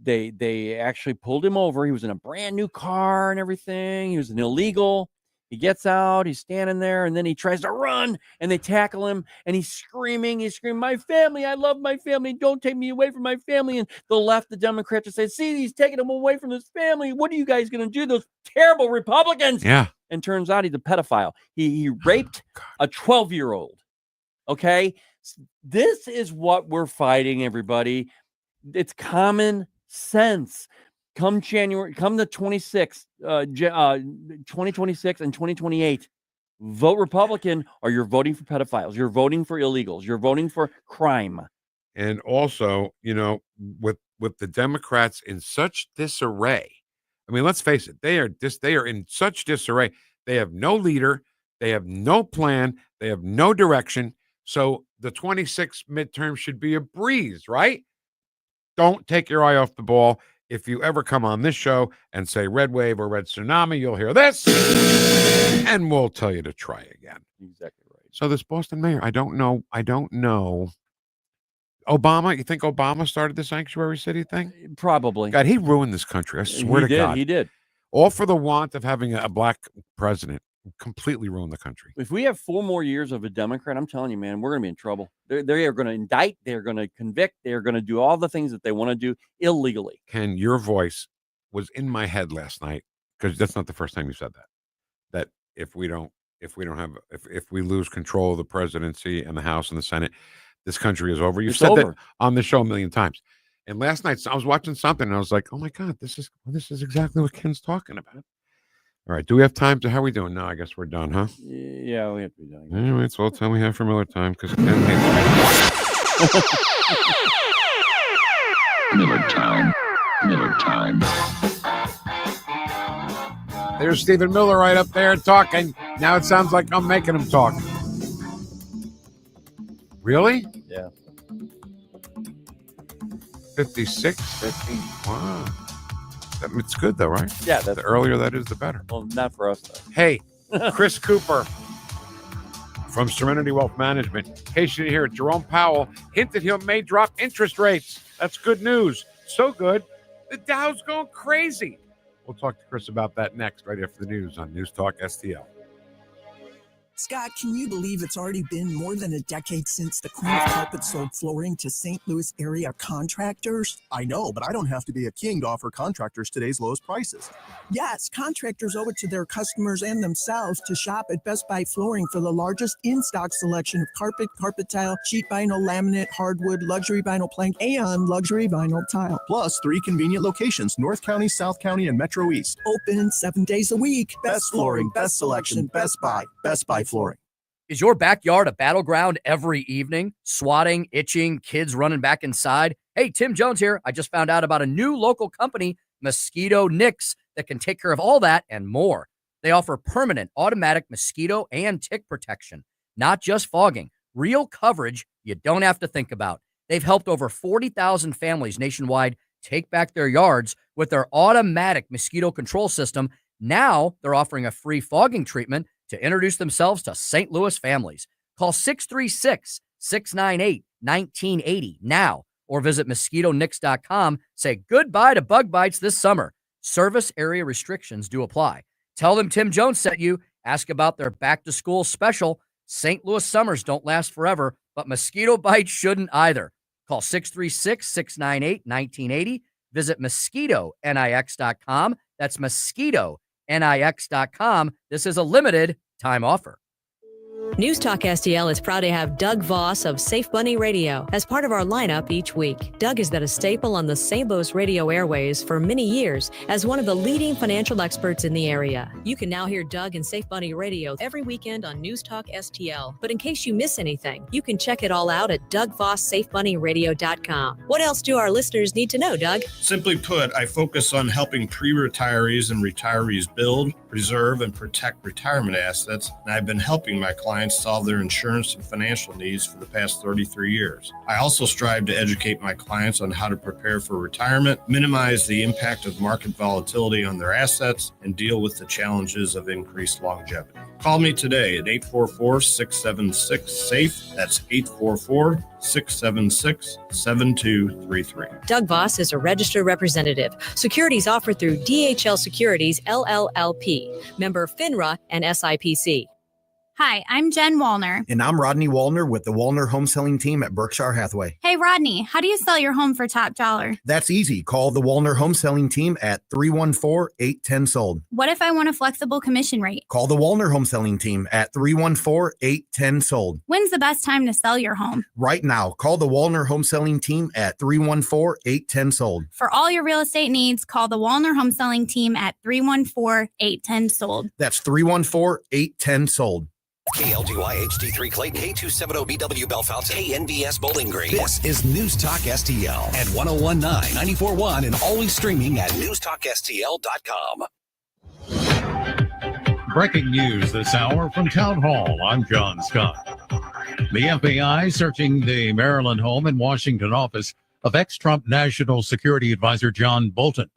they actually pulled him over. He was in a brand new car and everything. He was an illegal. He gets out, he's standing there, and then he tries to run, and they tackle him, and he's screaming, my family, I love my family, don't take me away from my family. And the Democrats will say, see, he's taking him away from his family. What are you guys going to do, those terrible Republicans? Yeah. And turns out he's a pedophile. He raped a 12-year-old. Okay? This is what we're fighting, everybody. It's common sense. Come the 26th, 2026 and 2028, vote Republican, or you're voting for pedophiles. You're voting for illegals. You're voting for crime. And also, with the Democrats in such disarray. I mean, let's face it, they are in such disarray. They have no leader, they have no plan, they have no direction. So the 26th midterm should be a breeze, right? Don't take your eye off the ball. If you ever come on this show and say red wave or red tsunami, you'll hear this, and we'll tell you to try again. Exactly right. So this Boston mayor, I don't know. Obama, you think Obama started the sanctuary city thing? Probably. God, he ruined this country. I swear to God. He did. All for the want of having a black president. Completely ruined the country. If we have 4 more years of a Democrat, I'm telling you, man, we're going to be in trouble. They are going to indict. They're going to convict. They're going to do all the things that they want to do illegally. Ken, your voice was in my head last night, because that's not the first time you said that. That if we lose control of the presidency and the House and the Senate, this country is over. You've said that on the show a million times. And last night I was watching something and I was like, oh my God, this is exactly what Ken's talking about. All right. Do we have time how are we doing? No, I guess we're done, huh? Yeah, we have to be done. Anyway, it's all the time we have for Miller time, because Ken hates Miller time. There's Stephen Miller right up there talking. Now it sounds like I'm making him talk. Really? Yeah. 56, 50. Wow. It's good though, right? Yeah. The earlier that is, the better. Well, not for us, though. Hey, Chris Cooper from Serenity Wealth Management. In case you didn't hear it, Jerome Powell hinted he may drop interest rates. That's good news. So good, the Dow's going crazy. We'll talk to Chris about that next, right after the news on News Talk STL. Scott, can you believe it's already been more than a decade since the Queen of Carpet sold flooring to St. Louis area contractors? I know, but I don't have to be a king to offer contractors today's lowest prices. Yes, contractors owe it to their customers and themselves to shop at Best Buy Flooring for the largest in-stock selection of carpet, carpet tile, sheet vinyl, laminate, hardwood, luxury vinyl plank, and luxury vinyl tile. Plus 3 convenient locations, North County, South County, and Metro East. Open 7 days a week. Best flooring, best selection, Best Buy Flooring. Is your backyard a battleground every evening? Swatting, itching, kids running back inside? Hey, Tim Jones here. I just found out about a new local company, Mosquito Nix, that can take care of all that and more. They offer permanent automatic mosquito and tick protection, not just fogging, real coverage you don't have to think about. They've helped over 40,000 families nationwide take back their yards with their automatic mosquito control system. Now they're offering a free fogging treatment to introduce themselves to St. Louis families. Call 636-698-1980 now or visit mosquitonix.com. Say goodbye to bug bites this summer. Service area restrictions do apply. Tell them Tim Jones sent you. Ask about their back-to-school special. St. Louis summers don't last forever, but mosquito bites shouldn't either. Call 636-698-1980. Visit mosquitonix.com. That's mosquitonix.com. This is a limited time offer. Newstalk STL is proud to have Doug Voss of Safe Bunny Radio as part of our lineup each week. Doug has been a staple on the St. Louis radio airways for many years as one of the leading financial experts in the area. You can now hear Doug and Safe Bunny Radio every weekend on Newstalk STL. But in case you miss anything, you can check it all out at DougVossSafeBunnyRadio.com. What else do our listeners need to know, Doug? Simply put, I focus on helping pre-retirees and retirees build, preserve, and protect retirement assets, and I've been helping my clients solve their insurance and financial needs for the past 33 years. I also strive to educate my clients on how to prepare for retirement, minimize the impact of market volatility on their assets, and deal with the challenges of increased longevity. Call me today at 844-676-SAFE. That's 844-676-7233. Doug Voss is a registered representative. Securities offered through DHL Securities, LLLP. Member FINRA and SIPC. Hi, I'm Jen Wallner. And I'm Rodney Wallner with the Wallner Home Selling Team at Berkshire Hathaway. Hey, Rodney, how do you sell your home for top dollar? That's easy. Call the Wallner Home Selling Team at 314-810-SOLD. What if I want a flexible commission rate? Call the Wallner Home Selling Team at 314-810-SOLD. When's the best time to sell your home? Right now. Call the Wallner Home Selling Team at 314-810-SOLD. For all your real estate needs, call the Wallner Home Selling Team at 314-810-SOLD. That's 314-810-SOLD. KLGY HD3 Clayton, K270BW Bellefonte, KNBS Bowling Green. This is News Talk STL at 1019, 94.1, and always streaming at NewstalkSTL.com. Breaking news this hour from Town Hall. I'm John Scott. The FBI searching the Maryland home and Washington office of ex-Trump National Security Advisor John Bolton,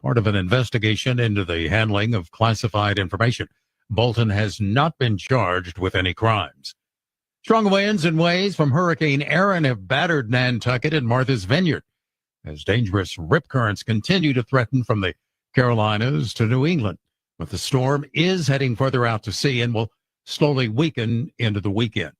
part of an investigation into the handling of classified information. Bolton has not been charged with any crimes. Strong winds and waves from Hurricane Aaron have battered Nantucket and Martha's Vineyard as dangerous rip currents continue to threaten from the Carolinas to New England. But the storm is heading further out to sea and will slowly weaken into the weekend.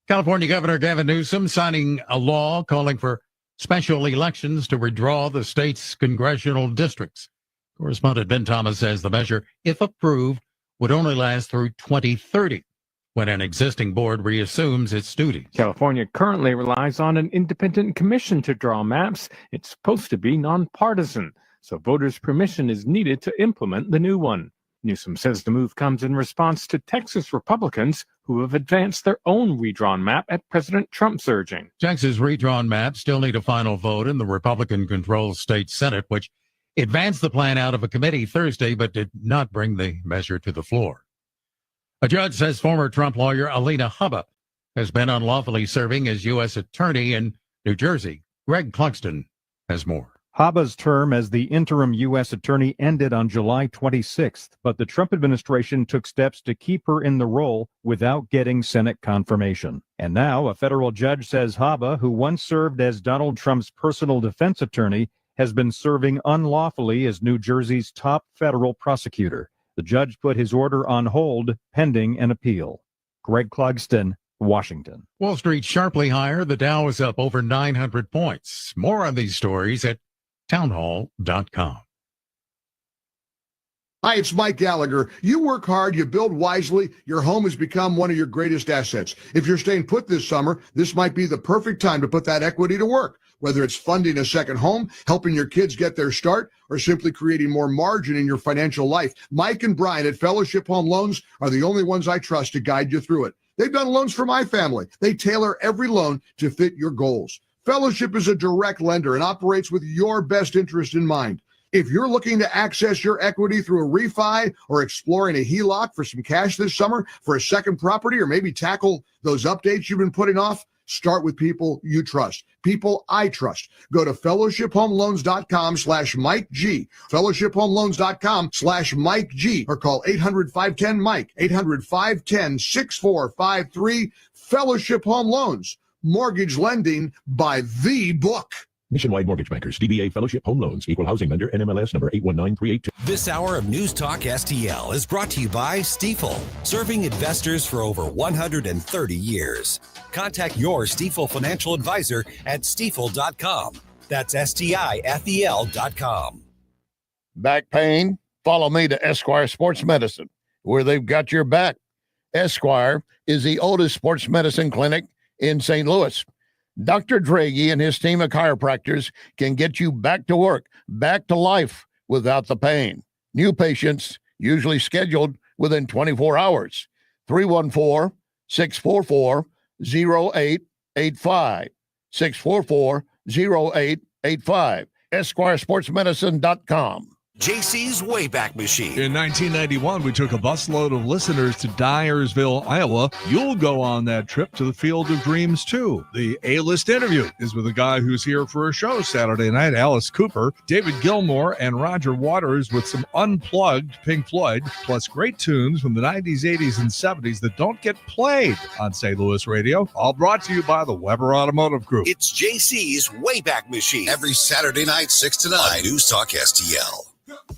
California Governor Gavin Newsom signing a law calling for special elections to redraw the state's congressional districts. Correspondent Ben Thomas says the measure, if approved, would only last through 2030, when an existing board reassumes its duties. California currently relies on an independent commission to draw maps. It's supposed to be nonpartisan, so voters' permission is needed to implement the new one. Newsom says the move comes in response to Texas Republicans who have advanced their own redrawn map at President Trump's urging. Texas redrawn maps still need a final vote in the Republican-controlled state Senate, which advanced the plan out of a committee Thursday, but did not bring the measure to the floor. A judge says former Trump lawyer Alina Habba has been unlawfully serving as U.S. attorney in New Jersey. Greg Clugston has more. Habba's term as the interim U.S. attorney ended on July 26th, but the Trump administration took steps to keep her in the role without getting Senate confirmation. And now a federal judge says Habba, who once served as Donald Trump's personal defense attorney, has been serving unlawfully as New Jersey's top federal prosecutor. The judge put his order on hold pending an appeal. Greg Clugston, Washington. Wall Street sharply higher. The Dow is up over 900 points. More on these stories at townhall.com. Hi, it's Mike Gallagher. You work hard, you build wisely, your home has become one of your greatest assets. If you're staying put this summer, this might be the perfect time to put that equity to work. Whether it's funding a second home, helping your kids get their start, or simply creating more margin in your financial life, Mike and Brian at Fellowship Home Loans are the only ones I trust to guide you through it. They've done loans for my family. They tailor every loan to fit your goals. Fellowship is a direct lender and operates with your best interest in mind. If you're looking to access your equity through a refi or exploring a HELOC for some cash this summer for a second property, or maybe tackle those updates you've been putting off, start with people you trust, people I trust. Go to fellowshiphomeloans.com/Mike G, fellowshiphomeloans.com/Mike G, or call 800-510-MIKE, 800-510-6453. Fellowship Home Loans, mortgage lending by the book. Nationwide Mortgage Bankers, DBA Fellowship Home Loans, Equal Housing Lender, NMLS number 819382. This hour of News Talk STL is brought to you by Stifel, serving investors for over 130 years. Contact your Stifel financial advisor at stifel.com. That's STIFEL.com. Back pain? Follow me to Esquire Sports Medicine, where they've got your back. Esquire is the oldest sports medicine clinic in St. Louis. Dr. Draghi and his team of chiropractors can get you back to work, back to life without the pain. New patients usually scheduled within 24 hours. 314-644-0885. 644-0885. EsquireSportsMedicine.com. JC's Wayback Machine. In 1991, we took a busload of listeners to Dyersville, Iowa. You'll go on that trip to the Field of Dreams, too. The A-list interview is with a guy who's here for a show Saturday night, Alice Cooper, David Gilmour, and Roger Waters with some unplugged Pink Floyd, plus great tunes from the 90s, 80s, and 70s that don't get played on St. Louis radio. All brought to you by the Weber Automotive Group. It's JC's Wayback Machine. Every Saturday night, 6 to 9. On News Talk STL.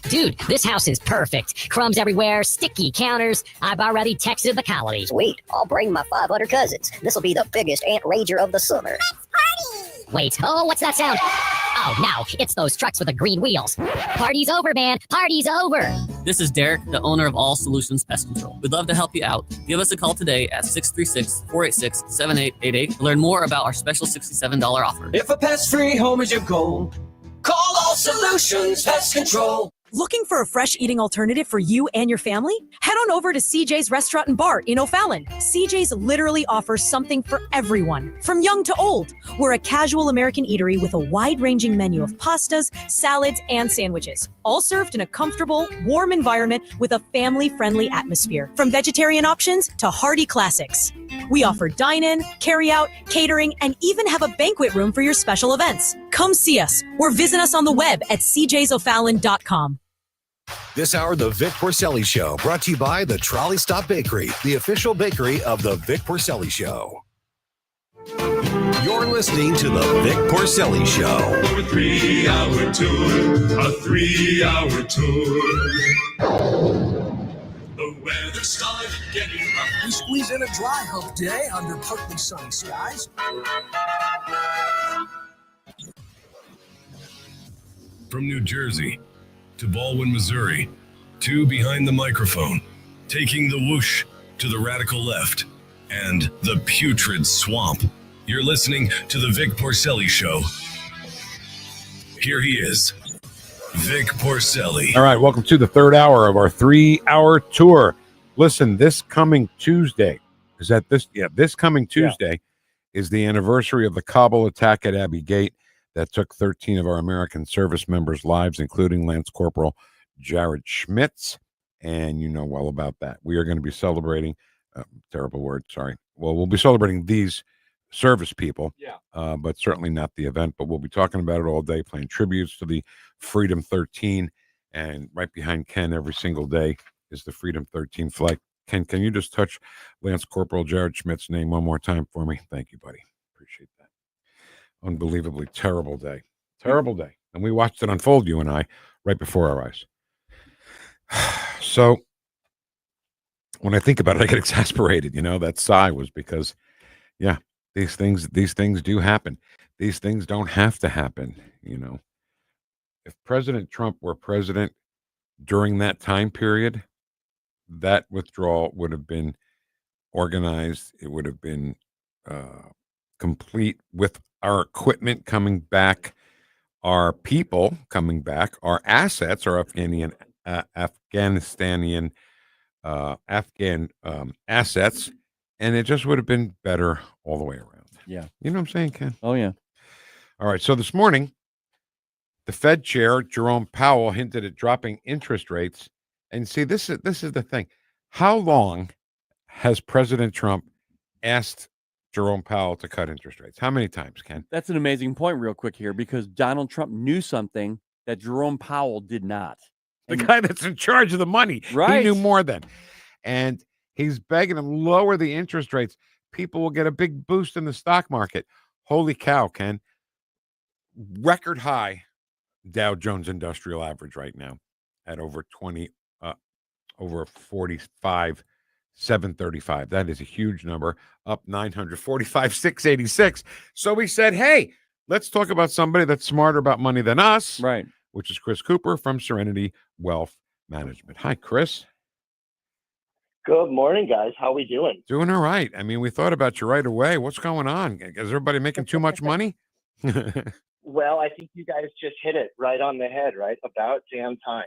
Dude, this house is perfect. Crumbs everywhere, sticky counters. I've already texted the colony. Sweet, I'll bring my 500 cousins. This will be the biggest ant rager of the summer. Let's party! Wait, oh, what's that sound? Oh, no, it's those trucks with the green wheels. Party's over, man. Party's over. This is Derek, the owner of All Solutions Pest Control. We'd love to help you out. Give us a call today at 636-486-7888 to learn more about our special $67 offer. If a pest-free home is your goal, call All Solutions Pest Control. Looking for a fresh eating alternative for you and your family? Head on over to CJ's Restaurant and Bar in O'Fallon. CJ's literally offers something for everyone, from young to old. We're a casual American eatery with a wide-ranging menu of pastas, salads, and sandwiches, all served in a comfortable, warm environment with a family-friendly atmosphere. From vegetarian options to hearty classics. We offer dine-in, carry-out, catering, and even have a banquet room for your special events. Come see us or visit us on the web at cjsofallon.com. This hour, the Vic Porcelli Show, brought to you by the Trolley Stop Bakery, the official bakery of the Vic Porcelli Show. You're listening to the Vic Porcelli Show. For a 3-hour tour, a 3-hour tour. The weather started getting rough. We squeeze in a dry hump day under partly sunny skies. From New Jersey to Baldwin, Missouri, two behind the microphone, taking the whoosh to the radical left and the putrid swamp. You're listening to the Vic Porcelli Show. Here he is, Vic Porcelli. All right, welcome to the third hour of our 3-hour tour. Listen, this coming Tuesday, this coming Tuesday is the anniversary of the Kabul attack at Abbey Gate that took 13 of our American service members' lives, including Lance Corporal Jared Schmitz. And you know well about that. We are going to be celebrating, terrible word, sorry. Well, we'll be celebrating these service people, but certainly not the event. But we'll be talking about it all day, playing tributes to the Freedom 13. And right behind Ken every single day is the Freedom 13 flag. Ken, can you just touch Lance Corporal Jared Schmidt's name one more time for me? Thank you, buddy. Appreciate that. Unbelievably terrible day. Terrible day. And we watched it unfold, you and I, right before our eyes. So when I think about it, I get exasperated. You know, that sigh was because, these things do happen. These things don't have to happen, you know. If President Trump were president during that time period, that withdrawal would have been organized. It would have been complete with our equipment coming back, our people coming back, our assets, our Afghan assets, and it just would have been better all the way around. Yeah. You know what I'm saying, Ken? Oh, yeah. All right. So this morning, the Fed chair, Jerome Powell, hinted at dropping interest rates. And see, this is the thing. How long has President Trump asked Jerome Powell to cut interest rates? How many times, Ken? That's an amazing point real quick here, because Donald Trump knew something that Jerome Powell did not. The guy that's in charge of the money. Right. He knew more than. And he's begging him, lower the interest rates. People will get a big boost in the stock market. Holy cow, Ken. Record high Dow Jones Industrial Average right now at over 45, 735. That is a huge number, up 945, 686. So we said, hey, let's talk about somebody that's smarter about money than us. Right. Which is Chris Cooper from Serenity Wealth Management. Hi, Chris. Good morning, guys. How we doing? Doing all right. I mean, we thought about you right away. What's going on? Is everybody making too much money? Well, I think you guys just hit it right on the head, right? About damn time.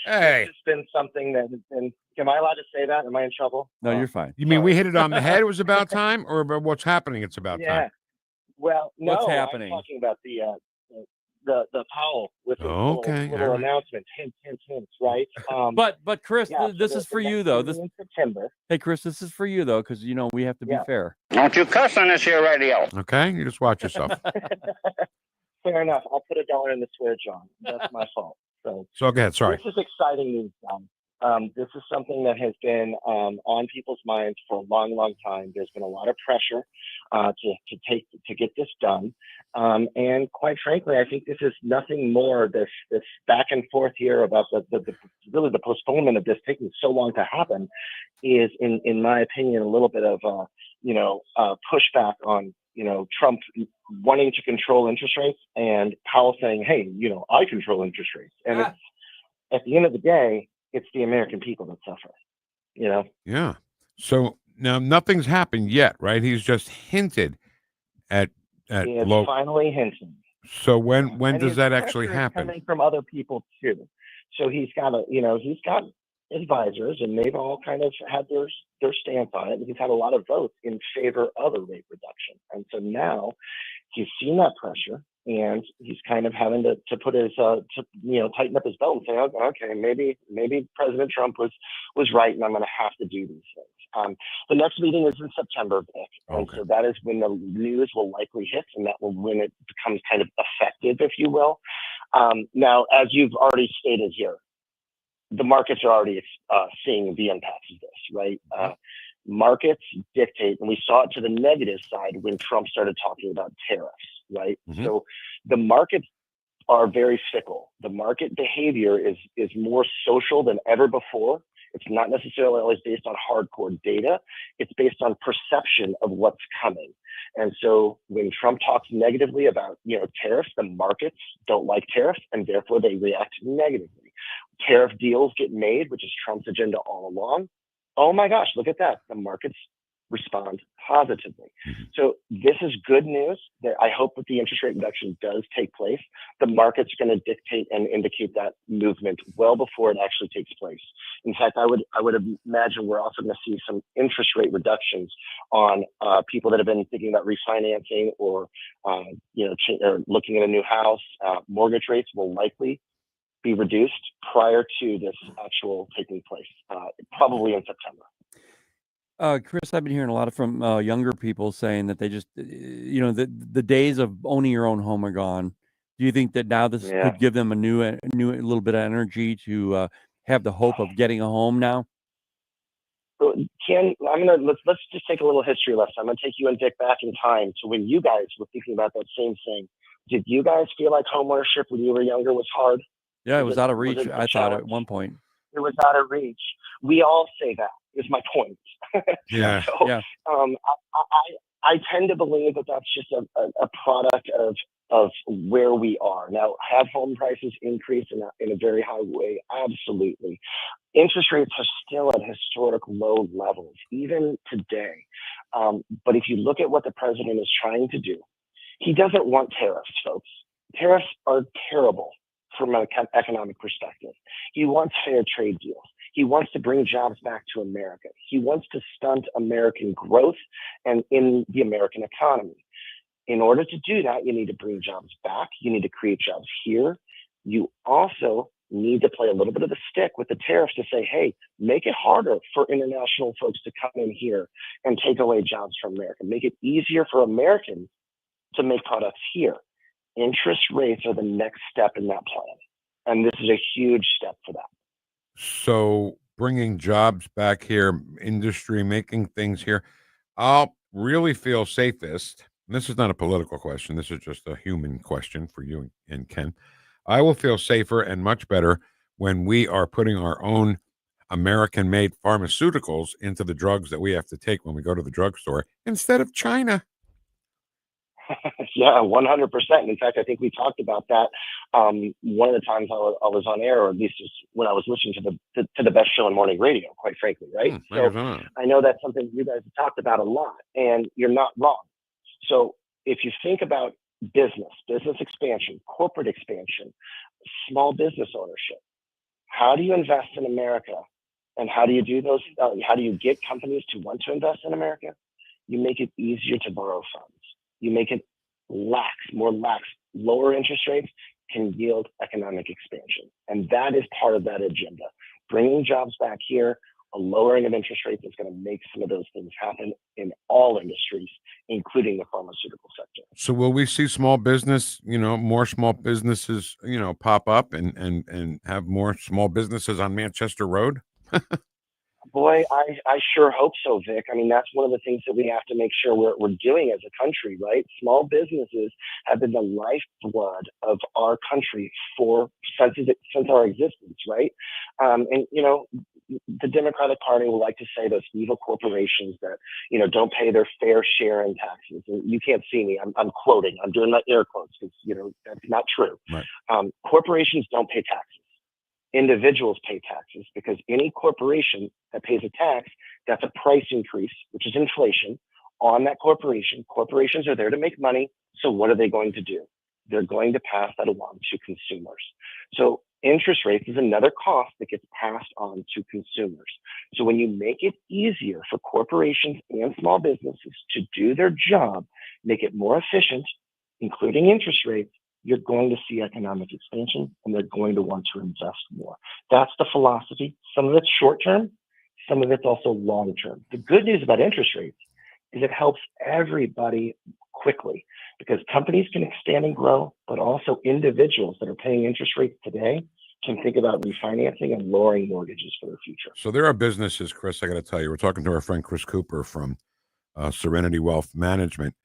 Hey. This has been something that has been. Am I allowed to say that? Am I in trouble? No, you're fine. You mean we hit it on the head? It was about time, or about what's happening? It's about Yeah. time. Well, no, What's happening? I'm talking about the Powell with the Okay, little all right. announcement, hints, right? But Chris, yeah, this so is the for you next though. meeting in September. Hey, Chris, this is for you though, because we have to be Yeah. fair. Don't you cuss on this here radio. Okay, you just watch yourself. Fair enough. I'll put $1 in the swear jar. That's my fault. So go ahead. Sorry. This is exciting news, Tom. This is something that has been on people's minds for a long, long time. There's been a lot of pressure to get this done, and quite frankly, I think this is nothing more. This back and forth here about really the postponement of this taking so long to happen is, in my opinion, a little bit of pushback on Trump wanting to control interest rates and Powell saying, hey, I control interest rates. And it's, at the end of the day, it's the American people that suffer, Yeah. So now nothing's happened yet, right? He's just hinted at It's low. finally hinting. So when And does his that actually pressure is happen? coming from other people too. So he's got advisors, and they've all kind of had their stance on it. And he's had a lot of votes in favor of a rate reduction. And so now he's seen that pressure, and he's kind of having to put his tighten up his belt and say, okay, maybe President Trump was right, and I'm going to have to do these things. The next meeting is in September, Vic, and so that is when the news will likely hit, and that will when it becomes kind of effective, if you will. Now, as you've already stated here, the markets are already seeing the impacts of this, right? Markets dictate, and we saw it to the negative side when Trump started talking about tariffs, right? Mhm. So the markets are very fickle. The market behavior is more social than ever before. It's not necessarily always based on hardcore data. It's based on perception of what's coming. And so when Trump talks negatively about tariffs, the markets don't like tariffs, and therefore they react negatively. Tariff deals get made, which is Trump's agenda all along. Oh my gosh, look at that. The markets respond positively. So this is good news. That I hope that the interest rate reduction does take place. The market's going to dictate and indicate that movement well before it actually takes place. In fact, I would imagine we're also going to see some interest rate reductions on people that have been thinking about refinancing or or looking at a new house. Mortgage rates will likely be reduced prior to this actual taking place, probably in September. Chris, I've been hearing a lot from younger people saying that they just, the days of owning your own home are gone. Do you think that now this could give them a new little bit of energy to have the hope of getting a home now? Let's just take a little history lesson. I'm gonna take you and Vic back in time to when you guys were thinking about that same thing. Did you guys feel like homeownership when you were younger was hard? Yeah, it was out of reach. I thought at one point. It was out of reach. We all say that, is my point. Yeah. So, I tend to believe that that's just a product of where we are. Now, have home prices increased in a very high way? Absolutely. Interest rates are still at historic low levels, even today. But if you look at what the president is trying to do, he doesn't want tariffs, folks. Tariffs are terrible from an economic perspective. He wants fair trade deals. He wants to bring jobs back to America. He wants to stunt American growth and in the American economy. In order to do that, you need to bring jobs back. You need to create jobs here. You also need to play a little bit of the stick with the tariffs to say, hey, make it harder for international folks to come in here and take away jobs from America. Make it easier for Americans to make products here. Interest rates are the next step in that plan. And this is a huge step for that. So bringing jobs back here, industry, making things here, I'll really feel safest. And this is not a political question. This is just a human question for you and Ken. I will feel safer and much better when we are putting our own American-made pharmaceuticals into the drugs that we have to take when we go to the drugstore instead of China. Yeah, 100%. In fact, I think we talked about that one of the times I was on air, or at least when I was listening to the best show in morning radio, quite frankly, right? So I know that's something you guys have talked about a lot, and you're not wrong. So if you think about business expansion, corporate expansion, small business ownership, how do you invest in America? And how do you do those? How do you get companies to want to invest in America? You make it easier to borrow funds. You make it more lax. Lower interest rates can yield economic expansion. And that is part of that agenda. Bringing jobs back here, a lowering of interest rates is going to make some of those things happen in all industries, including the pharmaceutical sector. So will we see small business, more small businesses, pop up and have more small businesses on Manchester Road? Boy, I sure hope so, Vic. I mean, that's one of the things that we have to make sure we're doing as a country, right? Small businesses have been the lifeblood of our country since our existence, right? And, the Democratic Party will like to say those evil corporations that, don't pay their fair share in taxes. And you can't see me. I'm quoting. I'm doing my air quotes because, that's not true. Right. Corporations don't pay taxes. Individuals pay taxes because any corporation that pays a tax, that's a price increase, which is inflation, on that corporation. Corporations are there to make money. So what are they going to do? They're going to pass that along to consumers. So interest rates is another cost that gets passed on to consumers. So when you make it easier for corporations and small businesses to do their job, make it more efficient, including interest rates, you're going to see economic expansion, and they're going to want to invest more. That's the philosophy. Some of it's short term, some of it's also long term. The good news about interest rates is it helps everybody quickly because companies can expand and grow, but also individuals that are paying interest rates today can think about refinancing and lowering mortgages for their future. So there are businesses, Chris, I got to tell you, we're talking to our friend Chris Cooper from Serenity Wealth Management.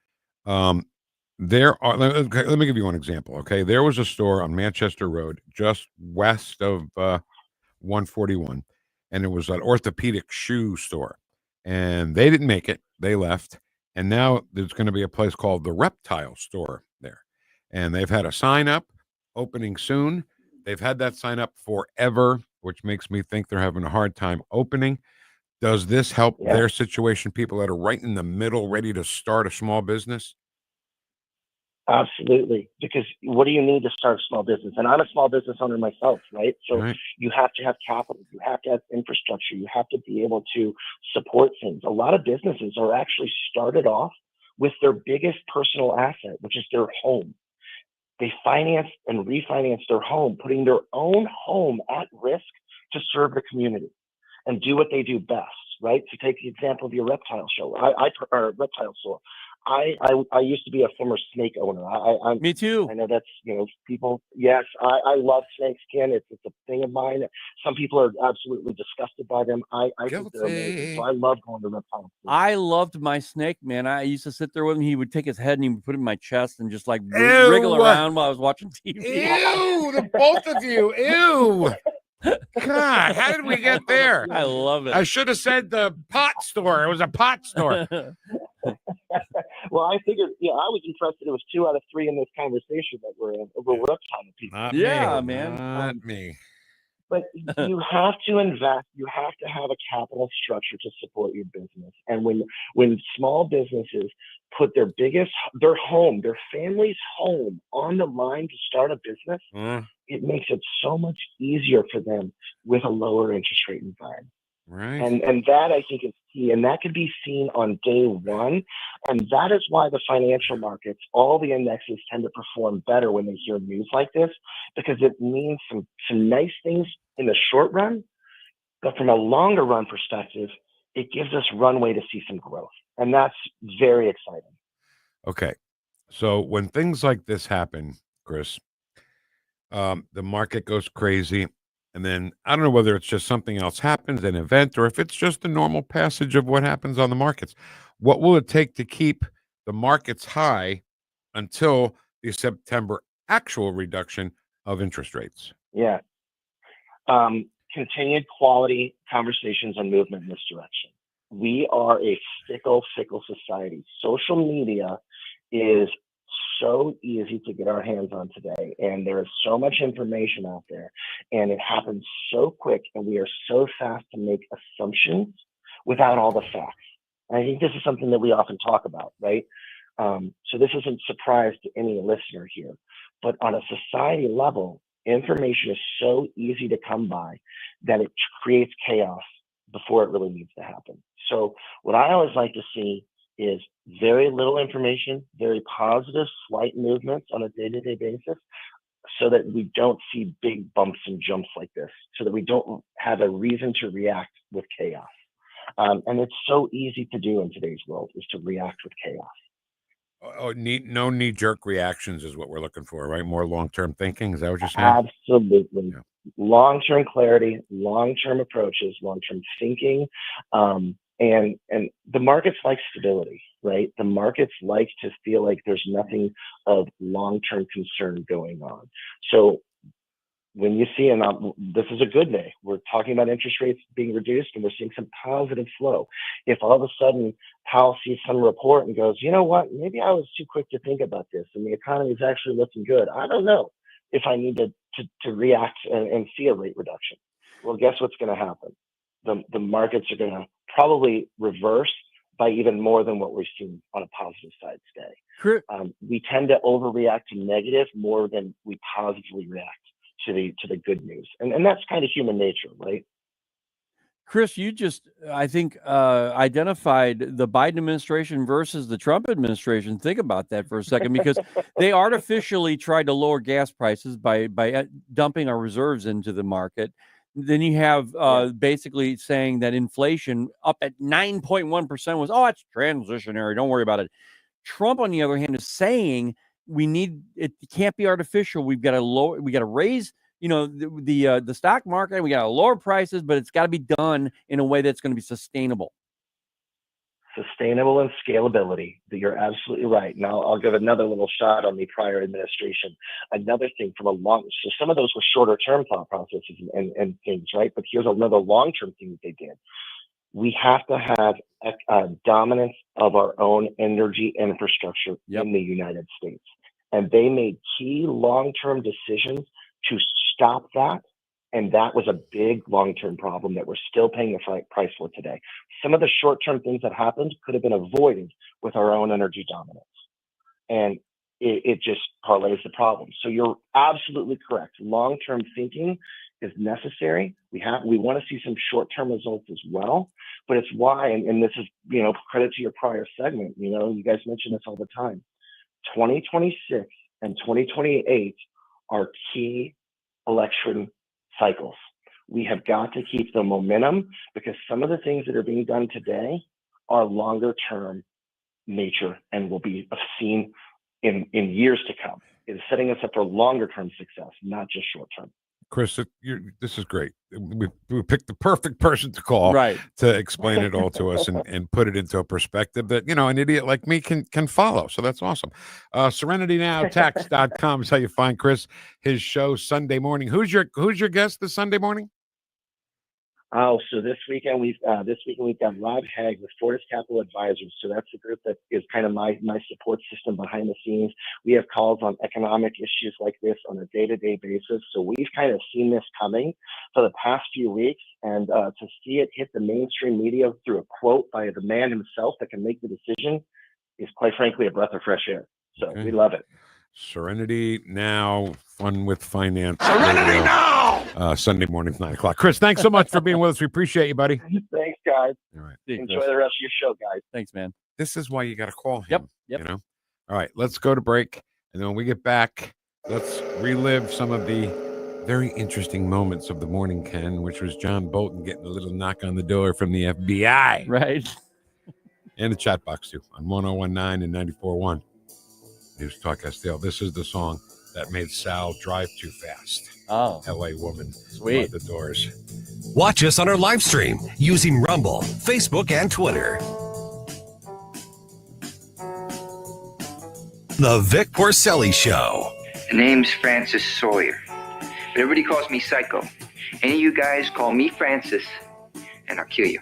There are, let me give you one example. Okay. There was a store on Manchester Road, just west of 141, and it was an orthopedic shoe store, and they didn't make it. They left. And now there's going to be a place called the Reptile Store there. And they've had a sign up opening soon. They've had that sign up forever, which makes me think they're having a hard time opening. Does this help their situation? People that are right in the middle, ready to start a small business? Absolutely. Because what do you need to start a small business? And I'm a small business owner myself, right? So you have to have capital, you have to have infrastructure, you have to be able to support things. A lot of businesses are actually started off with their biggest personal asset, which is their home. They finance and refinance their home, putting their own home at risk to serve the community and do what they do best, right? So take the example of your reptile show, or reptile store. I used to be a former snake owner. Me too. I know that's, people. Yes, I love snake skin. It's a thing of mine. Some people are absolutely disgusted by them. I think they're amazing. So I love going to reptile. I loved my snake, man. I used to sit there with him. He would take his head and he would put it in my chest and just like wriggle around while I was watching TV. Ew, the both of you. Ew. God, how did we get there? I love it. I should have said the pot store. It was a pot store. Well, I figured, I was impressed that it was 2 out of 3 in this conversation that we're in. We're reptile people. Not me, man. Not me. But you have to invest. You have to have a capital structure to support your business. And when small businesses put their home, their family's home on the line to start a business, it makes it so much easier for them with a lower interest rate environment. Right. And that I think is key. And that could be seen on day one. And that is why the financial markets, all the indexes tend to perform better when they hear news like this, because it means some nice things in the short run. But from a longer run perspective, it gives us runway to see some growth. And that's very exciting. Okay. So when things like this happen, Chris, the market goes crazy. And then I don't know whether it's just something else happens, an event, or if it's just the normal passage of what happens on the markets. What will it take to keep the markets high until the September actual reduction of interest rates? Yeah. Continued quality conversations and movement in this direction. We are a fickle society. Social media is so easy to get our hands on today, and there is so much information out there, and it happens so quick, and we are so fast to make assumptions without all the facts. And I think this is something that we often talk about, right? So this isn't a surprise to any listener here, but on a society level, information is so easy to come by that it creates chaos before it really needs to happen. So what I always like to see is very little information, very positive, slight movements on a day-to-day basis, so that we don't see big bumps and jumps like this, so that we don't have a reason to react with chaos. And it's so easy to do in today's world, is to react with chaos. No knee-jerk reactions is what we're looking for, right? More long-term thinking. Is that what you're saying? Absolutely. Yeah. Long-term clarity, long-term approaches, long-term thinking, and the markets like stability, right? The markets like to feel like there's nothing of long-term concern going on. So when you see, and this is a good day, we're talking about interest rates being reduced, and we're seeing some positive flow. If all of a sudden Powell sees some report and goes, you know what, maybe I was too quick to think about this, and the economy is actually looking good, I don't know if I need to react and see a rate reduction. Well, guess what's going to happen? The markets are going to probably reverse by even more than what we've seen on a positive side today. We tend to overreact to negative more than we positively react to the good news, and that's kind of human nature, right? Chris, you just, I think, identified the Biden administration versus the Trump administration. Think about that for a second, because they artificially tried to lower gas prices by dumping our reserves into the market. Then you have basically saying that inflation up at 9.1% was, oh, it's transitionary, don't worry about it. Trump, on the other hand, is saying it can't be artificial. We got to raise, the stock market. We got to lower prices, but it's got to be done in a way that's going to be sustainable. Sustainable and scalability. You're absolutely right. Now I'll give another little shot on the prior administration. Another thing so some of those were shorter term thought processes and things, right? But here's another long-term thing that they did. We have to have a dominance of our own energy infrastructure in the United States. And they made key long-term decisions to stop that. And that was a big long-term problem that we're still paying the price for today. Some of the short-term things that happened could have been avoided with our own energy dominance. And it just parlays the problem. So you're absolutely correct. Long-term thinking is necessary. We want to see some short-term results as well, but it's why, and this is, credit to your prior segment, you guys mention this all the time. 2026 and 2028 are key election cycles. We have got to keep the momentum, because some of the things that are being done today are longer term nature and will be seen in years to come. It's setting us up for longer term success, not just short term. Chris, this is great. We picked the perfect person to call to explain it all to us and put it into a perspective that, an idiot like me can follow. So that's awesome. SerenityNowTax.com is how you find Chris, his show Sunday morning. Who's your guest this Sunday morning? Oh, so this weekend we've got Rob Haig with Fortis Capital Advisors. So that's the group that is kind of my support system behind the scenes. We have calls on economic issues like this on a day-to-day basis. So we've kind of seen this coming for the past few weeks, and to see it hit the mainstream media through a quote by the man himself that can make the decision is, quite frankly, a breath of fresh air. So we love it. Serenity Now, Fun with Finance. Serenity Now! Sunday morning, 9 o'clock. Chris, thanks so much for being with us. We appreciate you, buddy. Thanks, guys. All right. Enjoy the rest of your show, guys. Thanks, man. This is why you got to call him. Yep. All right, let's go to break. And then when we get back, let's relive some of the very interesting moments of the morning, Ken, which was John Bolton getting a little knock on the door from the FBI. Right. And the chat box, too, on 1019 and 94.1. NewstalkSTL. This is the song that made Sal drive too fast. Oh. LA woman. Sweet. The Doors. Watch us on our live stream using Rumble, Facebook, and Twitter. The Vic Porcelli Show. The name's Francis Sawyer, but everybody calls me Psycho. Any of you guys call me Francis, and I'll kill you.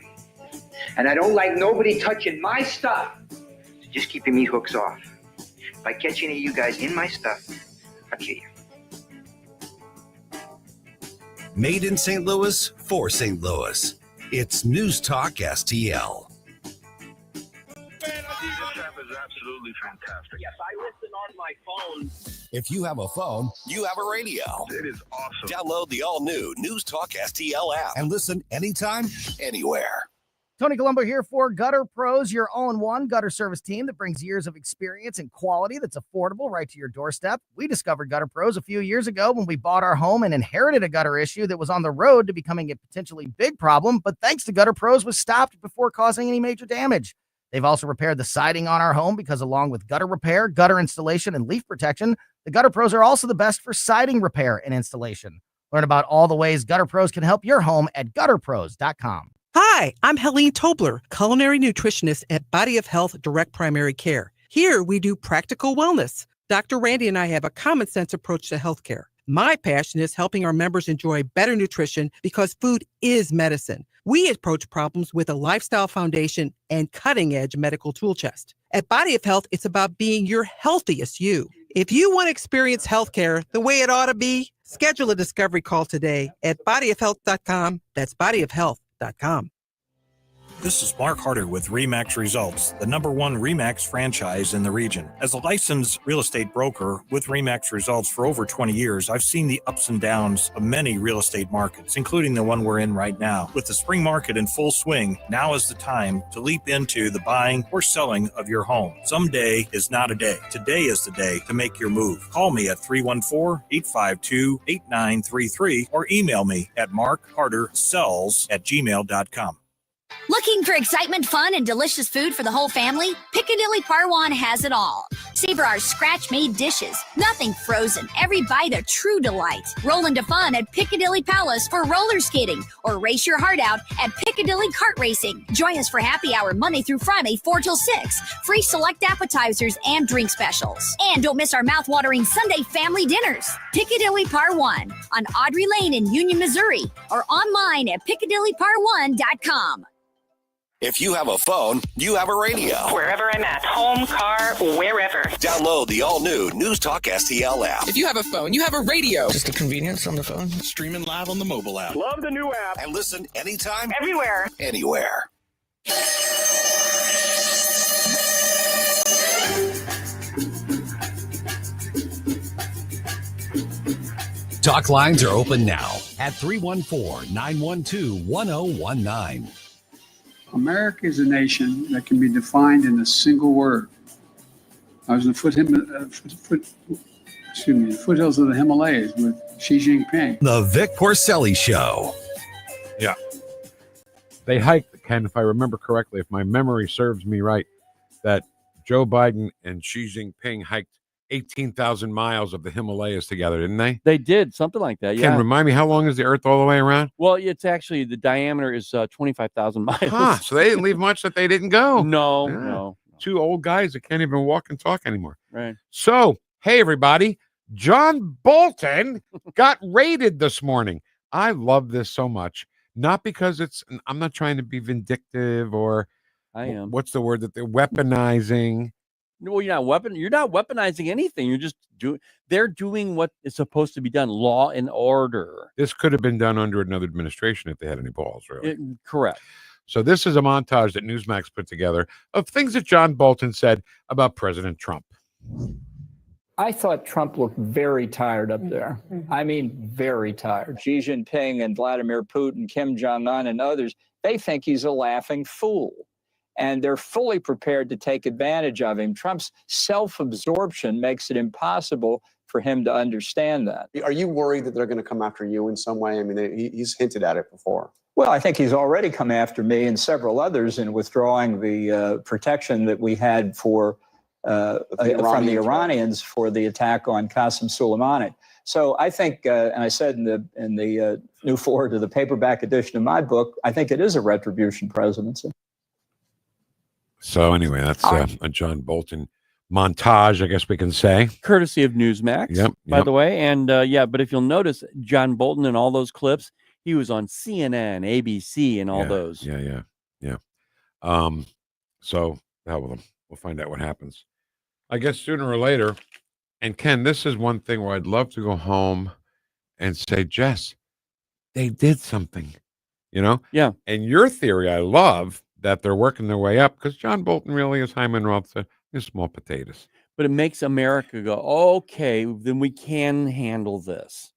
And I don't like nobody touching my stuff, so just keep your meat hooks off. If I catch any of you guys in my stuff, I'll kill you. Made in St. Louis for St. Louis. It's News Talk STL. Is absolutely fantastic. Yes, I listen on my phone. If you have a phone, you have a radio. It is awesome. Download the all-new News Talk STL app and listen anytime, anywhere. Tony Colombo here for Gutter Pros, your all-in-one gutter service team that brings years of experience and quality that's affordable right to your doorstep. We discovered Gutter Pros a few years ago when we bought our home and inherited a gutter issue that was on the road to becoming a potentially big problem, but thanks to Gutter Pros was stopped before causing any major damage. They've also repaired the siding on our home because along with gutter repair, gutter installation, and leaf protection, the Gutter Pros are also the best for siding repair and installation. Learn about all the ways Gutter Pros can help your home at gutterpros.com. Hi, I'm Helene Tobler, culinary nutritionist at Body of Health Direct Primary Care. Here we do practical wellness. Dr. Randy and I have a common sense approach to healthcare. My passion is helping our members enjoy better nutrition because food is medicine. We approach problems with a lifestyle foundation and cutting-edge medical tool chest. At Body of Health, it's about being your healthiest you. If you want to experience healthcare the way it ought to be, schedule a discovery call today at bodyofhealth.com. That's bodyofhealth.com. This is Mark Harder with RE/MAX Results, the #1 RE/MAX franchise in the region. As a licensed real estate broker with RE/MAX Results for over 20 years, I've seen the ups and downs of many real estate markets, including the one we're in right now. With the spring market in full swing, now is the time to leap into the buying or selling of your home. Someday is not a day. Today is the day to make your move. Call me at 314-852-8933 or email me at markhardersells@gmail.com. Looking for excitement, fun, and delicious food for the whole family? Piccadilly Parwan has it all. Savor our scratch-made dishes. Nothing frozen. Every bite a true delight. Roll into fun at Piccadilly Palace for roller skating or race your heart out at Piccadilly Kart Racing. Join us for happy hour Monday through Friday, 4 till 6. Free select appetizers and drink specials. And don't miss our mouth-watering Sunday family dinners. Piccadilly Parwan on Audrey Lane in Union, Missouri or online at piccadillypar1.com. If you have a phone, you have a radio. Wherever I'm at, home, car, wherever. Download the all-new News Talk STL app. If you have a phone, you have a radio. Just the convenience on the phone. Streaming live on the mobile app. Love the new app. And listen anytime. Everywhere. Anywhere. Talk lines are open now at 314-912-1019. America is a nation that can be defined in a single word. I was in the foothills of the Himalayas with Xi Jinping. The Vic Porcelli Show. Yeah. They hiked, Ken, if I remember correctly, if my memory serves me right, that Joe Biden and Xi Jinping hiked 18,000 miles of the Himalayas together, didn't they? They did something like that. Yeah. Ken, remind me, how long is the Earth all the way around? Well, it's actually the diameter is 25,000 miles. Huh, so they didn't leave much that they didn't go. No. Two old guys that can't even walk and talk anymore. Right. So, hey, everybody, John Bolton got raided this morning. I love this so much. Not because I'm not trying to be vindictive or I am. What's the word that they're weaponizing? Well, you're not weaponizing anything. They're doing what is supposed to be done, law and order. This could have been done under another administration if they had any balls, really. Correct. So this is a montage that Newsmax put together of things that John Bolton said about President Trump. I thought Trump looked very tired up there. I mean, very tired. Xi Jinping and Vladimir Putin, Kim Jong-un and others, they think he's a laughing fool. And they're fully prepared to take advantage of him. Trump's self-absorption makes it impossible for him to understand that. Are you worried that they're going to come after you in some way? I mean, he's hinted at it before. Well, I think he's already come after me and several others in withdrawing the protection that we had for from the Iranians for the attack on Qasem Soleimani. So I think, and I said in the new forward to the paperback edition of my book, I think it is a retribution presidency. So anyway, that's a John Bolton montage, I guess we can say. Courtesy of Newsmax, by the way. And but if you'll notice, John Bolton in all those clips, he was on CNN, ABC, and all those. Yeah. So hell with him. We'll find out what happens. I guess sooner or later, and Ken, this is one thing where I'd love to go home and say, Jess, they did something, you know? Yeah. And your theory, I love that they're working their way up because John Bolton really, as Hyman Roth said, is small potatoes. But it makes America go, okay, then we can handle this.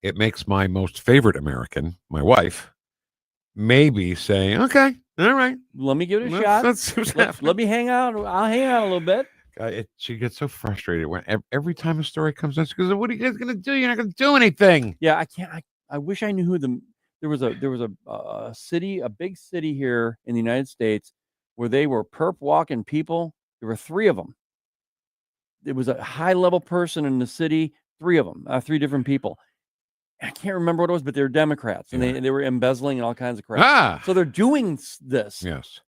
It makes my most favorite American, my wife, maybe say, okay, all right. Let me give it a shot. Let's see what's happening. Let me hang out. I'll hang out a little bit. She gets so frustrated when every time a story comes out, she goes, what are you guys going to do? You're not going to do anything. Yeah, I can't. I wish I knew who there was a city, a big city here in the United States where they were perp walking people. There were 3 of them. There was a high level person in the city, 3 of them, 3 different people. I can't remember what it was, but they were Democrats and they were embezzling and all kinds of crap. So they're doing this. Yes.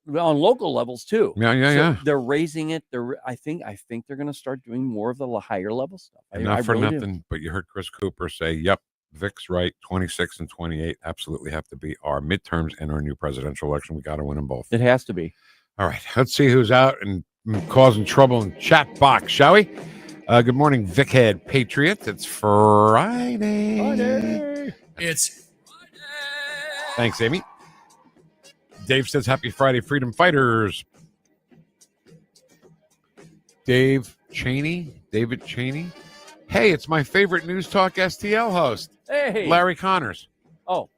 On local levels too. Yeah. They're raising it. I think they're going to start doing more of the higher level stuff. Not for really nothing, but you heard Chris Cooper say, yep, Vic's right. 26 and 28 absolutely have to be our midterms and our new presidential election. We got to win them both. It has to be. All right. Let's see who's out and causing trouble in chat box, shall we? Good morning, Vic Head Patriot. It's Friday. It's Friday. Thanks, Amy. Dave says, happy Friday, Freedom Fighters. David Cheney. Hey, it's my favorite News Talk STL host. Hey. Larry Connors. Oh.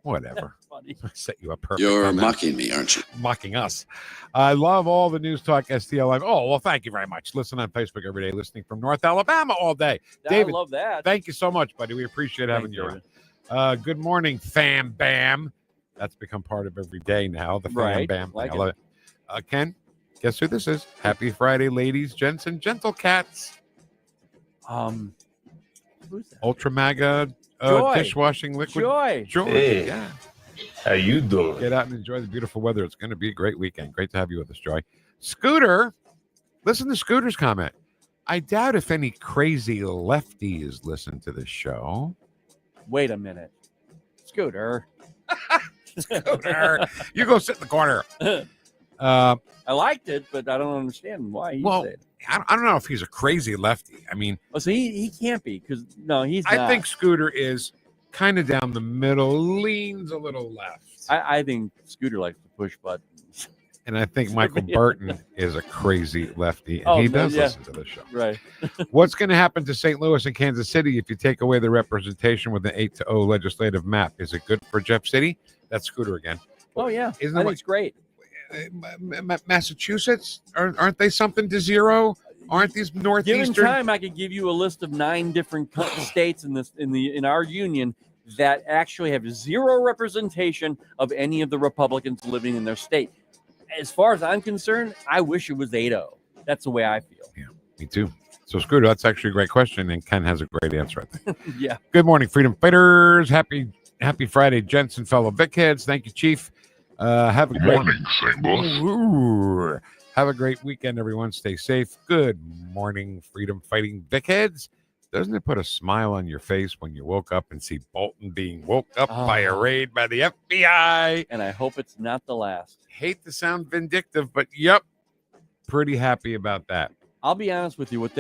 Whatever. Funny. I set you up perfect. You're mocking me, aren't you? Mocking us. I love all the News Talk STL live. Oh, well, thank you very much. Listen on Facebook every day, listening from North Alabama all day. David, I love that. Thank you so much, buddy. We appreciate having you around. Good morning, Fam Bam. That's become part of every day now. The Fam Bam. Like I love it. Ken, guess who this is? Happy Friday, ladies, gents, and gentle cats. Who's that? Ultra MAGA dishwashing liquid. Joy. Hey. Yeah. How you doing? Get out and enjoy the beautiful weather. It's going to be a great weekend. Great to have you with us, Joy. Scooter, listen to Scooter's comment. I doubt if any crazy lefties listen to this show. Wait a minute. Scooter. Scooter. You go sit in the corner. I liked it, but I don't understand why he said it. I don't know if he's a crazy lefty. I mean, so he can't be because he's not. I think Scooter is kind of down the middle, leans a little left. I think Scooter likes to push buttons. And I think Michael Burton is a crazy lefty, and he does listen to the show. Right. What's going to happen to St. Louis and Kansas City if you take away the representation with the 8-0 legislative map? Is it good for Jeff City? That's Scooter again. Oh, yeah. Isn't I think it's great. Massachusetts, aren't they something to 0? Aren't these northeastern? Given time, I could give you a list of 9 different states in our union that actually have 0 representation of any of the Republicans living in their state. As far as I'm concerned, I wish it was 8-0. That's the way I feel. Yeah, me too. So, Scooter, that's actually a great question, and Ken has a great answer, I think. Yeah. Good morning, Freedom Fighters. Happy Friday, gents and fellow Vic Heads. Thank you, Chief. Have a Good great morning, St. Boss. Ooh. Have a great weekend, everyone. Stay safe. Good morning, freedom fighting Vic Heads. Doesn't it put a smile on your face when you woke up and see Bolton being woke up by a raid by the FBI? And I hope it's not the last. Hate to sound vindictive, but yep, pretty happy about that. I'll be honest with you. What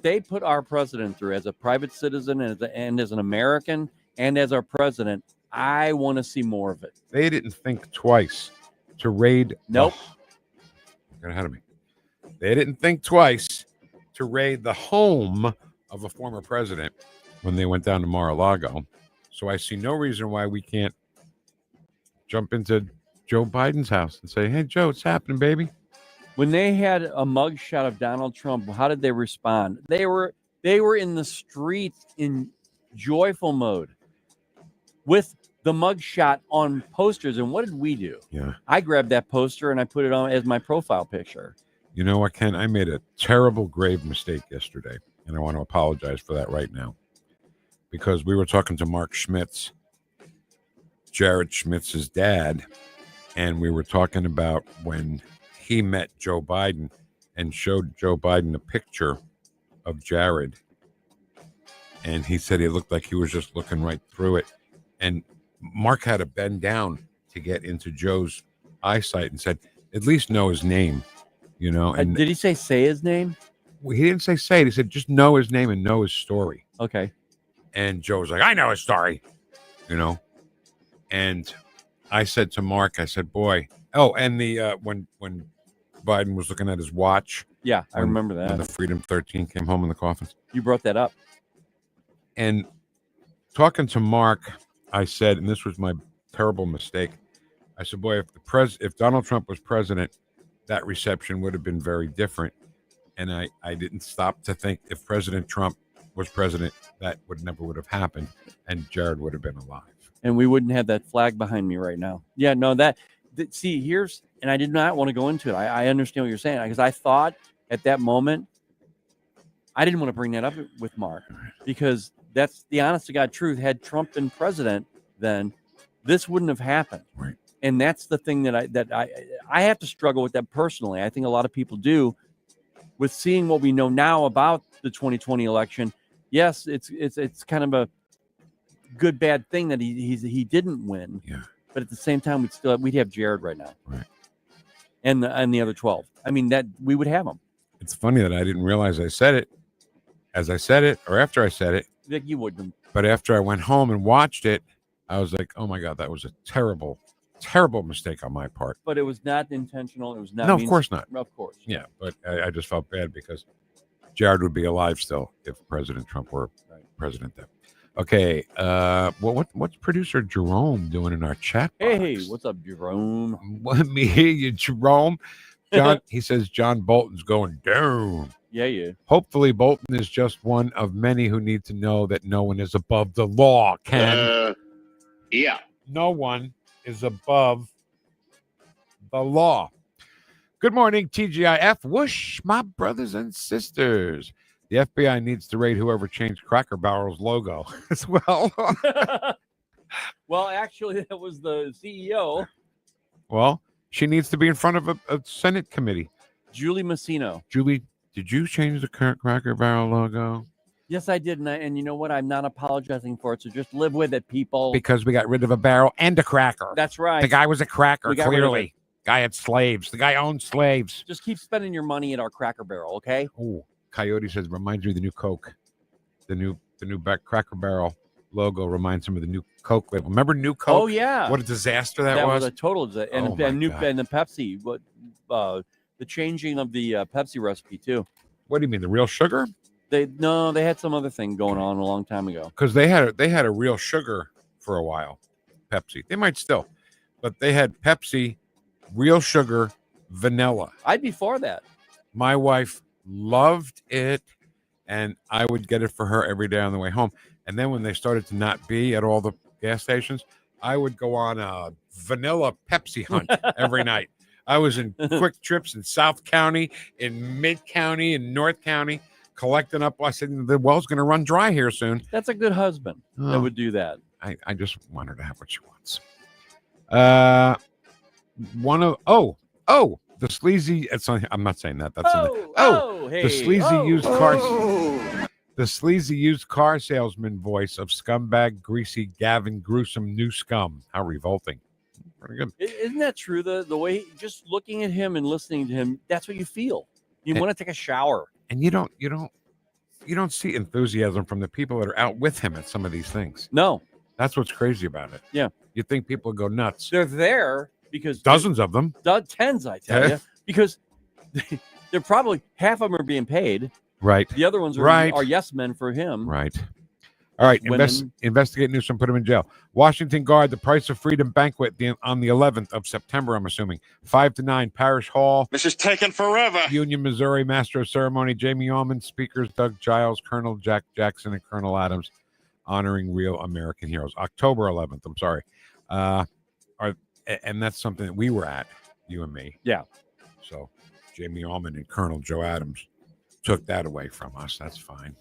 they put our president through as a private citizen and as an American and as our president, I want to see more of it. They didn't think twice to raid. Nope. Got ahead of me. They didn't think twice to raid the home of a former president when they went down to Mar-a-Lago. So I see no reason why we can't jump into Joe Biden's house and say, hey, Joe, what's happening, baby? When they had a mugshot of Donald Trump, how did they respond? They were in the streets in joyful mode with the mugshot on posters. And what did we do? Yeah. I grabbed that poster and I put it on as my profile picture. You know what, Ken? I made a terrible, grave mistake yesterday, and I want to apologize for that right now. Because we were talking to Mark Schmitz, Jared Schmitz's dad, and we were talking about when he met Joe Biden and showed Joe Biden a picture of Jared. And he said he looked like he was just looking right through it. And Mark had to bend down to get into Joe's eyesight and said, at least know his name. you know. And did he say his name? Well, he didn't say it. He said just know his name and know his story. Okay. And Joe was like, I know his story, you know. And I said to Mark, I said, boy. Oh, and the when Biden was looking at his watch. Yeah, I remember that. When the Freedom 13 came home in the coffins. You brought that up. And talking to Mark, I said, and this was my terrible mistake, I said, boy, if Donald Trump was president, that reception would have been very different. And I didn't stop to think if President Trump was president, that never would have happened, and Jared would have been alive. And we wouldn't have that flag behind me right now. Yeah, no, see, and I did not want to go into it. I understand what you're saying, because I thought at that moment, I didn't want to bring that up with Mark, because that's the honest to God truth. Had Trump been president, then this wouldn't have happened. Right. And that's the thing that I have to struggle with that personally. I think a lot of people do, with seeing what we know now about the 2020 election. Yes, it's kind of a good bad thing that he didn't win. Yeah. But at the same time, we'd have Jared right now. Right. And the other 12. I mean, that we would have them. It's funny that I didn't realize I said it as I said it or after I said it. Like you wouldn't. But after I went home and watched it, I was like, oh my God, that was a terrible, terrible mistake on my part. But it was not intentional. It was not. No, of course not. Of course. Yeah, but I just felt bad because Jared would be alive still if President Trump were president then. Okay, what's producer Jerome doing in our chat box? Hey, what's up, Jerome? Let me hear you, Jerome. John, he says John Bolton's going down. Yeah. Hopefully, Bolton is just one of many who need to know that no one is above the law. Ken, Yeah. no one is above the law. Good morning, TGIF. Whoosh, my brothers and sisters. The FBI needs to raid whoever changed Cracker Barrel's logo as well. Well, actually, that was the CEO. Well, she needs to be in front of a Senate committee. Julie Massino. Julie, did you change the Cracker Barrel logo? Yes, I did. And you know what? I'm not apologizing for it. So just live with it, people. Because we got rid of a barrel and a cracker. That's right. The guy was a cracker, We got rid of clearly. Guy had slaves. The guy owned slaves. Just keep spending your money at our Cracker Barrel, okay? Oh, Coyote says, reminds me of the new Coke. The new Cracker Barrel logo reminds him of the new Coke label. Remember new Coke? Oh, yeah. What a disaster that That was. was a total disaster. And, Oh, my and God. the Pepsi, the changing of the Pepsi recipe, too. What do you mean, the real sugar? They had some other thing going on a long time ago. Because they had a real sugar for a while, Pepsi. They might still, but they had Pepsi, real sugar, vanilla. I'd be for that. My wife loved it, and I would get it for her every day on the way home. And then when they started to not be at all the gas stations, I would go on a vanilla Pepsi hunt every night. I was in quick trips in South County, in Mid County, in North County, collecting up. I said, the well's going to run dry here soon. That's a good husband that Oh. would do that. I just want her to have what she wants. The sleazy. I'm not saying that. That's Hey, the sleazy used car. The sleazy used car salesman voice of scumbag, greasy Gavin Gruesome, new scum. How revolting! Pretty good. Isn't that true? The way, just looking at him and listening to him, that's what you feel. You want to take a shower. And you don't see enthusiasm from the people that are out with him at some of these things. No, that's what's crazy about it. Yeah, you think people go nuts. They're there because dozens of them, tens, I tell you, because they're probably half of them are being paid. Right. The other ones are yes men for him. Right. All right. Women. Investigate Newsom, put him in jail. Washington Guard, the Price of Freedom banquet on the 11th of September, I'm assuming. 5 to 9, Parish Hall. This is taking forever. Union, Missouri, Master of Ceremony, Jamie Allman, speakers, Doug Giles, Colonel Jack Jackson, and Colonel Adams, honoring real American heroes. October 11th, I'm sorry. And that's something that we were at, you and me. Yeah. So Jamie Allman and Colonel Joe Adams took that away from us. That's fine.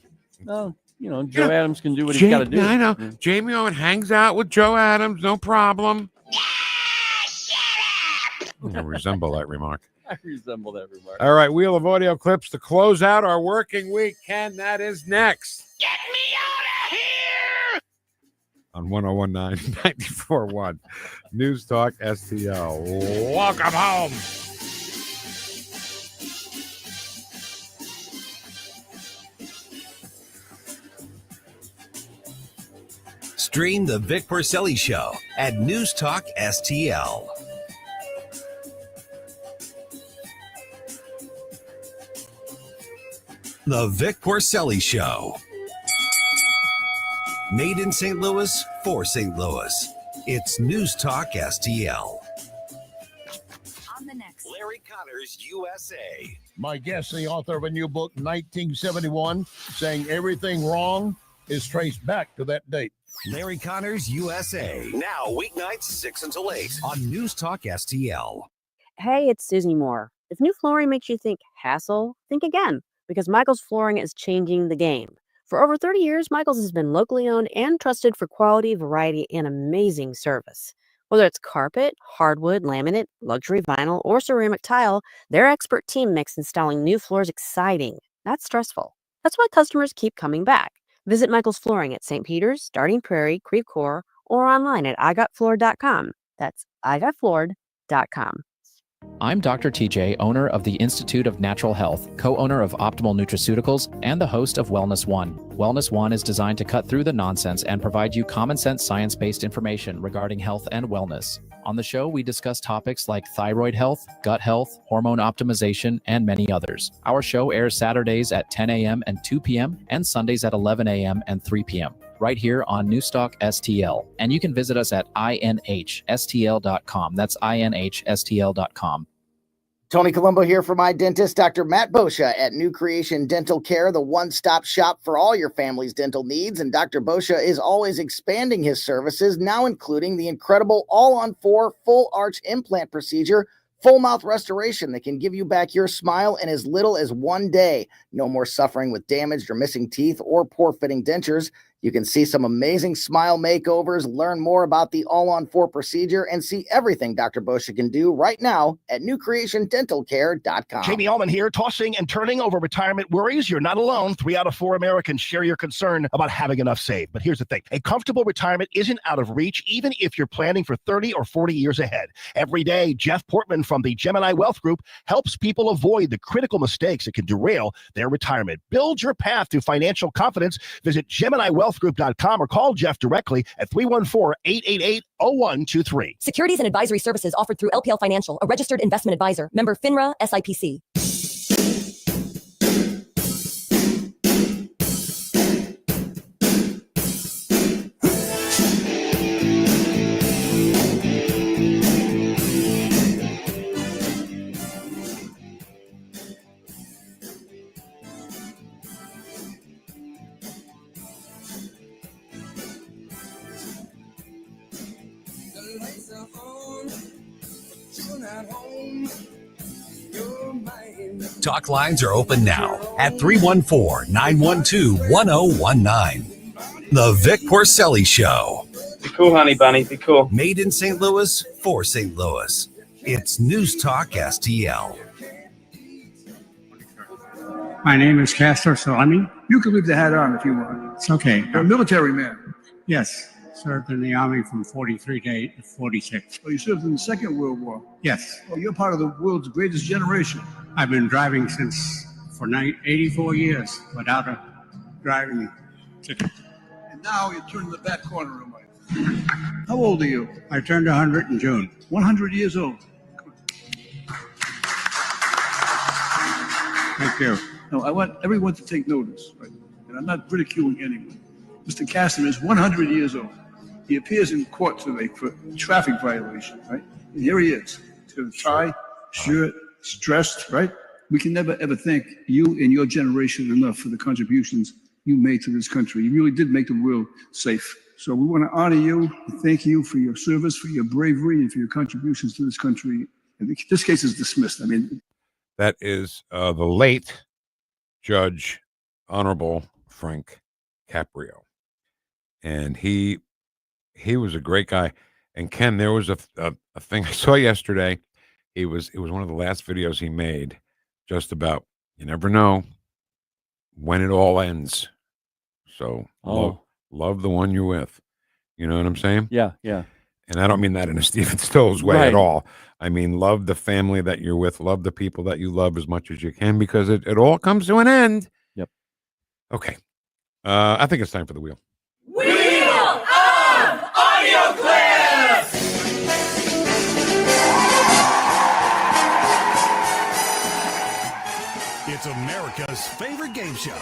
Well, Joe Adams can do what he's got to do. I know. Yeah. Jamie Owen hangs out with Joe Adams, no problem. I resemble that remark. I resemble that remark. All right, Wheel of Audio Clips to close out our working week. Ken, that is next. Get me out of here! On 1019 94.1 News Talk STL. Welcome home. Stream the Vic Porcelli Show at NewstalkSTL. The Vic Porcelli Show. Made in St. Louis for St. Louis. It's News Talk STL. On the next, Larry Connors, USA. My guest, the author of a new book, 1971, saying everything wrong is traced back to that date. Larry Connors, USA. Now, weeknights 6 until 8 on News Talk STL. Hey, it's Susie Moore. If new flooring makes you think hassle, think again, because Michael's Flooring is changing the game. For over 30 years, Michael's has been locally owned and trusted for quality, variety, and amazing service. Whether it's carpet, hardwood, laminate, luxury vinyl, or ceramic tile, their expert team makes installing new floors exciting, not stressful. That's why customers keep coming back. Visit Michael's Flooring at St. Peter's, Starting Prairie, Creve Coeur, or online at igotfloored.com. That's igotfloored.com. I'm Dr. TJ, owner of the Institute of Natural Health, co-owner of Optimal Nutraceuticals, and the host of Wellness One. Wellness One is designed to cut through the nonsense and provide you common sense science-based information regarding health and wellness. On the show, we discuss topics like thyroid health, gut health, hormone optimization, and many others. Our show airs Saturdays at 10 a.m. and 2 p.m. and Sundays at 11 a.m. and 3 p.m. right here on Newstalk STL. And you can visit us at inhstl.com. That's inhstl.com. Tony Colombo here for my dentist, Dr. Matt Boscia at New Creation Dental Care, the one-stop shop for all your family's dental needs. And Dr. Boscia is always expanding his services, now including the incredible all-on-4 full arch implant procedure, full mouth restoration that can give you back your smile in as little as 1 day. No more suffering with damaged or missing teeth or poor-fitting dentures. You can see some amazing smile makeovers, learn more about the all-on-4 procedure, and see everything Dr. Boscia can do right now at newcreationdentalcare.com. Jamie Allman here, tossing and turning over retirement worries. You're not alone. 3 out of 4 Americans share your concern about having enough saved. But here's the thing. A comfortable retirement isn't out of reach, even if you're planning for 30 or 40 years ahead. Every day, Jeff Portman from the Gemini Wealth Group helps people avoid the critical mistakes that can derail their retirement. Build your path to financial confidence. Visit GeminiWealthGroup.com or call Jeff directly at 314-888-0123. Securities and advisory services offered through LPL Financial, a registered investment advisor. Member FINRA SIPC. Talk lines are open now at 314-912-1019. The Vic Porcelli Show. Be cool, honey bunny. Be cool. Made in St. Louis for St. Louis. It's News Talk STL. My name is Castor Salami. You can leave the hat on if you want. It's okay. You're a military man. Yes. Served in the Army from 43 to 46. Oh, you served in the Second World War? Yes. Oh, you're part of the world's greatest generation. I've been driving for 84 years without a driving ticket. And now you're turning the back corner of life. How old are you? I turned 100 in June. 100 years old. Thank you. No, I want everyone to take notice, right? And I'm not ridiculing anyone. Mr. Caston is 100 years old. He appears in court today for traffic violation, right? And here he is. He's got a tie, shirt, he's dressed, right? We can never, ever thank you and your generation enough for the contributions you made to this country. You really did make the world safe. So we want to honor you and thank you for your service, for your bravery, and for your contributions to this country. And this case is dismissed. I mean, that is the late Judge Honorable Frank Caprio. And he was a great guy. And Ken, there was a thing I saw yesterday. It was one of the last videos he made, just about, you never know when it all ends. So love the one you're with. You know what I'm saying? Yeah, yeah. And I don't mean that in a Stephen Stills way at all. I mean, love the family that you're with, love the people that you love as much as you can, because it all comes to an end. Yep. Okay. I think it's time for the wheel. Wheel of audio clips! It's America's favorite game show,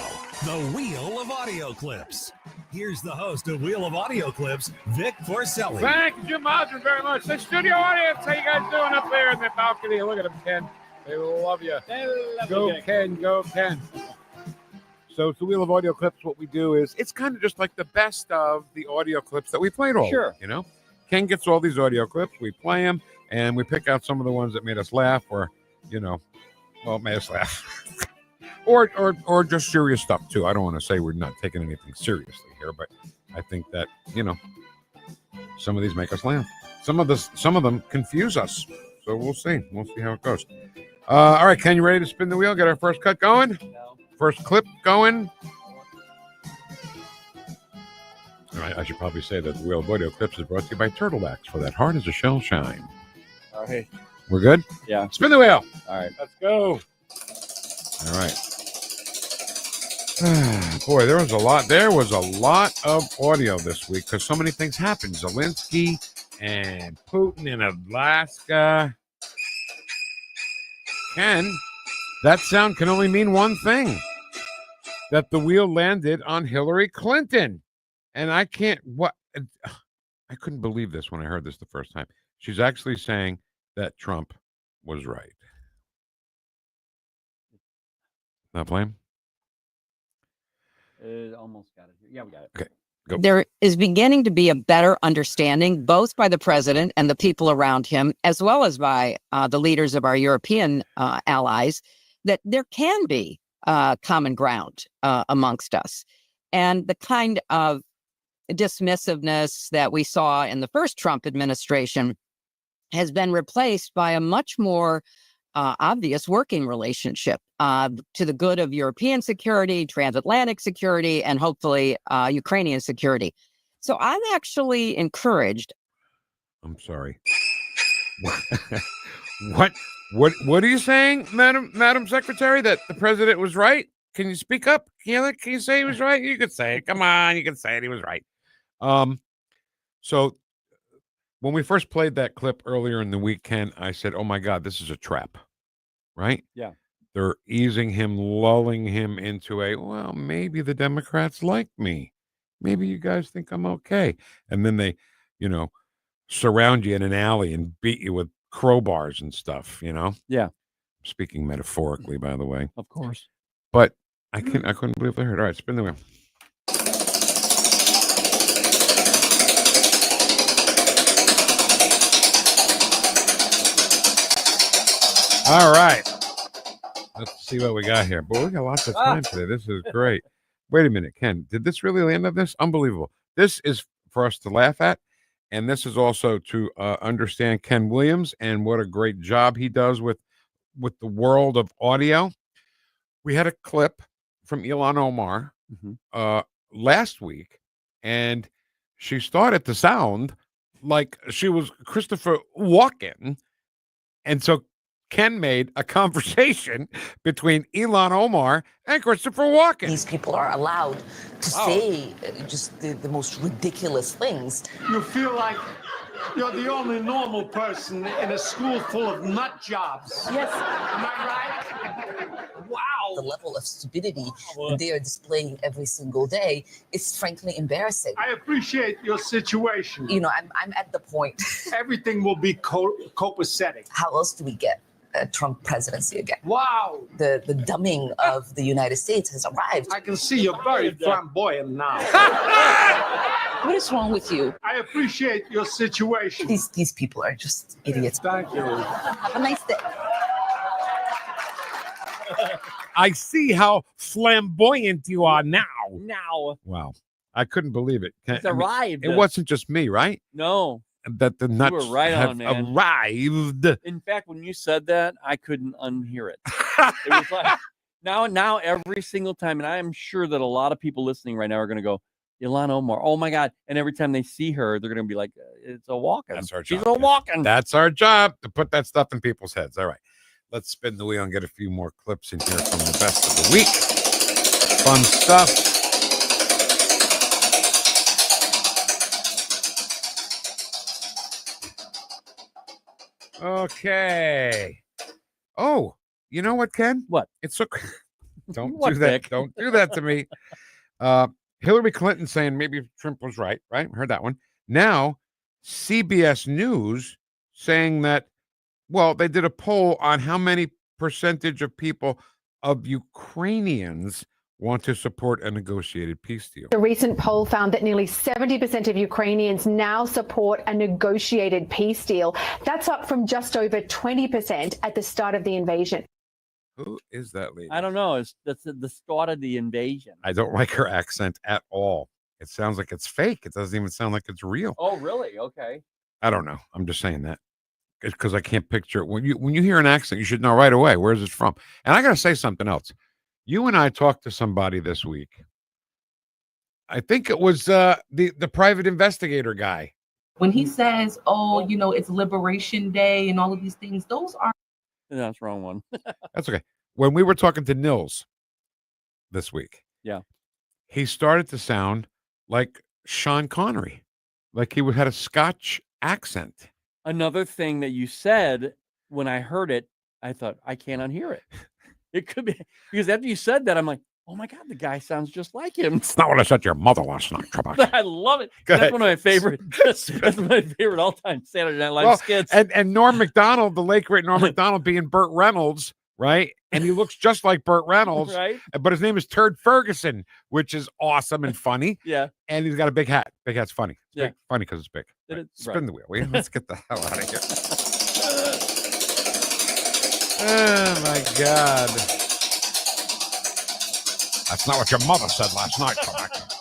The Wheel of Audio Clips. Here's the host of Wheel of Audio Clips, Vic Porcelli. Thank you, Jim Martin, very much. The studio audience, how you guys doing up there in the balcony? Look at them, Ken. They love you. Go, Ken. Go, Ken. So it's the Wheel of Audio Clips. What we do is it's kind of just like the best of the audio clips that we played all. Sure. You know, Ken gets all these audio clips. We play them, and we pick out some of the ones that made us laugh or, you know, well, made us laugh. or just serious stuff, too. I don't want to say we're not taking anything seriously here, but I think that, you know, some of these make us laugh. Some of them confuse us. So we'll see. We'll see how it goes. All right, Ken, you ready to spin the wheel? Get our first cut going? No. First clip going? All right, I should probably say that the Wheel of Audio Clips is brought to you by Turtlebacks for that hard as a shell shine. All right. We're good? Yeah. Spin the wheel. All right. Let's go. All right. Boy, there was a lot. There was a lot of audio this week because so many things happened. Zelensky and Putin in Alaska. Ken, that sound can only mean one thing: that the wheel landed on Hillary Clinton. And I can't. I couldn't believe this when I heard this the first time. She's actually saying that Trump was right. Not playing? Almost got it. Yeah, we got it. Okay, go. There is beginning to be a better understanding, both by the president and the people around him, as well as by the leaders of our European allies, that there can be common ground amongst us. And the kind of dismissiveness that we saw in the first Trump administration has been replaced by a much more obvious working relationship to the good of European security, transatlantic security, and hopefully Ukrainian security. So I'm actually encouraged. I'm sorry. What are you saying, Madam Secretary? That the president was right? Can you speak up? Can you say he was right? You could say it. Come on, you can say it. He was right. So when we first played that clip earlier in the week, Ken, I said, "Oh my God, this is a trap." Right? Yeah. They're easing him, lulling him into a, well, maybe the Democrats like me. Maybe you guys think I'm okay. And then they, you know, surround you in an alley and beat you with crowbars and stuff, you know? Yeah. Speaking metaphorically, by the way. Of course. But I couldn't believe I heard. All right, spin the wheel. All right. Let's see what we got here. Boy, we got lots of time today. This is great. Wait a minute, Ken. Did this really land on this? Unbelievable. This is for us to laugh at. And this is also to understand Ken Williams and what a great job he does with the world of audio. We had a clip from Ilhan Omar last week, and she started to sound like she was Christopher Walken. And so Ken made a conversation between Ilhan Omar and Christopher Walken. These people are allowed to say just the most ridiculous things. You feel like you're the only normal person in a school full of nut jobs. Yes. Am I right? Wow. The level of stupidity they are displaying every single day is frankly embarrassing. I appreciate your situation. You know, I'm at the point. Everything will be copacetic. How else do we get a Trump presidency again? Wow. The dumbing of the United States has arrived. I can see you're very flamboyant now. What is wrong with you? I appreciate your situation. These people are just idiots. Thank you. Have a nice day. I see how flamboyant you are now. Now. Wow. I couldn't believe it. It's arrived. It wasn't just me, right? No. That the nuts were right have on, man. arrived. In fact, when you said that, I couldn't unhear it. It was like now every single time, and I am sure that a lot of people listening right now are going to go, Ilhan Omar, oh my God. And every time they see her, they're going to be like, it's a walking. That's our job. She's a walking. That's our job, to put that stuff in people's heads. All right. Let's spin the wheel and get a few more clips in here from the best of the week. Fun stuff. Okay. Oh, you know what, Ken? What? It's so. Don't What, do that. Vic? Don't do that to me. Hillary Clinton saying maybe Trump was right. Right? Heard that one. Now, CBS News saying that. Well, they did a poll on how many percentage of people of Ukrainians want to support a negotiated peace deal. The recent poll found that nearly 70% of Ukrainians now support a negotiated peace deal. That's up from just over 20% at the start of the invasion. Who is that lady? I don't know. That's the start of the invasion. I don't like her accent at all. It sounds like it's fake. It doesn't even sound like it's real. Oh, really? Okay. I don't know. I'm just saying that because I can't picture it. When you hear an accent, you should know right away where's it from. And I got to say something else. You and I talked to somebody this week. I think it was the private investigator guy. When he says, "Oh, you know, it's Liberation Day," and all of these things, those are. No, that's the wrong one. That's okay. When we were talking to Nils this week, Yeah. he started to sound like Sean Connery, like he had a Scotch accent. Another thing that you said when I heard it, I thought I can't unhear it. It could be because after you said that, I'm like, oh my God, the guy sounds just like him. It's not what I said to your mother last night, Trebek. I love it. Go That's ahead. one of my favorite. That's my favorite all-time Saturday Night Live Well, skits. and Norm Macdonald, the late great Norm Macdonald, being Burt Reynolds, right? And he looks just like Burt Reynolds, Right. But his name is Turd Ferguson, which is awesome and funny. Yeah. And he's got a big hat. Big hat's funny. It's Yeah. big, funny because it's big. It Right. is- Spin right. the wheel. Will you? Let's get the hell out of here. Oh my God. That's not what your mother said last night, Trebek.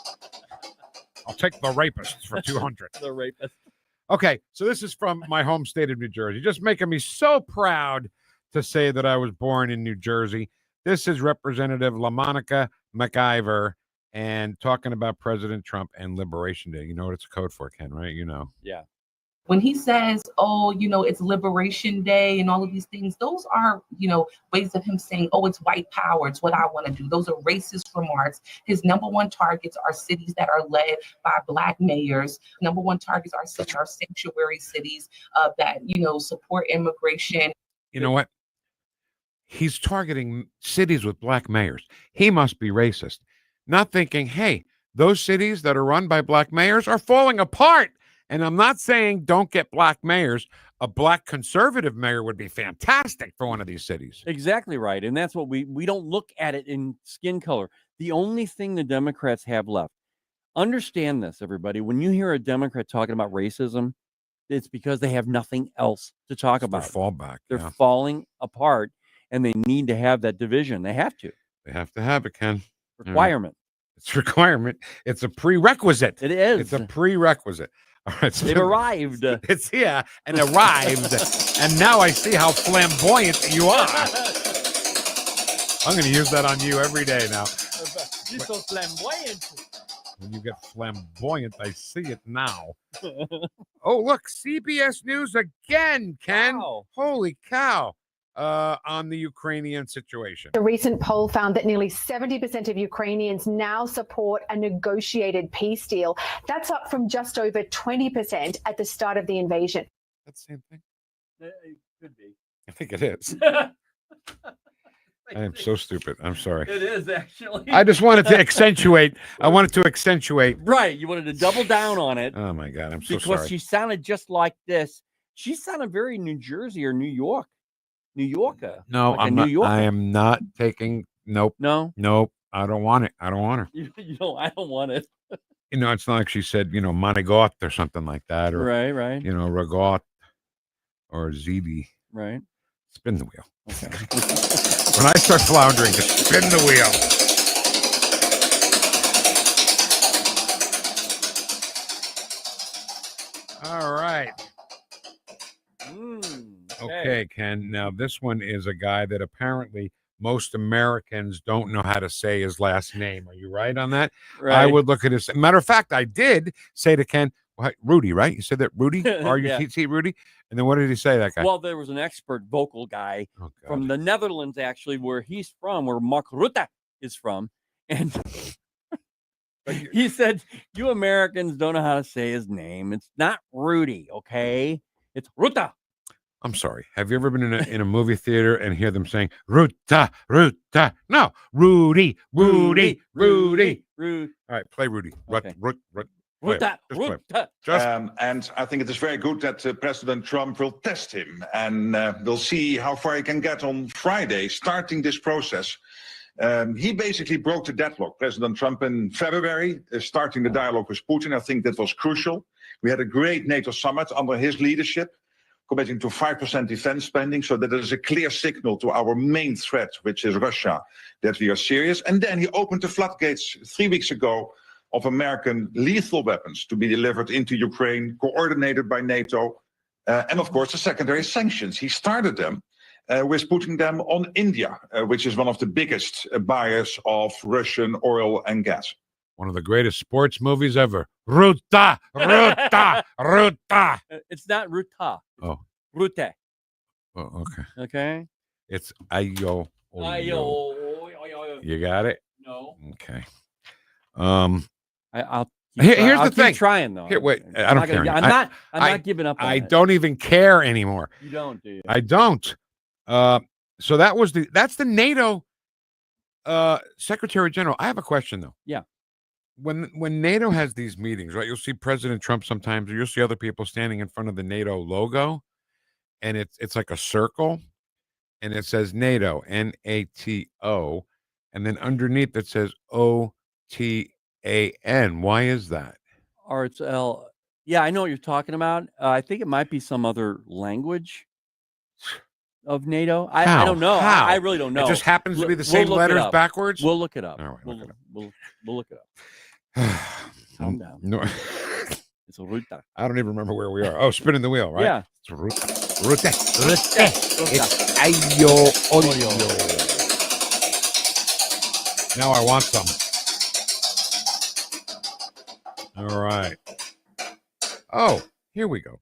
I'll take the rapists for 200. The rapist. Okay, so this is from my home state of New Jersey. Just making me so proud to say that I was born in New Jersey. This is Representative LaMonica McIver and talking about President Trump and Liberation Day. You know what it's a code for, Ken, right? You know. Yeah. When he says, "Oh, you know, it's Liberation Day," and all of these things, those are, you know, ways of him saying, "Oh, it's white power. It's what I want to do." Those are racist remarks. His number one targets are cities that are led by Black mayors. Number one targets are such our sanctuary cities that, you know, support immigration. You know what? He's targeting cities with Black mayors. He must be racist. Not thinking, hey, those cities that are run by Black mayors are falling apart. And I'm not saying don't get Black mayors. A Black conservative mayor would be fantastic for one of these cities. Exactly right. And that's what we don't look at it in skin color. The only thing the Democrats have left. Understand this, everybody. When you hear a Democrat talking about racism, it's because they have nothing else to talk about. Their fallback. They're yeah. falling apart and they need to have that division. They have to. They have to have it, Ken. Requirement. It's a requirement. It's a prerequisite. It is. It's a prerequisite. All right, They've arrived. It's here and arrived. And now I see how flamboyant you are. I'm going to use that on you every day now. You're so flamboyant. When you get flamboyant, I see it now. Oh, look, CBS News again, Ken. Wow. Holy cow. On the Ukrainian situation. The recent poll found that nearly 70% of Ukrainians now support a negotiated peace deal. That's up from just over 20% at the start of the invasion. That's the same thing. It could be. I think it is. I am so stupid. I'm sorry. It is actually. I just wanted to accentuate. I wanted to accentuate. Right. You wanted to double down on it. Oh my God. I'm so because sorry. she sounded just like this. She sounded very New Jersey or New Yorker. No, like I'm a not. New Yorker. I am not taking. Nope. No. Nope. I don't want it. I don't want her. You know, I don't want it. You know, it's not like she said, you know, Manigot or something like that, or Right. you know, Ragot or Zidi. Right. Spin the wheel. Okay. When I start floundering, just spin the wheel. All right. Okay, Ken. Now, this one is a guy that apparently most Americans don't know how to say his last name. Are you right on that? Right. I would look at his. Matter of fact, I did say to Ken, Rudy, right? You said that Rudy? R-U-T-T, Rudy? And then what did he say, that guy? Well, there was an expert vocal guy from the Netherlands, actually, where he's from, where Mark Rutte is from. And he said, you Americans don't know how to say his name. It's not Rudy, okay? It's Rutte. I'm sorry. Have you ever been in a movie theater and hear them saying Ruta, Ruta? No, Rudy, Rudy, Rudy. Rudy. All right, play Rudy. Okay. Ruta. And I think it is very good that President Trump will test him, and we'll see how far he can get on Friday, starting this process. He basically broke the deadlock, President Trump, in February, starting the dialogue with Putin. I think that was crucial. We had a great NATO summit under his leadership, committing to 5% defense spending, so that is a clear signal to our main threat, which is Russia, that we are serious. And then he opened the floodgates 3 weeks ago of American lethal weapons to be delivered into Ukraine, coordinated by NATO. And of course, the secondary sanctions. He started them with putting them on India, which is one of the biggest buyers of Russian oil and gas. One of the greatest sports movies ever. Ruta, Ruta, Ruta. It's not Ruta. Oh. Rute. Oh, okay. Okay. It's Ayo. You got it? No. Okay. I'll here's the keep thing. trying though. Here, wait. I don't care. I'm not giving up on I it. don't even care anymore. You don't, do you? I don't. So that's the NATO Secretary General. I have a question though. Yeah. When NATO has these meetings, right? You'll see President Trump sometimes, or you'll see other people standing in front of the NATO logo, and it's like a circle, and it says NATO, NATO, and then underneath it says OTAN. Why is that? Or it's L. Yeah, I know what you're talking about. I think it might be some other language of NATO. I don't know. How? I really don't know. It just happens to be the same letters backwards? We'll look it up. All right, we'll look it up. Calm down. No. It's a Ruta. I don't even remember where we are. Oh, spinning the wheel, right? Yeah. It's Ruta. Ruta. It's Ayo Oyo. Now I want some. All right. Oh, here we go.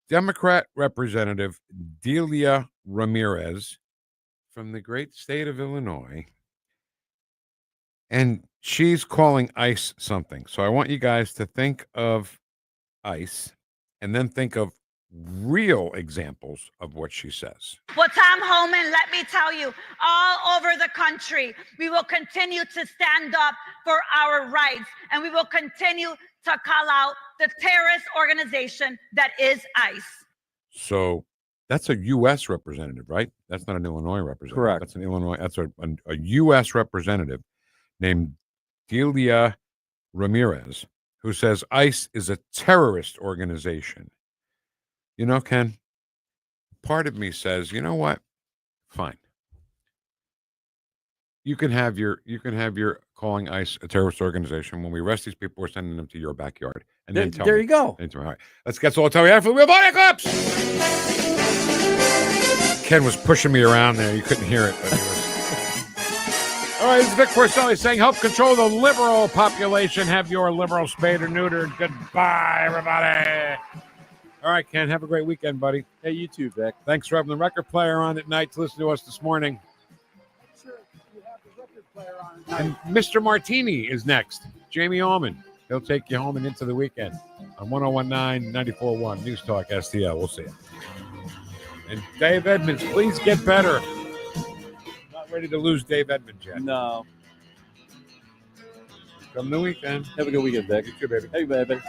Democrat Representative Delia Ramirez from the great state of Illinois. And she's calling ICE something. So I want you guys to think of ICE and then think of real examples of what she says. Well, Tom Homan, let me tell you, all over the country, we will continue to stand up for our rights, and we will continue to call out the terrorist organization that is ICE. So that's a U.S. representative, right? That's not an Illinois representative. Correct. That's an Illinois. That's a U.S. representative named Delia Ramirez, who says ICE is a terrorist organization. You know, Ken, part of me says, you know what? Fine. You can have your calling ICE a terrorist organization. When we arrest these people, we're sending them to your backyard. And then tell there me. you go. All right. That's all I'll tell you after the Wheel of Audio Clips. Ken was pushing me around there. You couldn't hear it, but he was. All right, it's Vic Porcelli saying, help control the liberal population. Have your liberal spayed or neutered. Goodbye, everybody. All right, Ken, have a great weekend, buddy. Hey, you too, Vic. Thanks for having the record player on at night to listen to us this morning. Sure, you have the record player on at night. And Mr. Martini is next. Jamie Allman. He'll take you home and into the weekend on 1019 94.1 News Talk STL. We'll see you. And Dave Edmonds, please get better. Not ready to lose Dave Edmonds yet. No. Come the weekend. Have a good weekend, Vic. You too, baby. Hey, baby.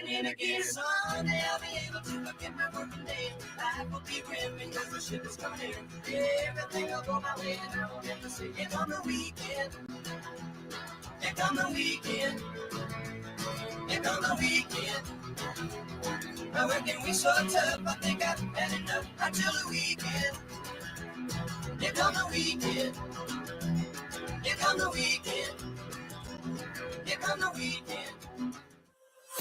In again, someday I'll be able to look at my working day. Life will be grim because the ship is coming in. Yeah, everything will go my way and I won't have to say it on the weekend. It on the weekend. It on the weekend. My working week's so tough, I think I've had enough until the weekend. It on the weekend. It on the weekend. It on the weekend.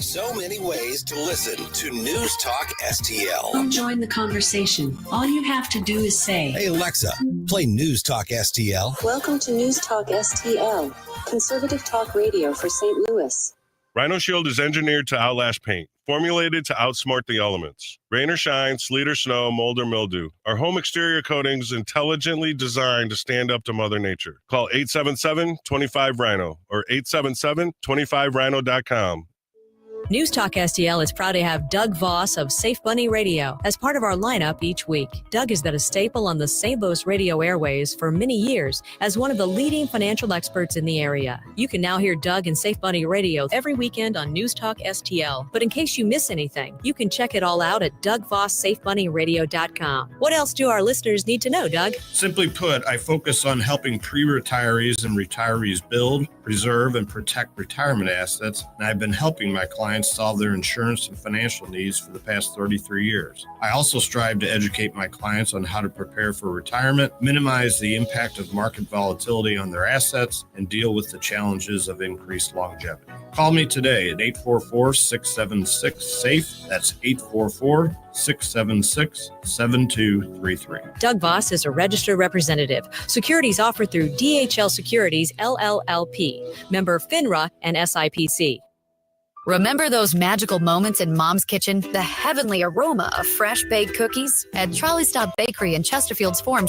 So many ways to listen to News Talk STL. Come join the conversation. All you have to do is say, Hey Alexa, play News Talk STL. Welcome to News Talk STL, conservative talk radio for St. Louis. Rhino Shield is engineered to outlast paint, formulated to outsmart the elements. Rain or shine, sleet or snow, mold or mildew. Our home exterior coatings intelligently designed to stand up to Mother Nature. Call 877-25-RHINO or 877-25rhino.com. NewstalkSTL is proud to have Doug Voss of Safe Bunny Radio as part of our lineup each week. Doug has been a staple on the St. Louis radio airways for many years as one of the leading financial experts in the area. You can now hear Doug and Safe Bunny Radio every weekend on NewstalkSTL. But in case you miss anything, you can check it all out at DougVossSafeBunnyRadio.com. What else do our listeners need to know, Doug? Simply put, I focus on helping pre-retirees and retirees build, preserve, and protect retirement assets, and I've been helping my clients solve their insurance and financial needs for the past 33 years. I also strive to educate my clients on how to prepare for retirement, minimize the impact of market volatility on their assets, and deal with the challenges of increased longevity. Call me today at 844-676-SAFE. That's 844-676-7233. Doug Voss is a registered representative. Securities offered through DHL Securities, LLLP. Member FINRA and SIPC. Remember those magical moments in Mom's kitchen? The heavenly aroma of fresh baked cookies? At Trolley Stop Bakery in Chesterfield's Forum